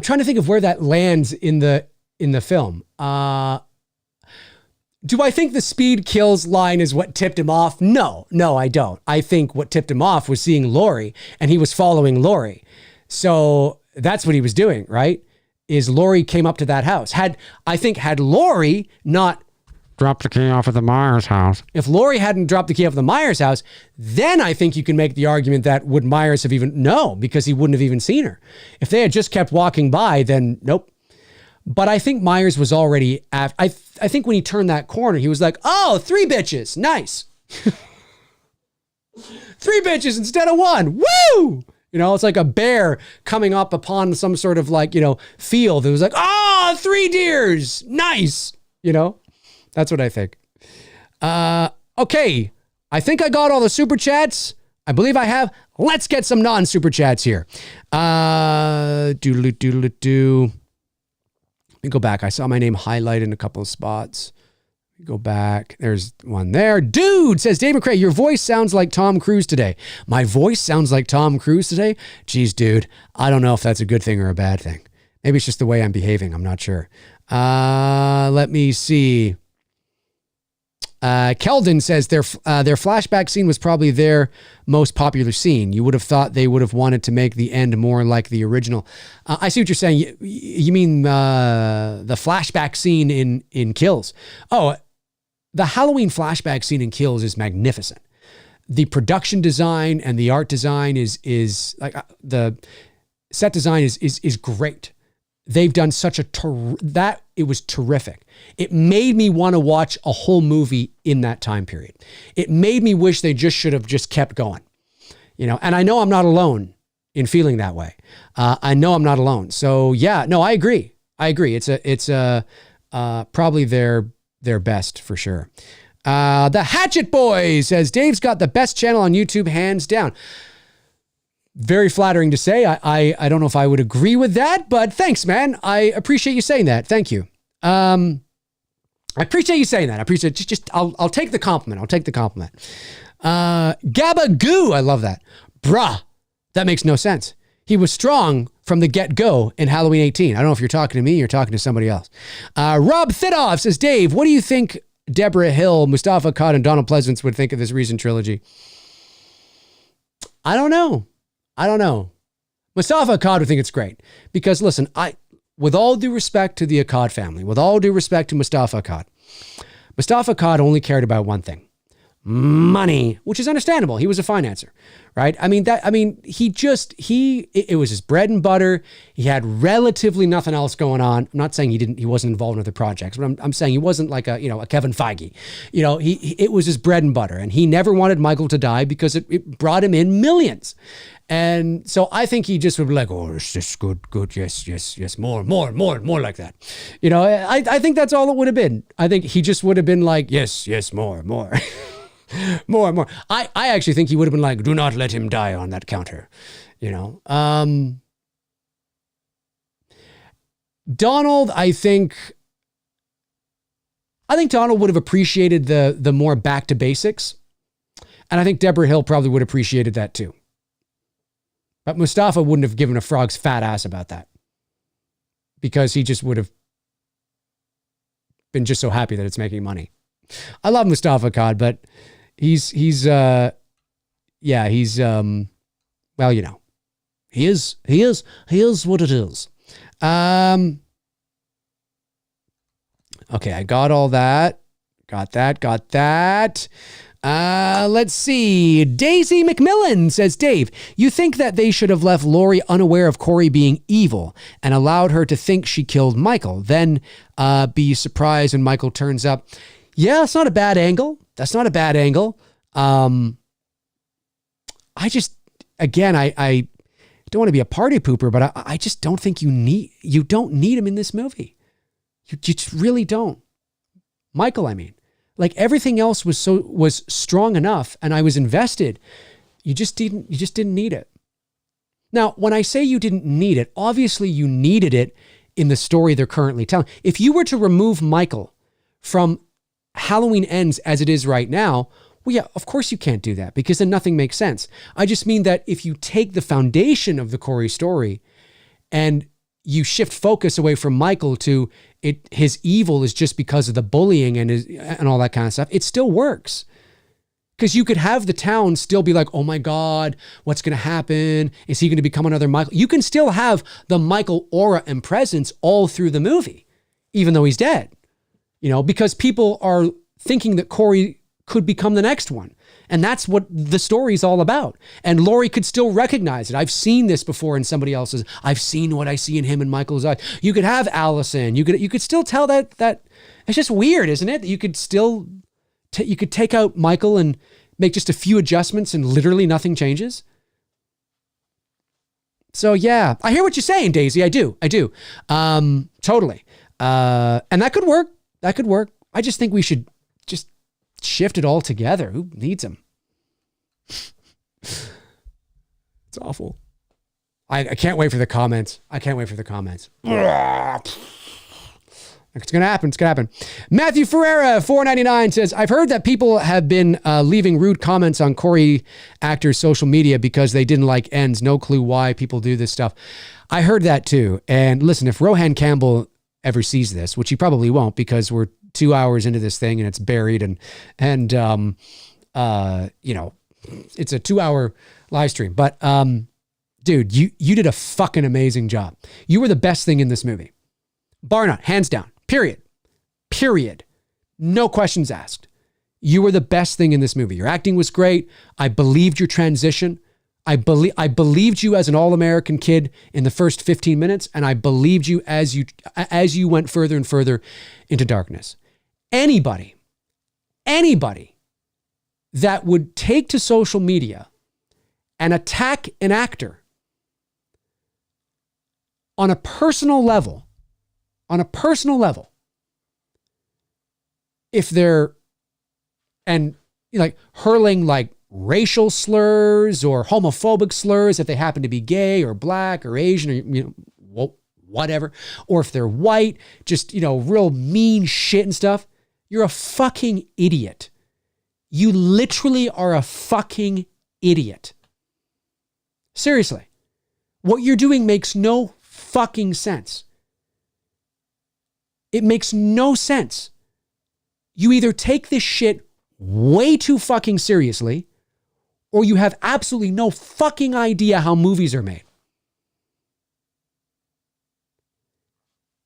trying to think of where that lands in the film. Do I think the speed kills line is what tipped him off? No, I don't. I think what tipped him off was seeing Laurie, and he was following Laurie. So that's what he was doing, right? Is Laurie came up to that house. Had Laurie not dropped the key off of the Myers house, if Laurie hadn't dropped the key off of the Myers house, then I think you can make the argument that would Myers have even, no, because he wouldn't have even seen her. If they had just kept walking by, then nope. But I think Myers was already, I think when he turned that corner, he was like, oh, 3 bitches. Nice. 3 bitches instead of 1. Woo! It's like a bear coming up upon some sort of field. It was like, oh, 3 deers. Nice. That's what I think. Okay. I think I got all the super chats. I believe I have. Let's get some non-super chats here. Doodle-doo. Let me go back. I saw my name highlighted in a couple of spots. Go back. There's one there. Dude says, Dave McRae, your voice sounds like Tom Cruise today. My voice sounds like Tom Cruise today? Geez, dude. I don't know if that's a good thing or a bad thing. Maybe it's just the way I'm behaving. I'm not sure. Let me see. Keldon says their flashback scene was probably their most popular scene. You would have thought they would have wanted to make the end more like the original. I see what you're saying. You mean the flashback scene in Kills? Oh, the Halloween flashback scene in Kills is magnificent. The production design and the art design is like the set design is great. They've done such a it was terrific. It made me want to watch a whole movie in that time period. It made me wish they should have kept going, and I know I'm not alone in feeling that way. I know I'm not alone. So yeah, no, I agree. It's probably their best for sure. The Hatchet Boy says Dave's got the best channel on YouTube, hands down. Very flattering to say. I don't know if I would agree with that, but thanks, man. I appreciate you saying that. Thank you. I appreciate you saying that. I appreciate just I'll take the compliment. Gabagoo. I love that. Bruh. That makes no sense. He was strong from the get-go in Halloween 18. I don't know if you're talking to me or you're talking to somebody else. Rob Thidoff says, Dave, what do you think Deborah Hill, Mustafa Akkad, and Donald Pleasance would think of this recent trilogy? I don't know. Mustafa Akkad would think it's great because listen, with all due respect to the Akkad family, with all due respect to Mustafa Akkad, Mustafa Cod only cared about one thing: money, which is understandable. He was a financer, right? It was his bread and butter. He had relatively nothing else going on. I'm not saying he wasn't involved in other projects, but I'm saying he wasn't like a Kevin Feige. It was his bread and butter, and he never wanted Michael to die because it brought him in millions. And so I think he just would be like, oh, it's just good, yes, more like that. I think that's all it would have been. I think he just would have been like, yes, more. More. I actually think he would have been like, do not let him die on that counter. Donald, I think Donald would have appreciated the more back to basics. And I think Deborah Hill probably would have appreciated that too. But Mustafa wouldn't have given a frog's fat ass about that, because he just would have been just so happy that it's making money. I love Mustafa Cod, but he's he is what it is. Okay, I got all that. Got that. Let's see. Daisy McMillan says, Dave, you think that they should have left Lori unaware of Corey being evil and allowed her to think she killed Michael, then be surprised when Michael turns up. Yeah, that's not a bad angle. I don't want to be a party pooper, but I just don't think you don't need him in this movie. You just really don't. Michael, I mean. Like, everything else was strong enough, and I was invested. You just didn't need it. Now, when I say you didn't need it, obviously you needed it in the story they're currently telling. If you were to remove Michael from Halloween Ends as it is right now, well, yeah, of course you can't do that, because then nothing makes sense. I just mean that if you take the foundation of the Corey story and you shift focus away from Michael to his evil is just because of the bullying and all that kind of stuff, it still works. Because you could have the town still be like, oh my God, what's going to happen? Is he going to become another Michael? You can still have the Michael aura and presence all through the movie, even though he's dead. Because people are thinking that Corey could become the next one. And that's what the story's all about. And Lori could still recognize it. I've seen this before in somebody else's. I've seen what I see in him and Michael's eyes. You could have Allison. You could still tell that it's just weird, isn't it? That you could still you could take out Michael and make just a few adjustments and literally nothing changes. So yeah, I hear what you're saying, Daisy. I do. Totally. And that could work. I just think we should just shift it all together. Who needs him? It's awful. I can't wait for the comments. It's going to happen. Matthew Ferreira, $4.99 says, I've heard that people have been leaving rude comments on Corey actors' social media because they didn't like Ends. No clue why people do this stuff. I heard that too. And listen, if Rohan Campbell ever sees this, which he probably won't, because we're 2 hours into this thing and it's buried and it's a 2-hour live stream. But dude, you did a fucking amazing job. You were the best thing in this movie. Bar none, hands down. Period. No questions asked. You were the best thing in this movie. Your acting was great. I believed your transition. I believed you as an all-American kid in the first 15 minutes, and I believed you as you went further and further into darkness. Anybody that would take to social media and attack an actor on a personal level, if they're hurling like racial slurs or homophobic slurs, if they happen to be gay or black or Asian or whatever, or if they're white, just real mean shit and stuff, you're a fucking idiot. You literally are a fucking idiot. Seriously. What you're doing makes no fucking sense. It makes no sense. You either take this shit way too fucking seriously, or you have absolutely no fucking idea how movies are made.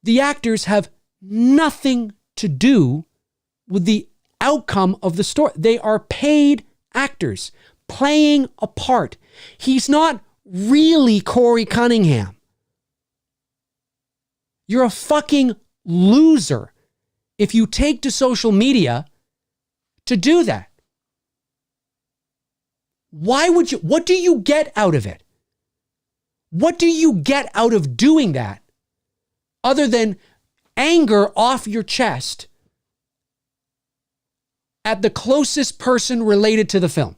The actors have nothing to do with the outcome of the story. They are paid actors playing a part. He's not really Corey Cunningham. You're a fucking loser if you take to social media to do that. Why would you? What do you get out of it? What do you get out of doing that other than anger off your chest at the closest person related to the film?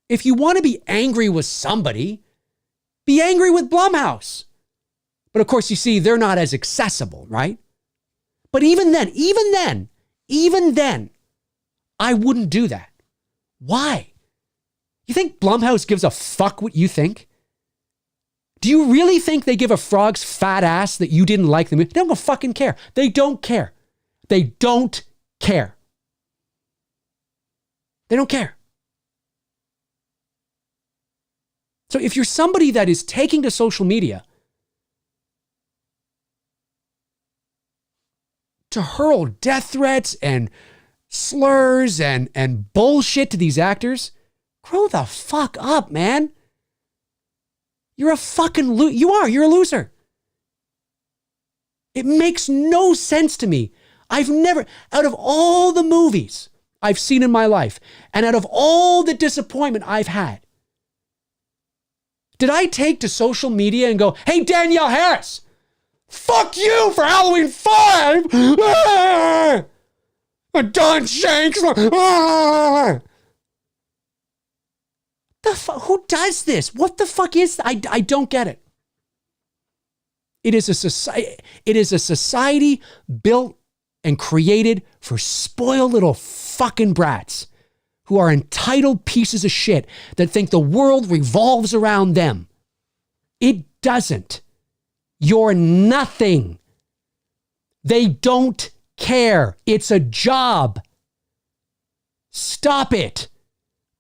If you want to be angry with somebody, be angry with Blumhouse. But of course, you see, they're not as accessible, right? But even then, I wouldn't do that. Why? You think Blumhouse gives a fuck what you think? Do you really think they give a frog's fat ass that you didn't like the movie? They don't fucking care. They don't care. They don't care. They don't care. So if you're somebody that is taking to social media to hurl death threats and slurs and bullshit to these actors, grow the fuck up, man. You're a fucking you're a loser. It makes no sense to me. I've never, out of all the movies I've seen in my life, and out of all the disappointment I've had, did I take to social media and go, hey, Danielle Harris, fuck you for Halloween 5. Ah! Don Shanks. Ah! Who does this? What the fuck is I don't get it. It is a society built and created for spoiled little fucking brats who are entitled pieces of shit that think the world revolves around them. It doesn't. You're nothing. They don't care. It's a job. Stop it.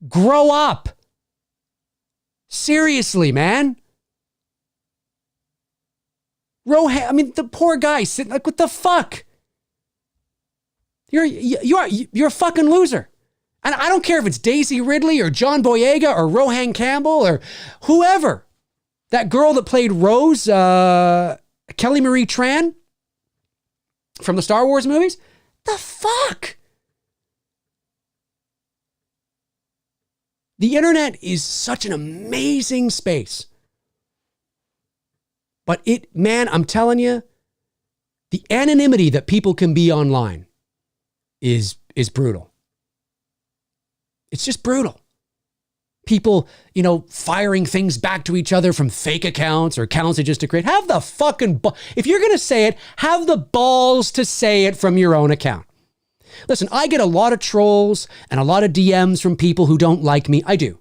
Grow up. Seriously, man. The poor guy sitting like, what the fuck? You're a fucking loser. And I don't care if it's Daisy Ridley or John Boyega or Rohan Campbell or whoever. That girl that played Rose, Kelly Marie Tran from the Star Wars movies. The fuck? The internet is such an amazing space. But I'm telling you, the anonymity that people can be online is brutal. It's just brutal. People, firing things back to each other from fake accounts or accounts that just to create. Have the fucking, if you're going to say it, have the balls to say it from your own account. Listen, I get a lot of trolls and a lot of DMs from people who don't like me. I do.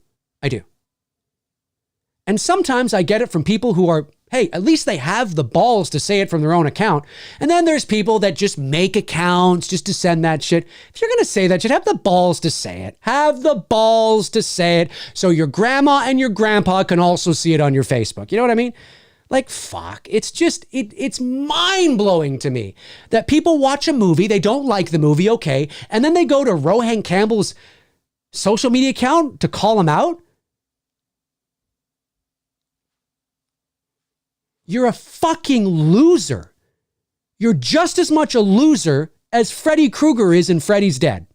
And sometimes I get it from people who are, hey, at least they have the balls to say it from their own account. And then there's people that just make accounts just to send that shit. If you're going to say that shit, have the balls to say it. Have the balls to say it so your grandma and your grandpa can also see it on your Facebook. You know what I mean? Like, fuck. It's just, it's mind-blowing to me that people watch a movie, they don't like the movie, okay, and then they go to Rohan Campbell's social media account to call him out. You're a fucking loser. You're just as much a loser as Freddy Krueger is in Freddy's Dead.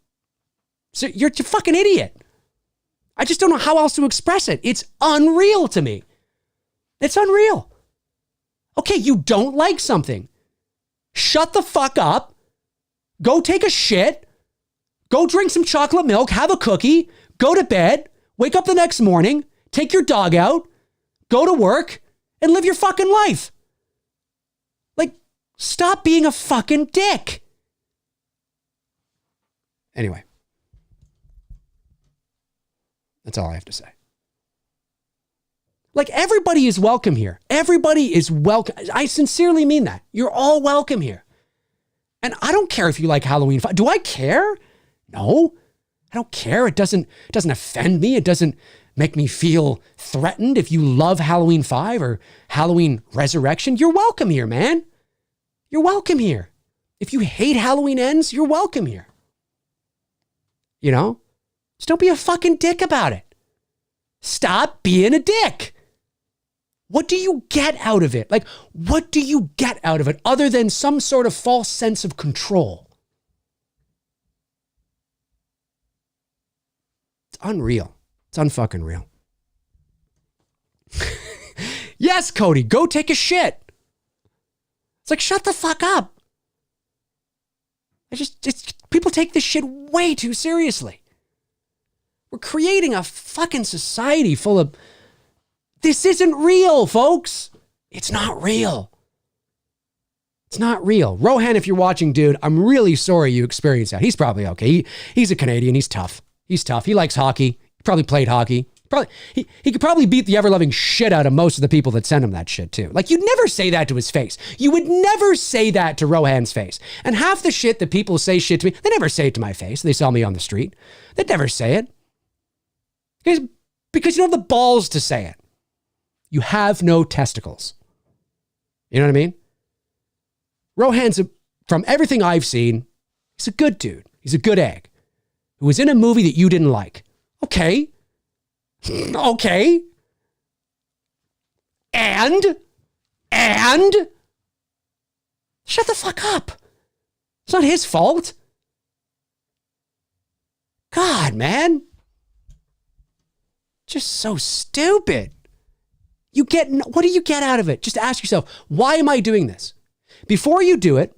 So you're a fucking idiot. I just don't know how else to express it. It's unreal to me. It's unreal. Okay, you don't like something. Shut the fuck up. Go take a shit. Go drink some chocolate milk. Have a cookie. Go to bed. Wake up the next morning. Take your dog out. Go to work. And live your fucking life. Like, stop being a fucking dick. Anyway. That's all I have to say. Like, everybody is welcome here. Everybody is welcome. I sincerely mean that. You're all welcome here. And I don't care if you like Halloween 5. Do I care? No. I don't care. It doesn't offend me. It doesn't make me feel threatened. If you love Halloween 5 or Halloween Resurrection, you're welcome here, man. You're welcome here. If you hate Halloween Ends, you're welcome here. You know? Just don't be a fucking dick about it. Stop being a dick. What do you get out of it? Like, what do you get out of it other than some sort of false sense of control? It's unreal. It's unfucking real. Yes, Cody, go take a shit. It's like, shut the fuck up. People take this shit way too seriously. We're creating a fucking society full of, this isn't real, folks. It's not real. It's not real. Rohan, if you're watching, dude, I'm really sorry you experienced that. He's probably okay. He's a Canadian. He's tough. He's tough. He likes hockey. He probably played hockey. He could probably beat the ever-loving shit out of most of the people that send him that shit, too. Like, you'd never say that to his face. You would never say that to Rohan's face. And half the shit that people say shit to me, they never say it to my face. They saw me on the street. They'd never say it. Because you don't have the balls to say it. You have no testicles. You know what I mean? Rohan's, from everything I've seen, he's a good dude. He's a good egg. Who was in a movie that you didn't like. Okay. Okay. And shut the fuck up. It's not his fault. God, man. Just so stupid. What do you get out of it? Just ask yourself, why am I doing this? Before you do it,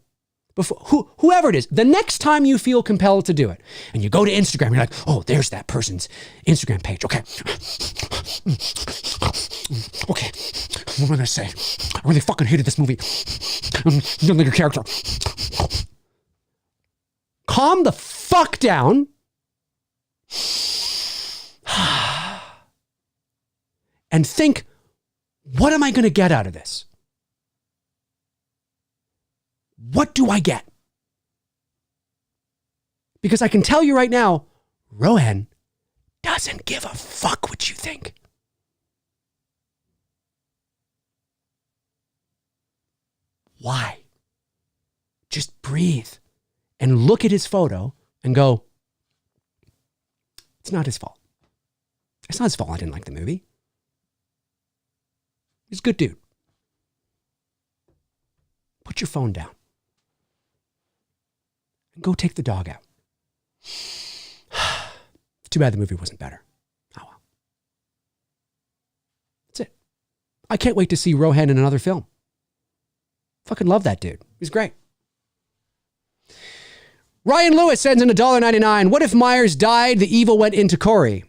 whoever it is, the next time you feel compelled to do it, and you go to Instagram, you're like, oh, there's that person's Instagram page. Okay. Okay. What am I going to say? I really fucking hated this movie. You don't like your character. Calm the fuck down. And think, what am I going to get out of this? What do I get? Because I can tell you right now, Rohan doesn't give a fuck what you think. Why? Just breathe and look at his photo and go, it's not his fault. It's not his fault I didn't like the movie. He's a good dude. Put your phone down. And go take the dog out. It's too bad the movie wasn't better. Oh well. That's it. I can't wait to see Rohan in another film. Fucking love that dude. He's great. Ryan Lewis sends in $1.99. What if Myers died, the evil went into Corey?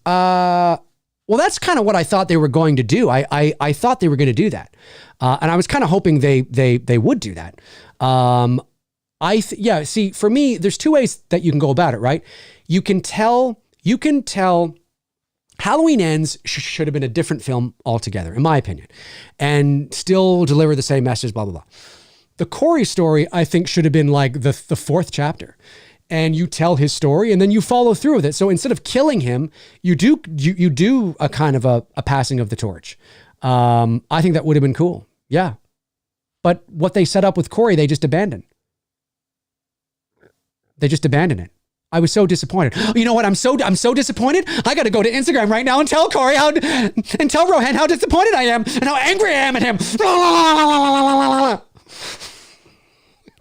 Well, that's kind of what I thought they were going to do. I thought they were going to do that. And I was kind of hoping they would do that. See, for me, there's two ways that you can go about it, right? You can tell Halloween Ends should have been a different film altogether, in my opinion, and still deliver the same message, blah, blah, blah. The Corey story, I think, should have been like the fourth chapter. And you tell his story and then you follow through with it. So instead of killing him, you do a kind of a passing of the torch. I think that would have been cool. Yeah. But what they set up with Corey, they just abandoned. They just abandoned it. I was so disappointed. You know what? I'm so disappointed. I got to go to Instagram right now and tell Corey and tell Rohan how disappointed I am and how angry I am at him.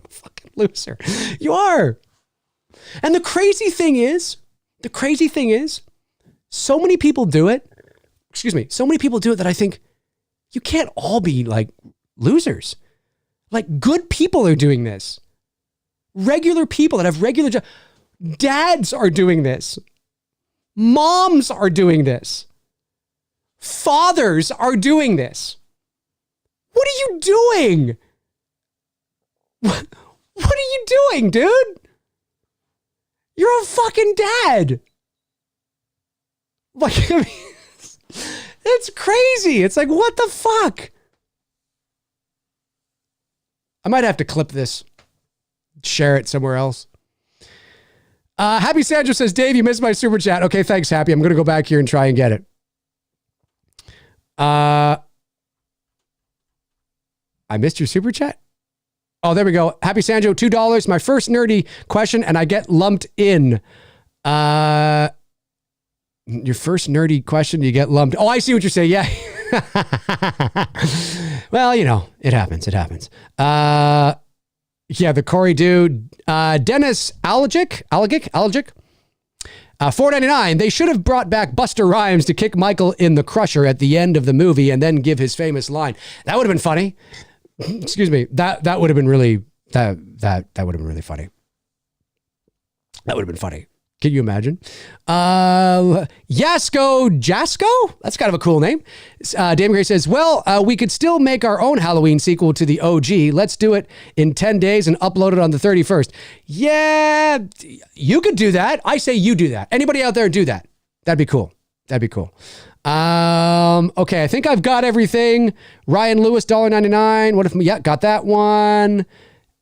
Fucking loser. You are. And the crazy thing is, so many people do it. So many people do it that I think you can't all be like losers. Like good people are doing this. Regular people that have regular jobs. Dads are doing this. Moms are doing this. Fathers are doing this. What are you doing? What are you doing, dude? You're a fucking dad. Like, I mean, it's crazy. It's like, what the fuck? I might have to clip this, share it somewhere else. Happy Sandra says, Dave, you missed my super chat. Okay, thanks, Happy. I'm going to go back here and try and get it. I missed your super chat? Oh, there we go. Happy Sanjo, $2. My first nerdy question, and I get lumped in. Your first nerdy question, you get lumped. Oh, I see what you're saying. Yeah. Well, you know, it happens. It happens. Yeah, the Corey dude. Dennis Alagic. $4.99. They should have brought back Buster Rhymes to kick Michael in the crusher at the end of the movie and then give his famous line. That would have been funny. Excuse me. That would have been really that would have been really funny. That would have been funny. Can you imagine? Jasko? That's kind of a cool name. Dame Gray says, well, we could still make our own Halloween sequel to the OG. Let's do it in 10 days and upload it on the 31st. Yeah, you could do that. I say you do that. Anybody out there do that? That'd be cool. That'd be cool. Okay, I think I've got everything. Ryan Lewis, $1.99. What if, yeah, got that one.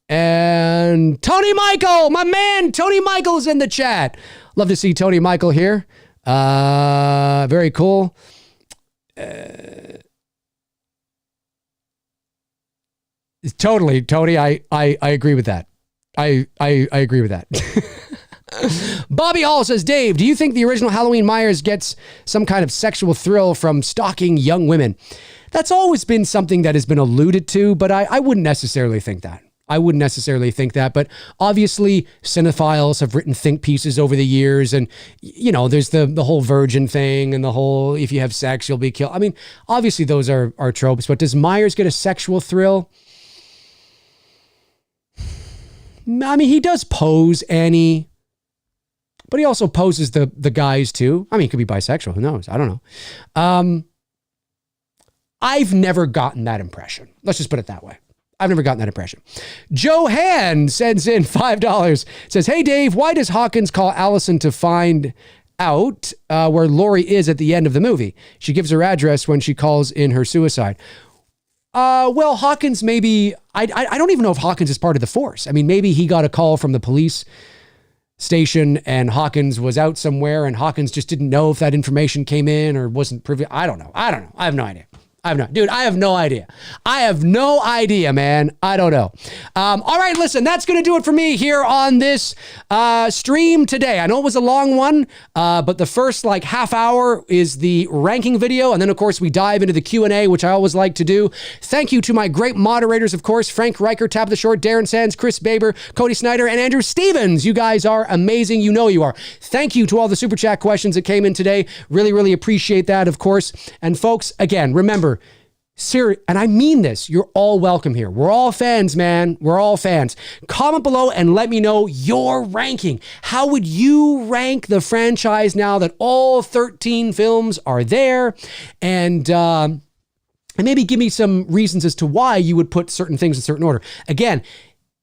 And Tony Michael, my man, Tony Michael is in the chat. Love to see Tony Michael here. Very cool. Totally, Tony. I agree with that. I agree with that. Bobby Hall says, Dave, do you think the original Halloween Myers gets some kind of sexual thrill from stalking young women? That's always been something that has been alluded to, but I wouldn't necessarily think that. But obviously cinephiles have written think pieces over the years, and you know, there's the whole virgin thing and the whole if you have sex you'll be killed. I mean, obviously those are tropes, but does Myers get a sexual thrill? I mean, he does pose Annie, but he also poses the guys too. I mean, he could be bisexual, who knows? I don't know. I've never gotten that impression. Let's just put it that way. I've never gotten that impression. Joe Hand sends in $5. Says, hey, Dave, why does Hawkins call Allison to find out where Lori is at the end of the movie? She gives her address when she calls in her suicide. Well, Hawkins maybe... I don't even know if Hawkins is part of the force. I mean, maybe he got a call from the police station and Hawkins was out somewhere and Hawkins just didn't know if that information came in or wasn't privy. I don't know. I have no idea. I have no idea. I have no idea, man. I don't know. All right, listen, that's going to do it for me here on this stream today. I know it was a long one, but the first like half hour is the ranking video. And then, of course, we dive into the Q&A, which I always like to do. Thank you to my great moderators, of course, Frank Riker, Tap the Short, Darren Sands, Chris Baber, Cody Snyder, and Andrew Stevens. You guys are amazing. You know you are. Thank you to all the Super Chat questions that came in today. Really, really appreciate that, of course. And folks, again, remember, and I mean this, you're all welcome here. We're all fans, man. We're all fans. Comment below and let me know your ranking. How would you rank the franchise now that all 13 films are there? And maybe give me some reasons as to why you would put certain things in certain order. Again,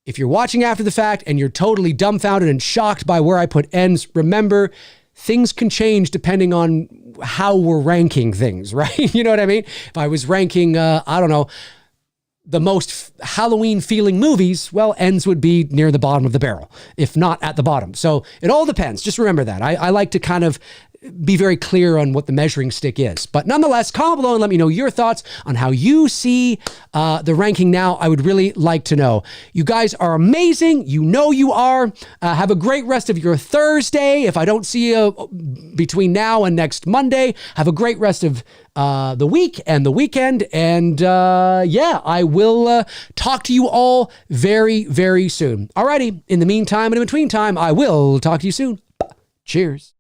if you're watching after the fact and you're totally dumbfounded and shocked by where I put ends, remember, things can change depending on how we're ranking things, right? You know what I mean? If I was ranking, I don't know, the most Halloween feeling movies, well, ends would be near the bottom of the barrel, if not at the bottom. So it all depends. Just remember that. I like to kind of be very clear on what the measuring stick is. But nonetheless, comment below and let me know your thoughts on how you see the ranking now. I would really like to know. You guys are amazing. You know you are. Have a great rest of your Thursday. If I don't see you between now and next Monday, have a great rest of the week and the weekend. And yeah, I will talk to you all very, very soon. Alrighty. In the meantime and in between time, I will talk to you soon. Cheers.